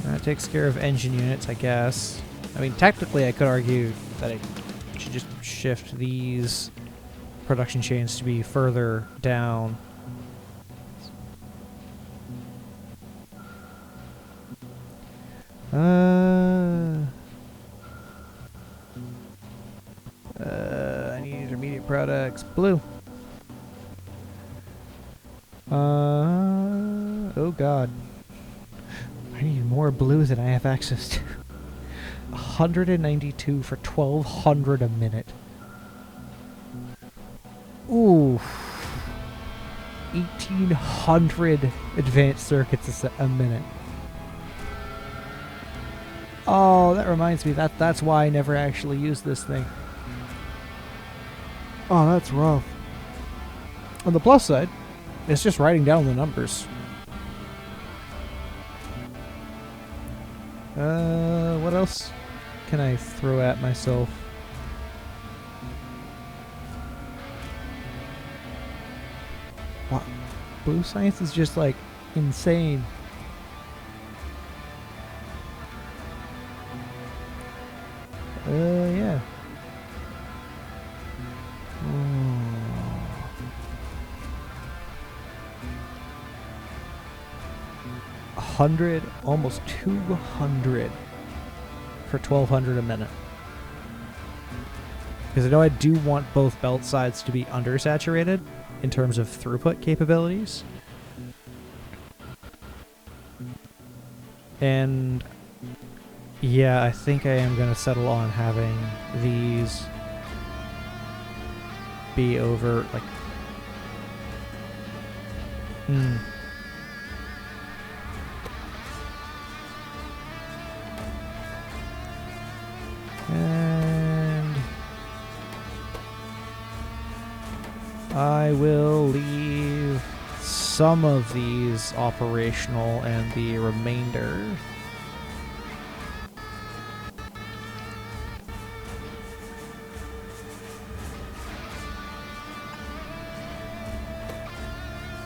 That takes care of engine units, I guess. I mean, technically I could argue that I should just shift these production chains to be further down. I need intermediate products. Blue. Oh god. I need more blue than I have access to. 192 for 1200 a minute. Ooh. 1800 advanced circuits a minute. Oh, that reminds me. That's why I never actually used this thing. Oh, that's rough. On the plus side, it's just writing down the numbers. What else can I throw at myself? Wow. Blue science is just like insane. Yeah. 100, almost 200 for 1200 a minute. Because I know I do want both belt sides to be undersaturated in terms of throughput capabilities. And yeah, I think I am going to settle on having these be over, like... And I will leave some of these operational and the remainder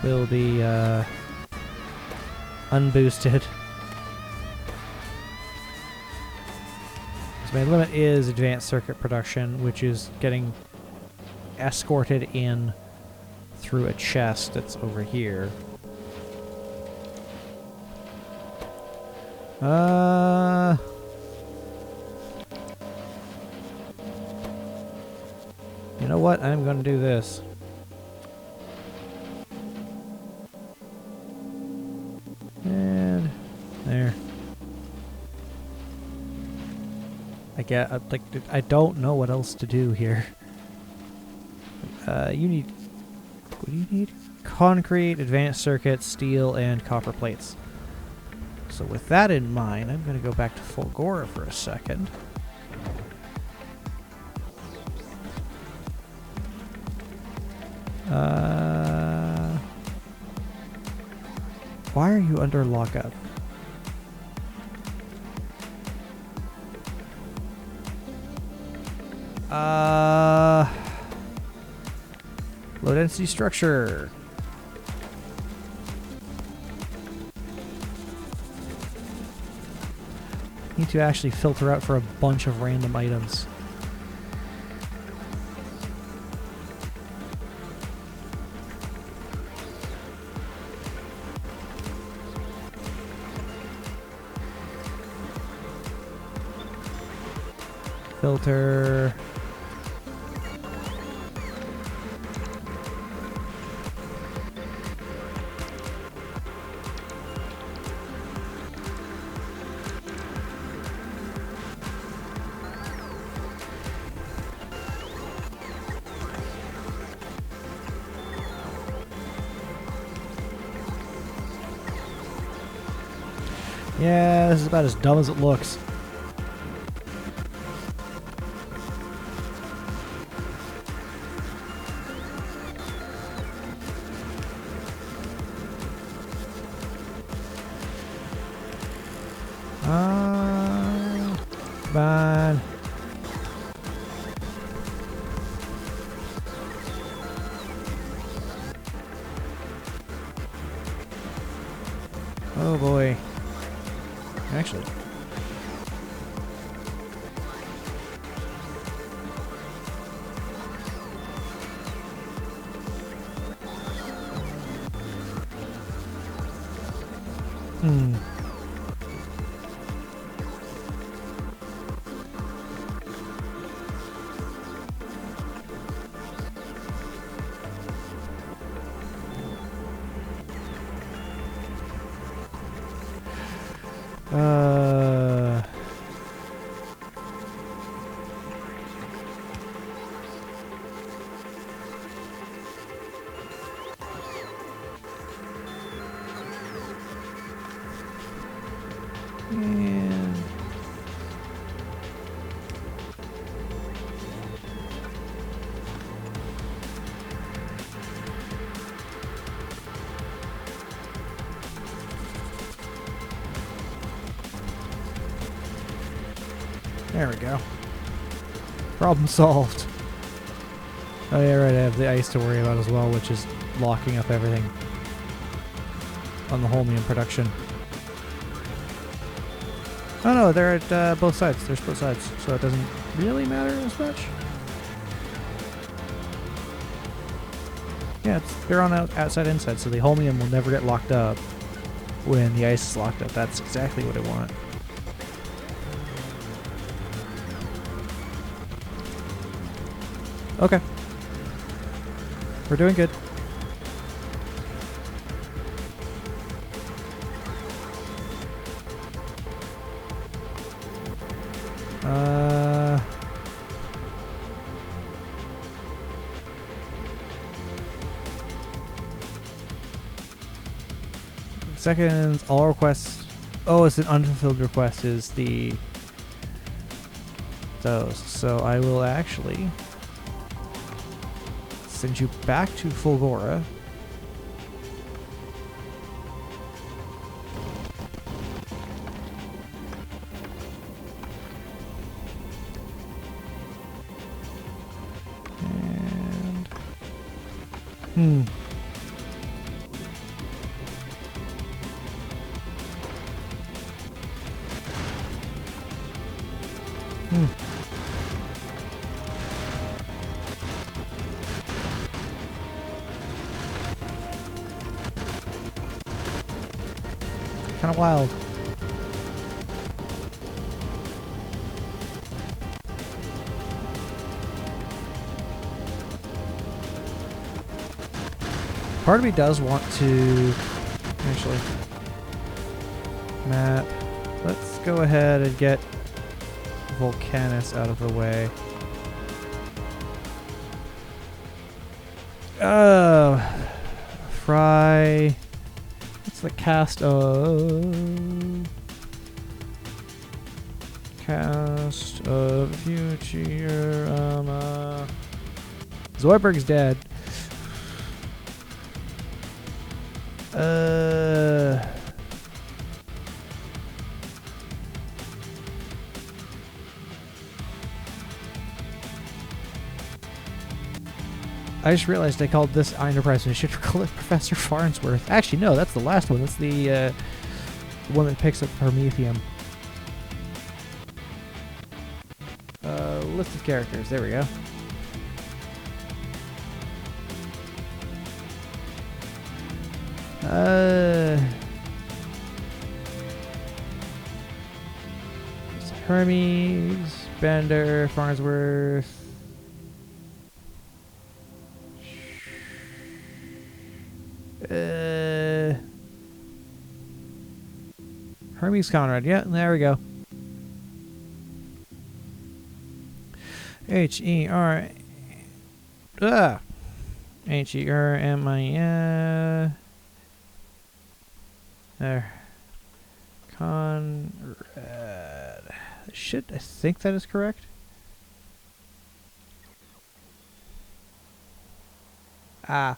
will be unboosted. So my limit is advanced circuit production, which is getting escorted in through a chest that's over here. You know what? I'm going to do this. And there. I don't know what else to do here. You need... What do you need? Concrete, advanced circuits, steel, and copper plates. So with that in mind, I'm going to go back to Fulgora for a second. Why are you under lockup? Low density structure. Need to actually filter out for a bunch of random items. Filter. Yeah, this is about as dumb as it looks. Come on. Oh boy. Actually. And there we go. Problem solved. Oh yeah, right, I have the ice to worry about as well, which is locking up everything on the holmium production. Oh no, they're at both sides. They're split sides, so it doesn't really matter as much. Yeah, they're on outside inside, so the holmium will never get locked up when the ice is locked up. That's exactly what I want. Okay. We're doing good. Seconds, all requests. Oh, it's an unfulfilled request is the those. So I will actually send you back to Fulgora. And kind of wild. Part of me does want to actually map. Let's go ahead and get Volcanus out of the way. Fry. What's the cast of Futurama? Zoidberg's dead. I just realized I called this Enterprise and I should call it Professor Farnsworth. Actually, no, that's the last one. That's the one that picks up Promethium. List of characters. There we go. Hermes, Bender, Farnsworth. Hermes Conrad. Yeah, there we go. H-E-R... H-E-R-M-I-N... There. Conrad. Shit, I think that is correct. Ah.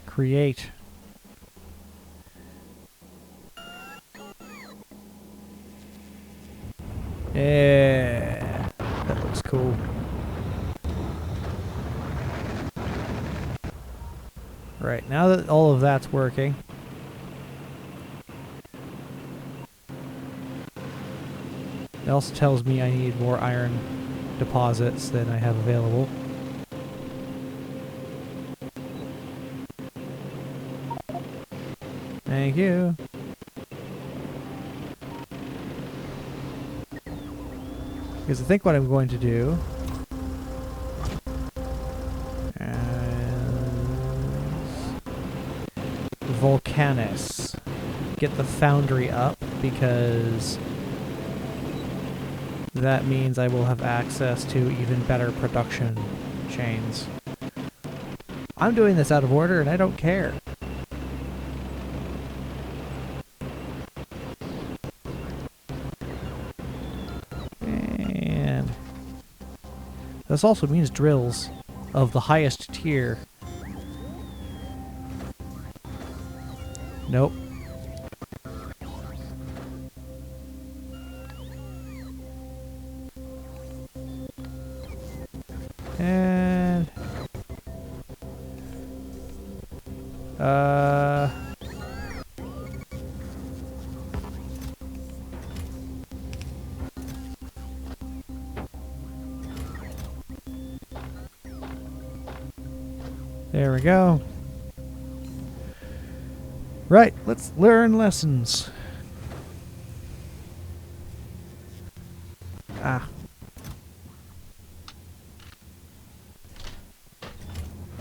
Create. Yeah, that looks cool. Right, now that all of that's working, it also tells me I need more iron deposits than I have available. Thank you. Because I think what I'm going to do is Volcanus. Get the foundry up because that means I will have access to even better production chains. I'm doing this out of order and I don't care. And this also means drills of the highest tier. Nope. And there we go. Right, let's learn lessons. Ah.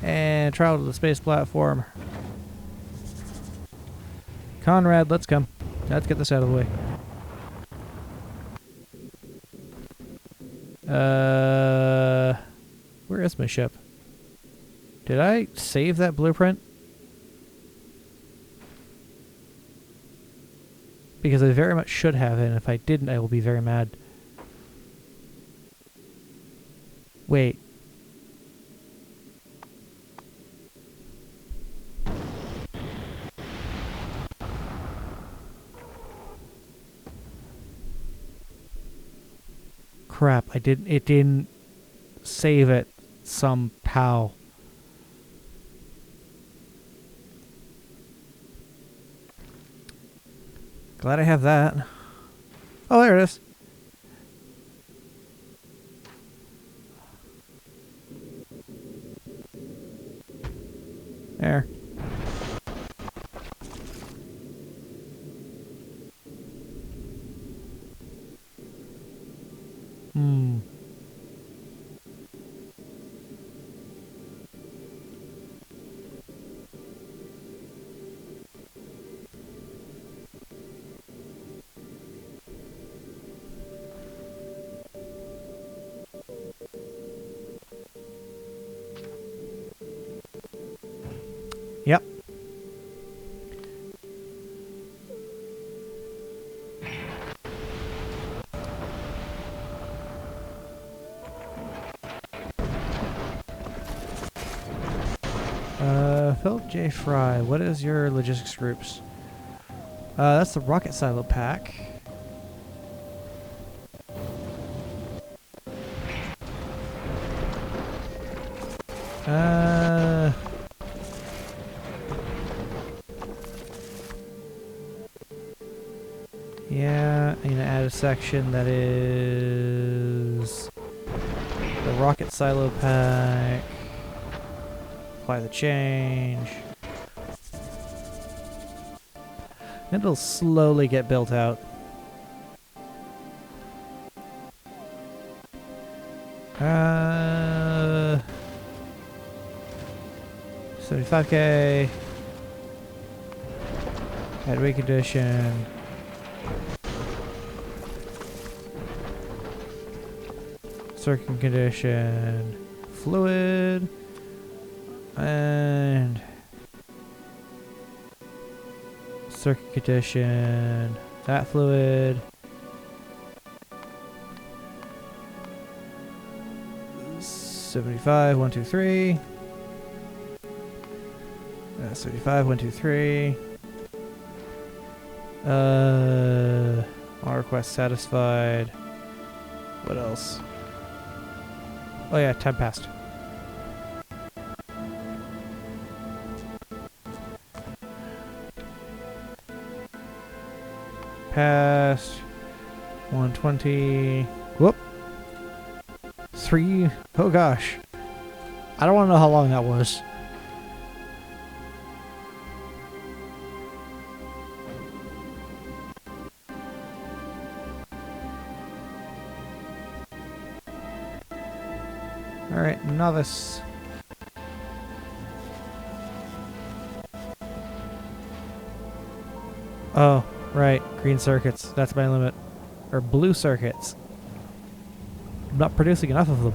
And travel to the space platform. Conrad, let's come. Let's get this out of the way. Where is my ship? Did I save that blueprint? Because I very much should have, and if I didn't, I will be very mad. Wait. Crap, it didn't save it somehow. Glad I have that. Oh, there it is. There. Yep. Philip J. Fry, what is your logistics groups? That's the rocket silo pack. Yeah, I'm gonna add a section that is the rocket silo pack. Apply the change. And it'll slowly get built out. 75k. Add recondition. Circuit condition. Fluid. And circuit condition. That fluid. 75, 1, 2, 3. 75, 1, 2, 3. All requests satisfied. What else? Oh yeah, time passed. Passed. 120. Whoop. 3. Oh gosh. I don't want to know how long that was. Alright, novice. Oh, right. Green circuits. That's my limit. Or blue circuits. I'm not producing enough of them.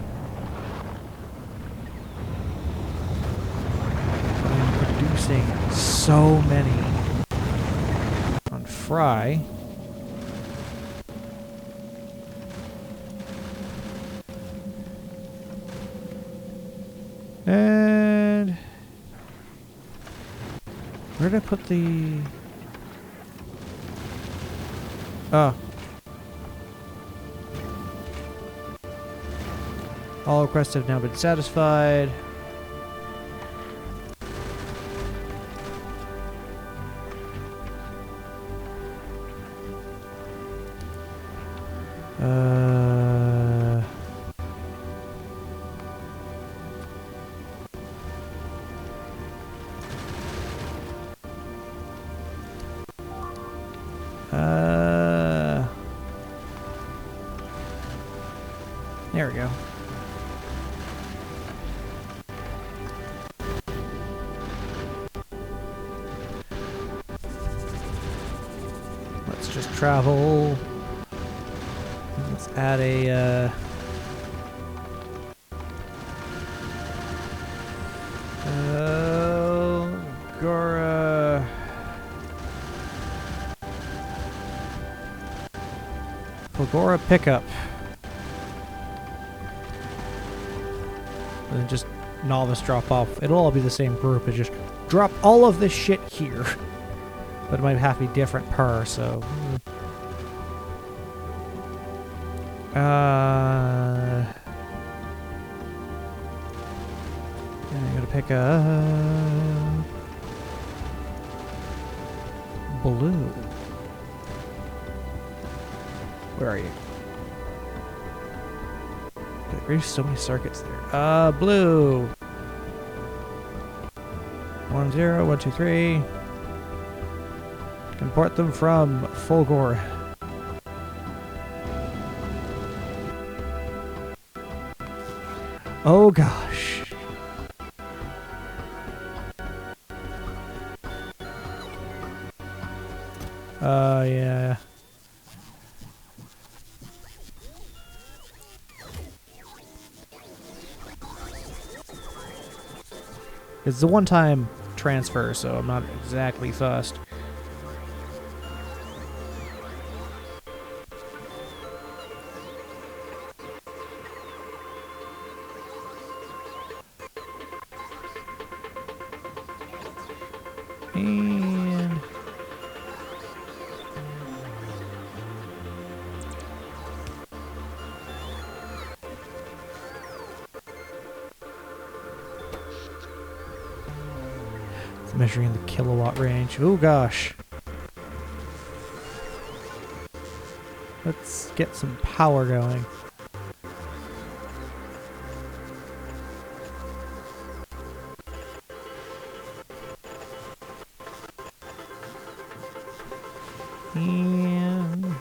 I'm producing so many on Fry. And where did I put the... Oh. All requests have now been satisfied. There we go. Let's just travel. Let's add a Gora. Fulgora pickup. And then just novice drop off. It'll all be the same group. It just drop all of this shit here. But it might have to be different per, so. I'm gonna pick a blue. Where are you? There's so many circuits there. Blue. 1 0 1 2 3. Import them from Fulgor. Oh gosh. Yeah. It's a one-time transfer, so I'm not exactly fussed. And it's measuring the kilowatt range. Oh gosh. Let's get some power going. And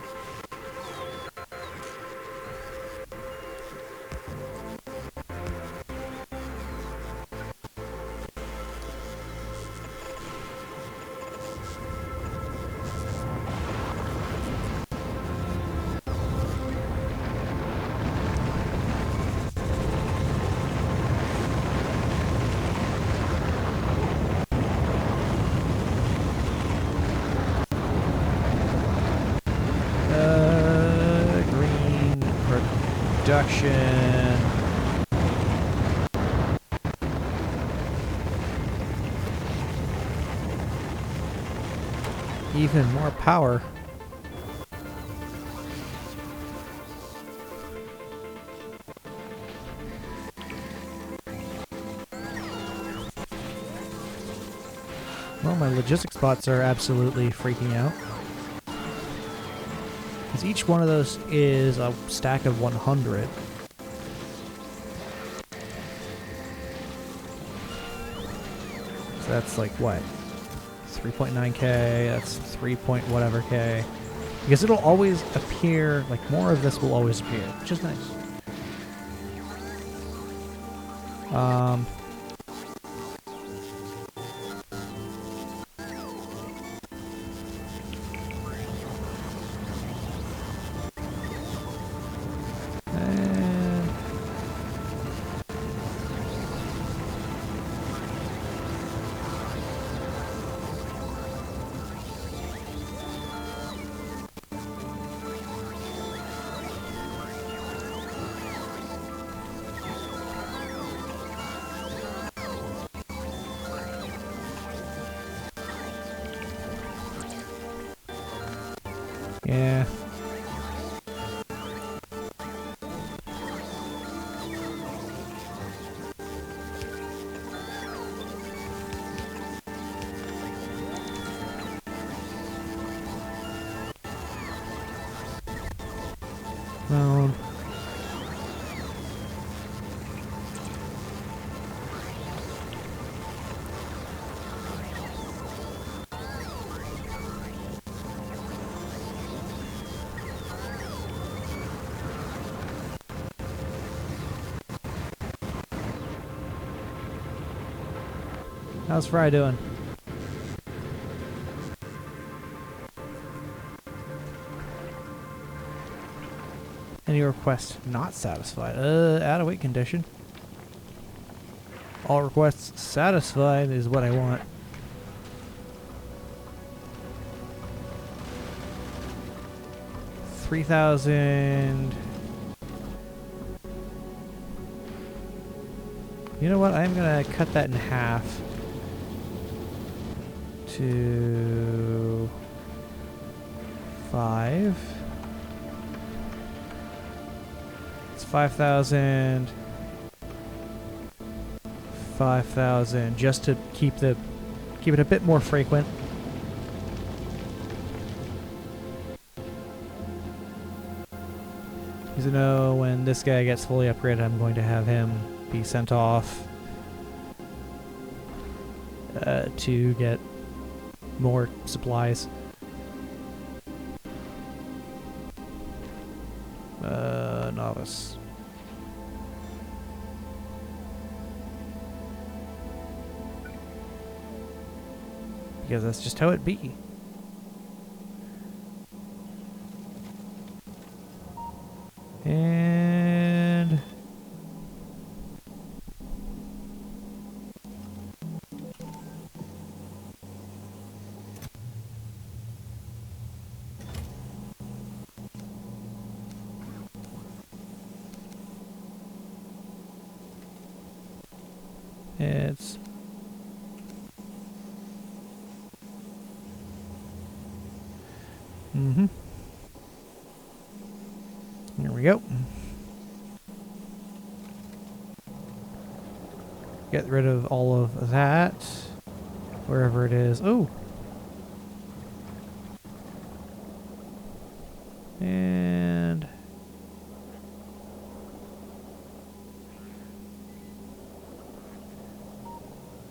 green production. Even more power. Well, my logistics bots are absolutely freaking out. Because each one of those is a stack of 100. So that's like what? 3.9k, that's 3 point whatever k. Because it'll always appear, like more of this will always appear, which is nice. Yeah. Well, How's Fry doing? Any request not satisfied? Out of weight condition. All requests satisfied is what I want. $3,000. You know what? I'm gonna cut that in half to 5. It's 5,000. 5,000, just to keep it a bit more frequent. Because I know when this guy gets fully upgraded, I'm going to have him be sent off to get more supplies. Novice. Because that's just how it be. And it's Here we go. Get rid of all of that. Wherever it is. Oh! And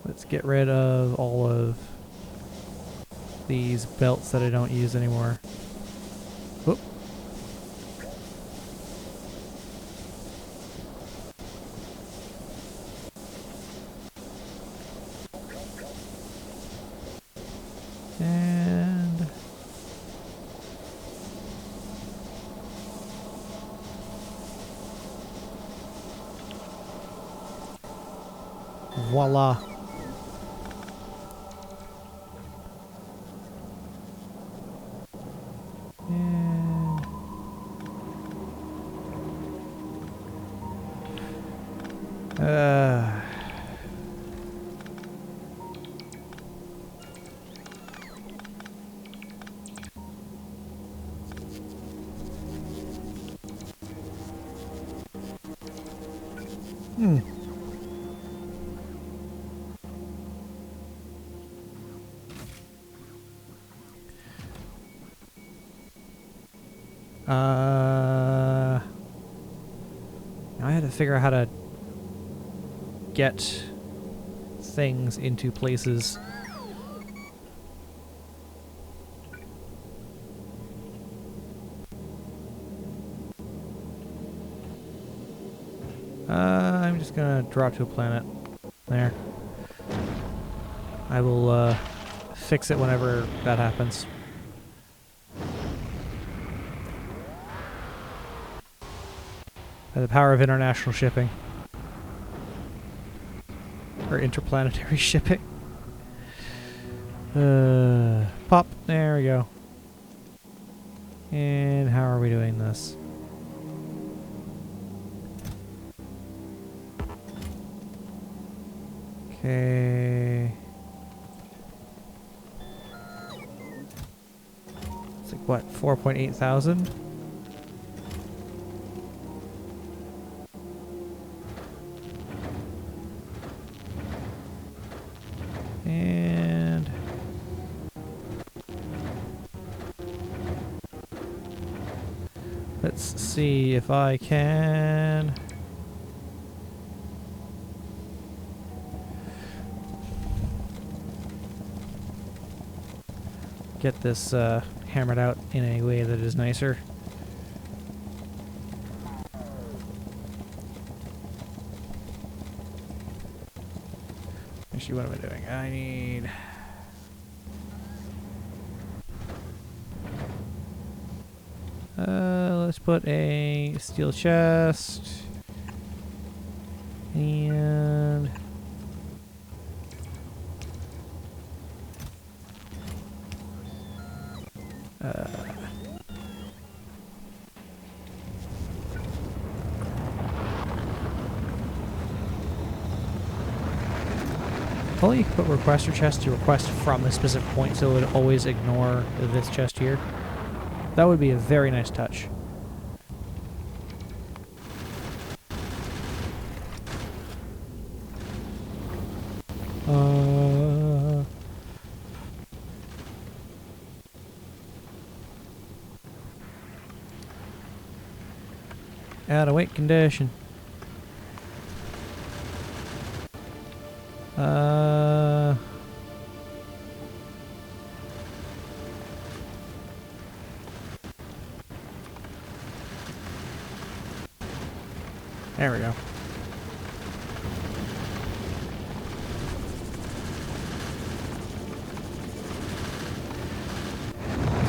let's get rid of all of these belts that I don't use anymore. Whoop. And voila. Now I had to figure out how to get things into places. I'm just gonna drop to a planet. There. I will fix it whenever that happens. By the power of international shipping. Or interplanetary shipping. Pop. There we go. And how are we doing this? Okay. It's like what, 4.8 thousand? And let's see if I can get this hammered out in a way that is nicer. Actually, see, what am I doing? I need... let's put a steel chest. And... If only you could put requester chest to request from a specific point so it would always ignore this chest here. That would be a very nice touch. Out of weight condition. There we go.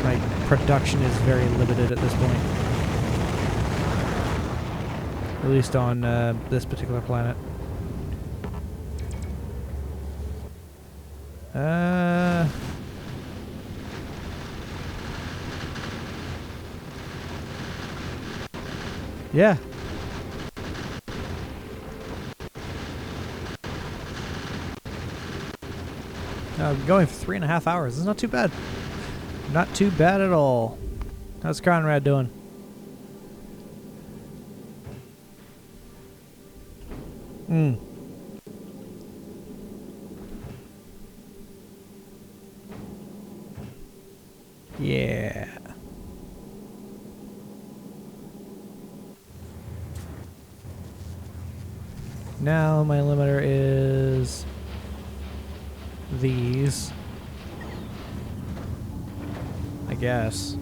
My production is very limited at this point. At least on this particular planet. Yeah. Going for 3.5 hours. It's not too bad. Not too bad at all. How's Conrad doing? Yeah. Now my limiter is these, I guess.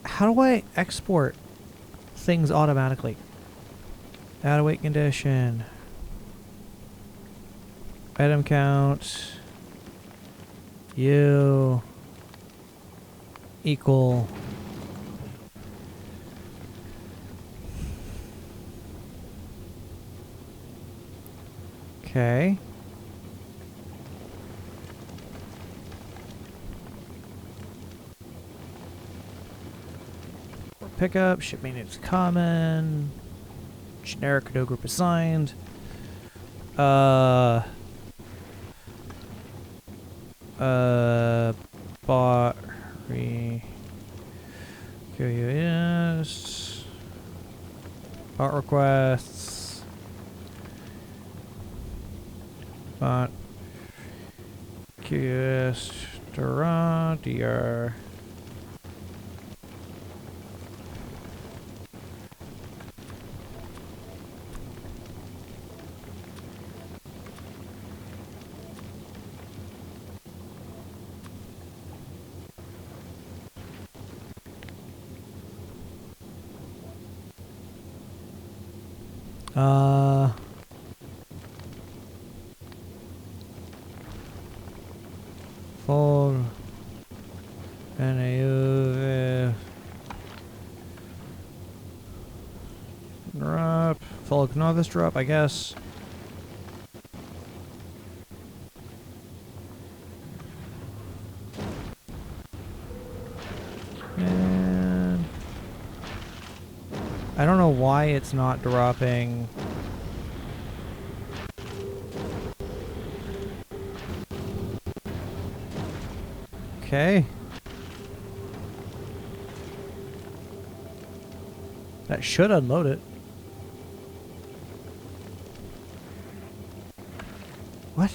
How do I export things automatically? Out of weight condition. Item count. U equal. Okay. Pickup, ship maintenance common, generic no group assigned. Bought QUS, bought requests, bought QUS, DR. Full NAU drop, full novice drop, I guess. And I don't know why it's not dropping. Okay. That should unload it. What?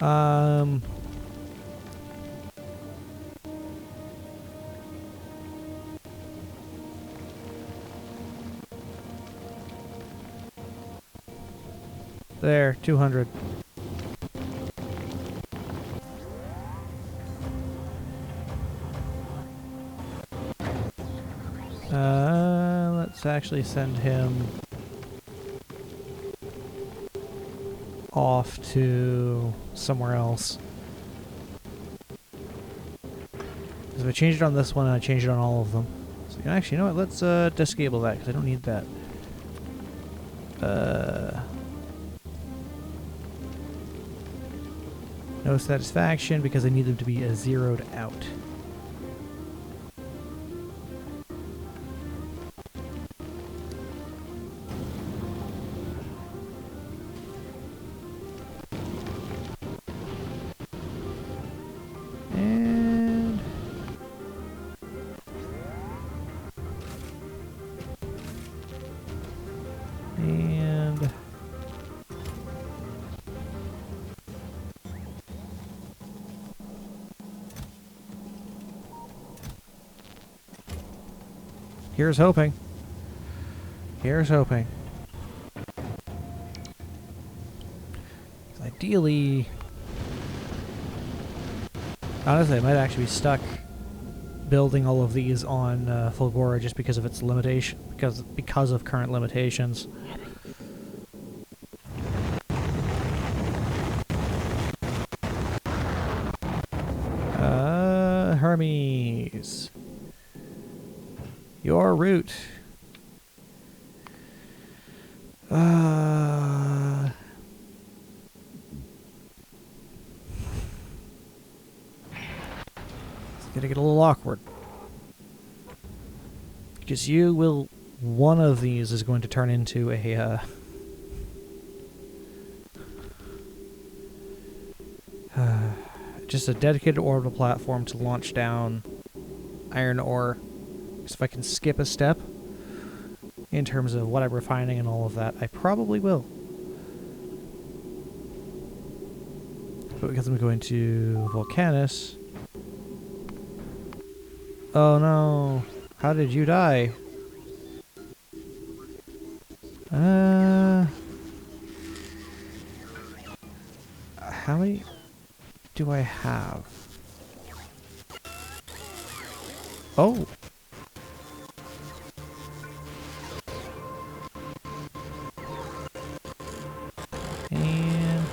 Um... There, 200. Let's actually send him off to somewhere else. Because if I change it on this one, I change it on all of them. So actually, you know what? Let's disable that because I don't need that. No satisfaction because I need them to be zeroed out. And here's hoping. Here's hoping. Ideally, honestly, I might actually be stuck building all of these on Fulgora just because of its limitation, because of current limitations. Hermes, your route. It's gonna get a little awkward. Because one of these is going to turn into a, just a dedicated orbital platform to launch down iron ore. So if I can skip a step in terms of what I'm refining and all of that, I probably will. But because I'm going to Volcanus... Oh no! How did you die? How many do I have? Oh! And...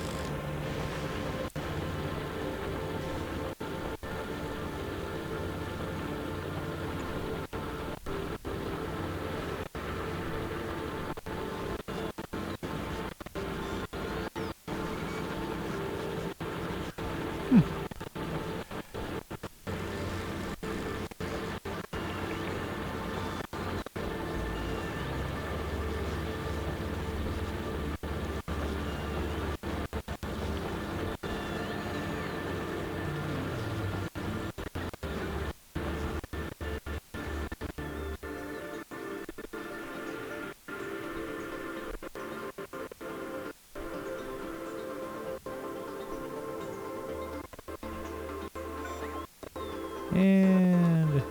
And...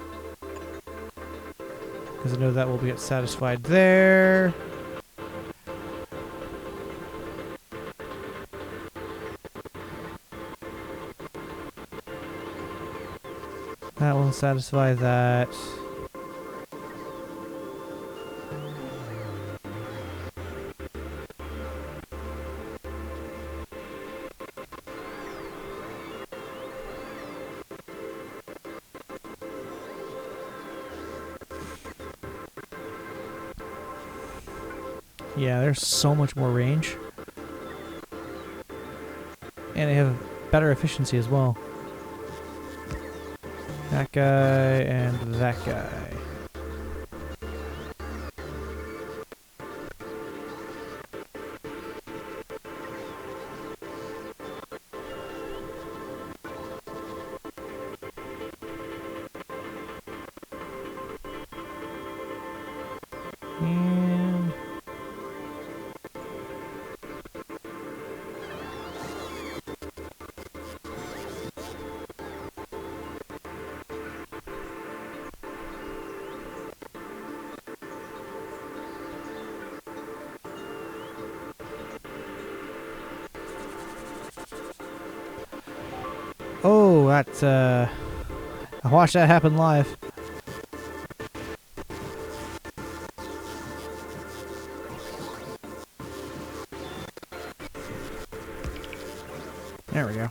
because I know that will get satisfied there. That will satisfy that. Yeah, there's so much more range. And they have better efficiency as well. That guy and that guy. And... Whoa, that's I watched that happen live. There we go.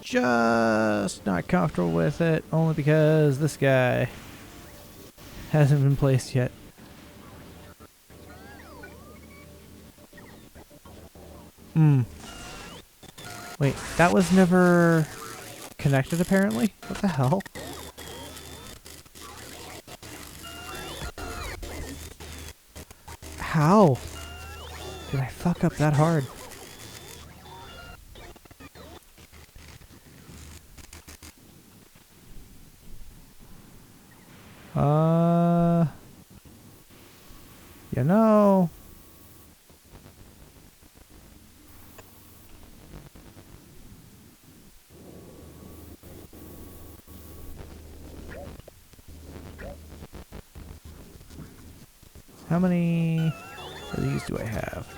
Just not comfortable with it, only because this guy hasn't been placed yet. Wait, that was never connected apparently? What the hell? How? Did I fuck up that hard? You know. How many of these do I have?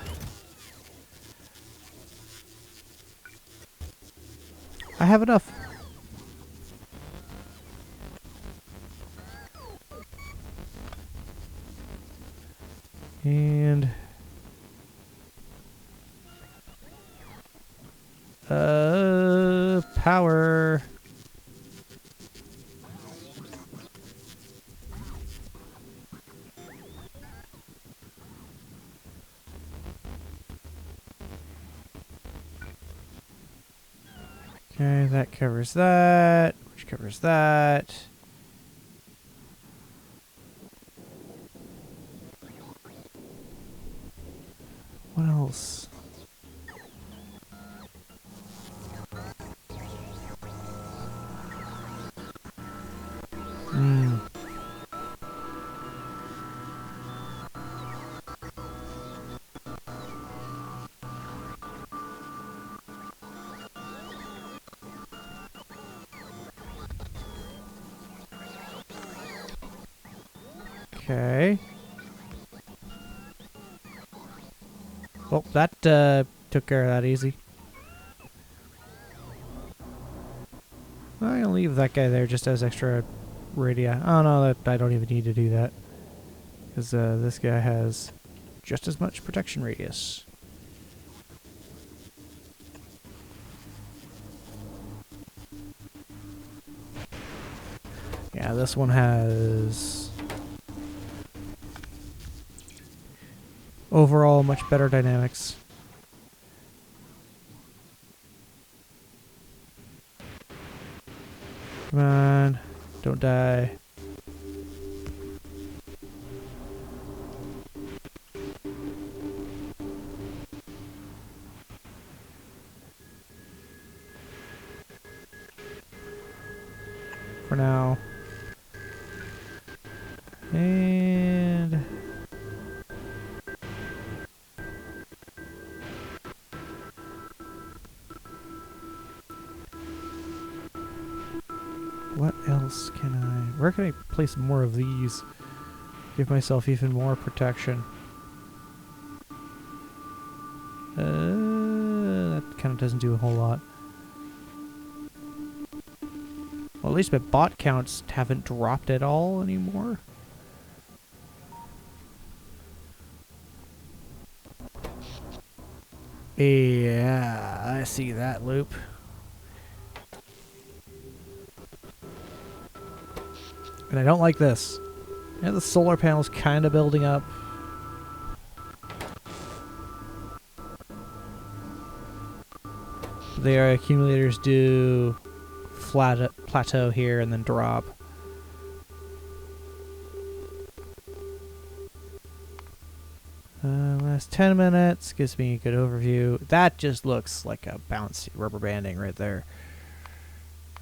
I have enough. And power. Okay, that covers that, which covers that. What else? Okay. Well, that took care of that easy. I'm gonna leave that guy there just as extra radii. Oh no, that I don't even need to do that. Because this guy has just as much protection radius. Yeah, this one has overall much better dynamics. Come on, don't die. For now. And what else can I... Where can I place more of these? Give myself even more protection. That kind of doesn't do a whole lot. Well, at least my bot counts haven't dropped at all anymore. Yeah, I see that loop. And I don't like this. Yeah, the solar panel's kind of building up. Their accumulators do plateau here and then drop. Last 10 minutes gives me a good overview. That just looks like a bouncy rubber banding right there.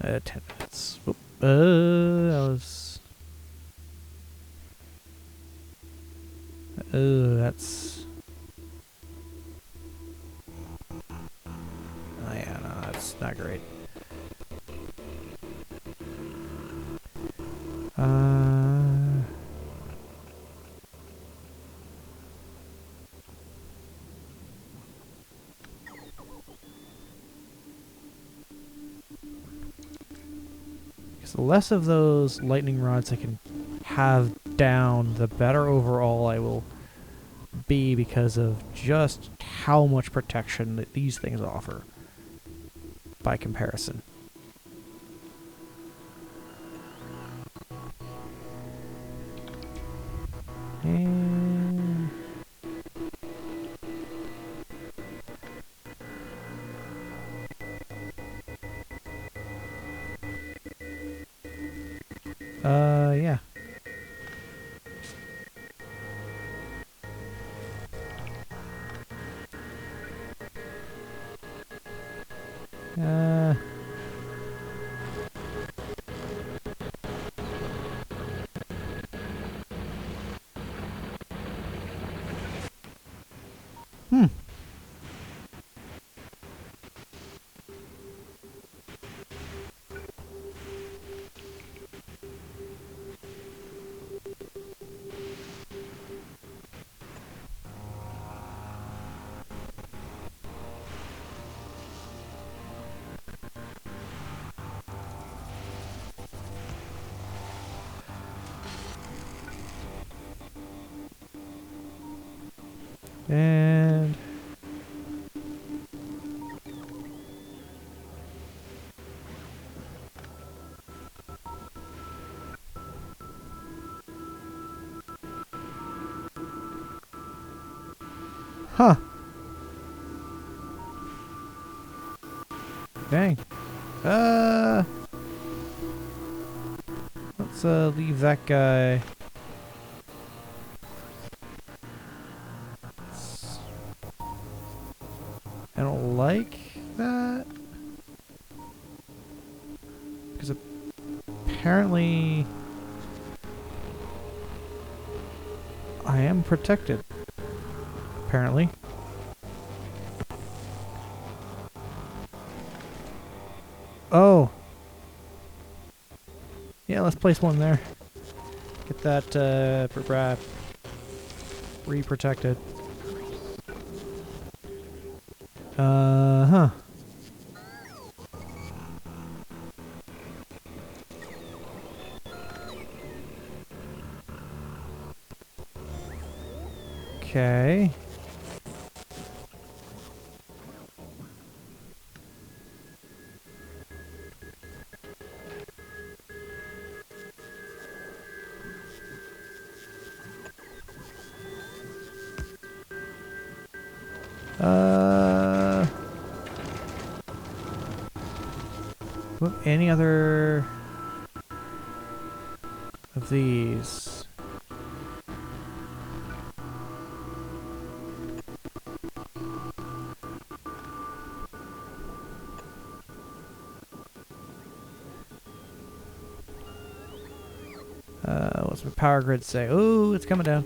10 minutes. Oop. That was... Oh, that's... Oh yeah, no, that's not great. So the less of those lightning rods I can have down, the better overall I will be because of just how much protection that these things offer by comparison. And yeah. Uh, hmm. And huh. Dang. Let's leave that guy. I don't like that. Because apparently I am protected. Apparently. Oh. Yeah, let's place one there. Get that re-protected. Huh. Okay. Any other of these? What's my power grid say? Oh, it's coming down.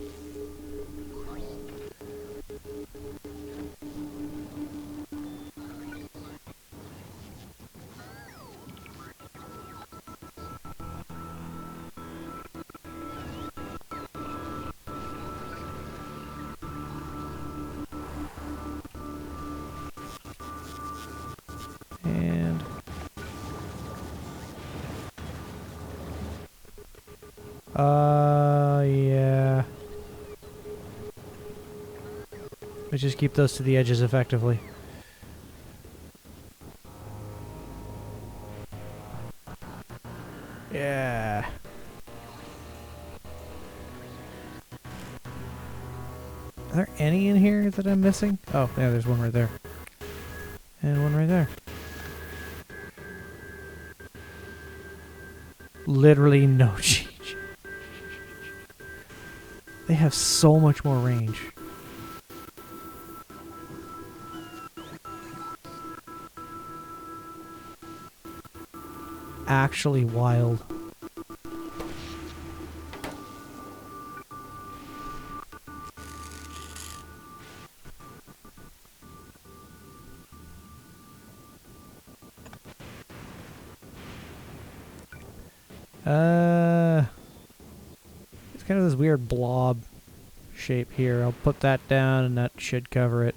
And yeah. Let's just keep those to the edges effectively. Yeah. Are there any in here that I'm missing? Oh, yeah, there's one right there. And one right there. Literally no change. They have so much more range. Actually wild. It's kind of this weird blob shape here. I'll put that down and that should cover it.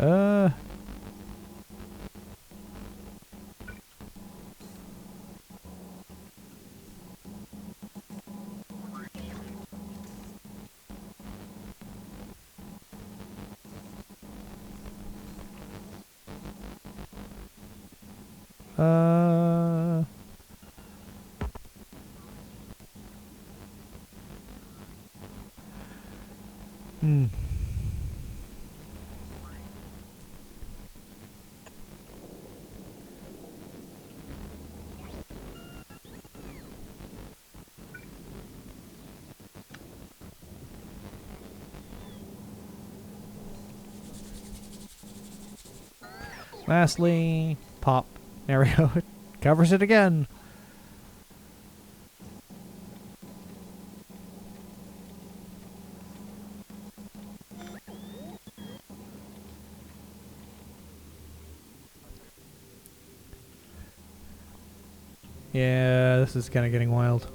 Uh. Hmm. Lastly, pop. There we go. It covers it again. Yeah, this is kind of getting wild.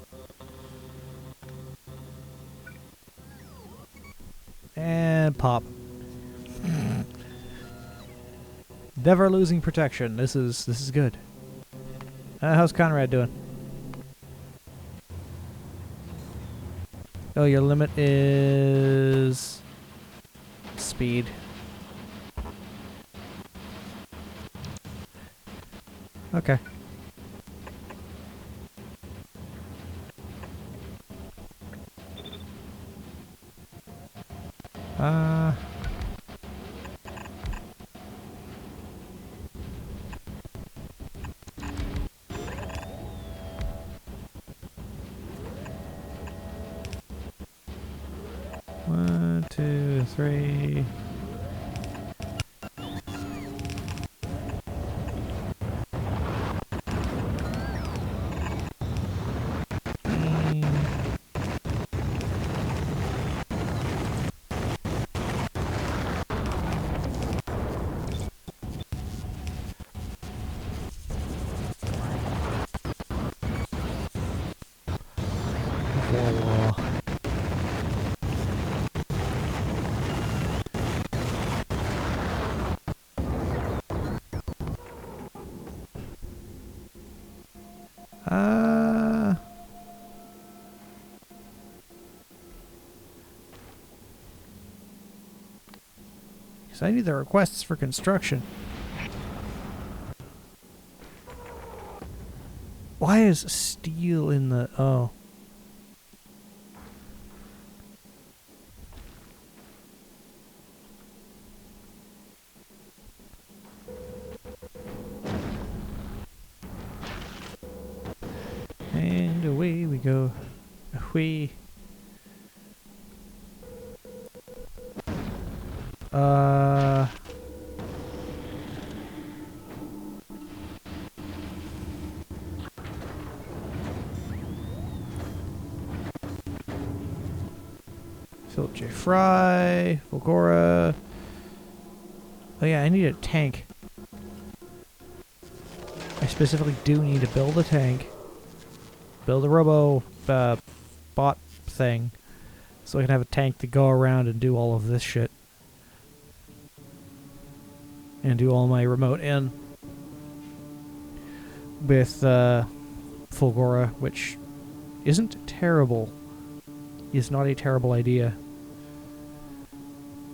And pop. Never losing protection. This is good. How's Conrad doing? Oh, your limit is speed. Okay. Uh 1, 2, 3. So I need the requests for construction. Why is steel in the... Oh. And away we go. Away. Philip J. Fry, Volgora. Oh yeah, I need a tank. I specifically do need to build a tank. Build a robo bot thing. So I can have a tank to go around and do all of this shit. And do all my remote in. With Fulgora, which isn't terrible. Is not a terrible idea.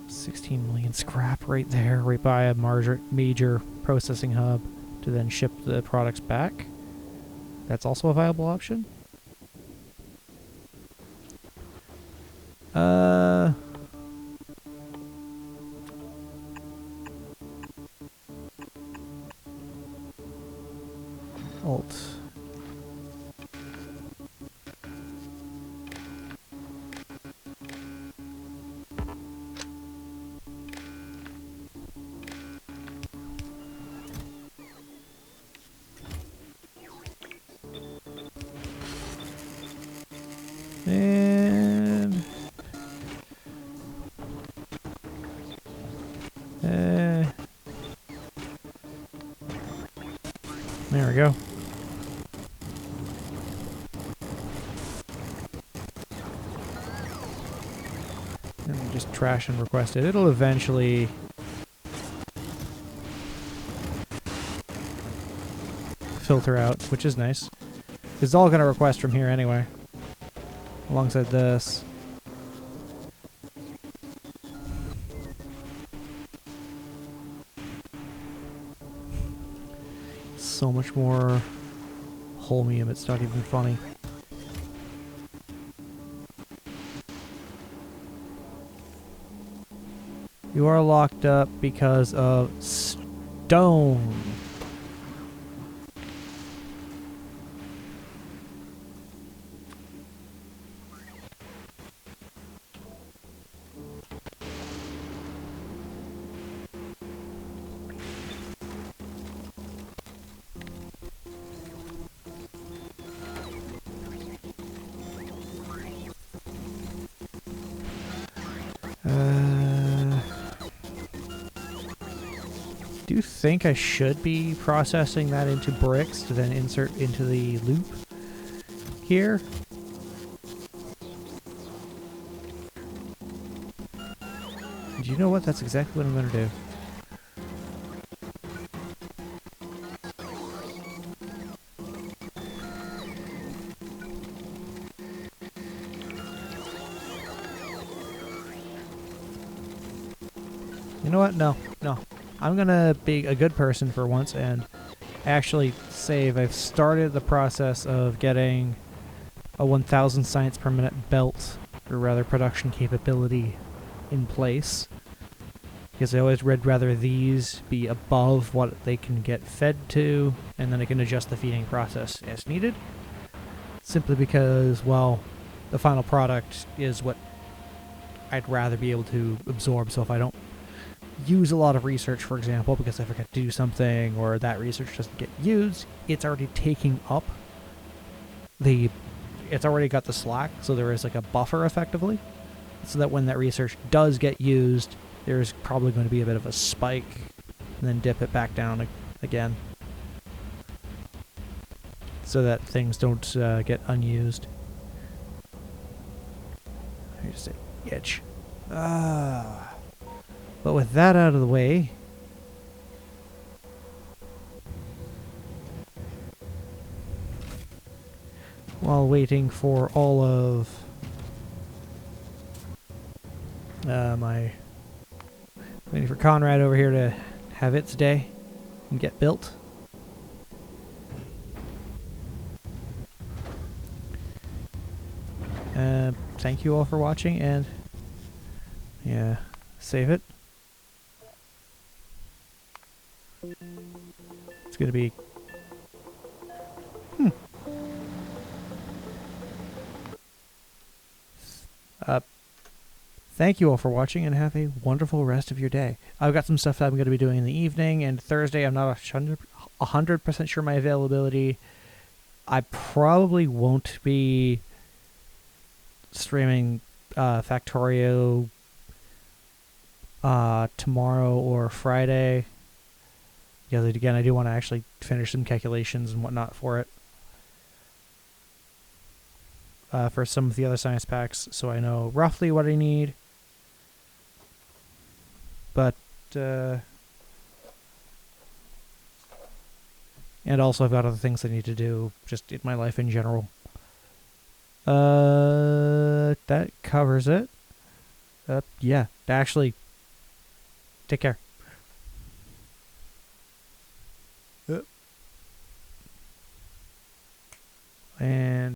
16 million scrap right there, right by a major processing hub to then ship the products back. That's also a viable option. Alt. And there we go. And just trash and request it. It'll eventually filter out, which is nice. It's all going to request from here anyway. Alongside this. So much more holmium, it's not even funny. You are locked up because of stone. Do you think I should be processing that into bricks to then insert into the loop here? Do you know what? That's exactly what I'm going to do. You know what? No. I'm gonna be a good person for once and actually save. I've started the process of getting a 1000 science per minute belt, or rather production capability, in place. Because I always would rather these be above what they can get fed to, and then I can adjust the feeding process as needed. Simply because, well, the final product is what I'd rather be able to absorb, so if I don't use a lot of research, for example, because I forget to do something or that research doesn't get used, it's already taking up it's already got the slack, so there is like a buffer effectively, so that when that research does get used, there's probably going to be a bit of a spike and then dip it back down again, so that things don't get unused. I just say itch. But with that out of the way, while waiting for all of waiting for Conrad over here to have its day and get built. Thank you all for watching, and yeah, save it. It's gonna be thank you all for watching, and have a wonderful rest of your day. I've got some stuff that I'm going to be doing in the evening, and Thursday I'm not 100% sure my availability. I probably won't be streaming Factorio tomorrow or Friday. Yeah, again, I do want to actually finish some calculations and whatnot for it. For some of the other science packs, so I know roughly what I need. But, and also I've got other things I need to do just in my life in general. That covers it. Yeah, actually, take care. And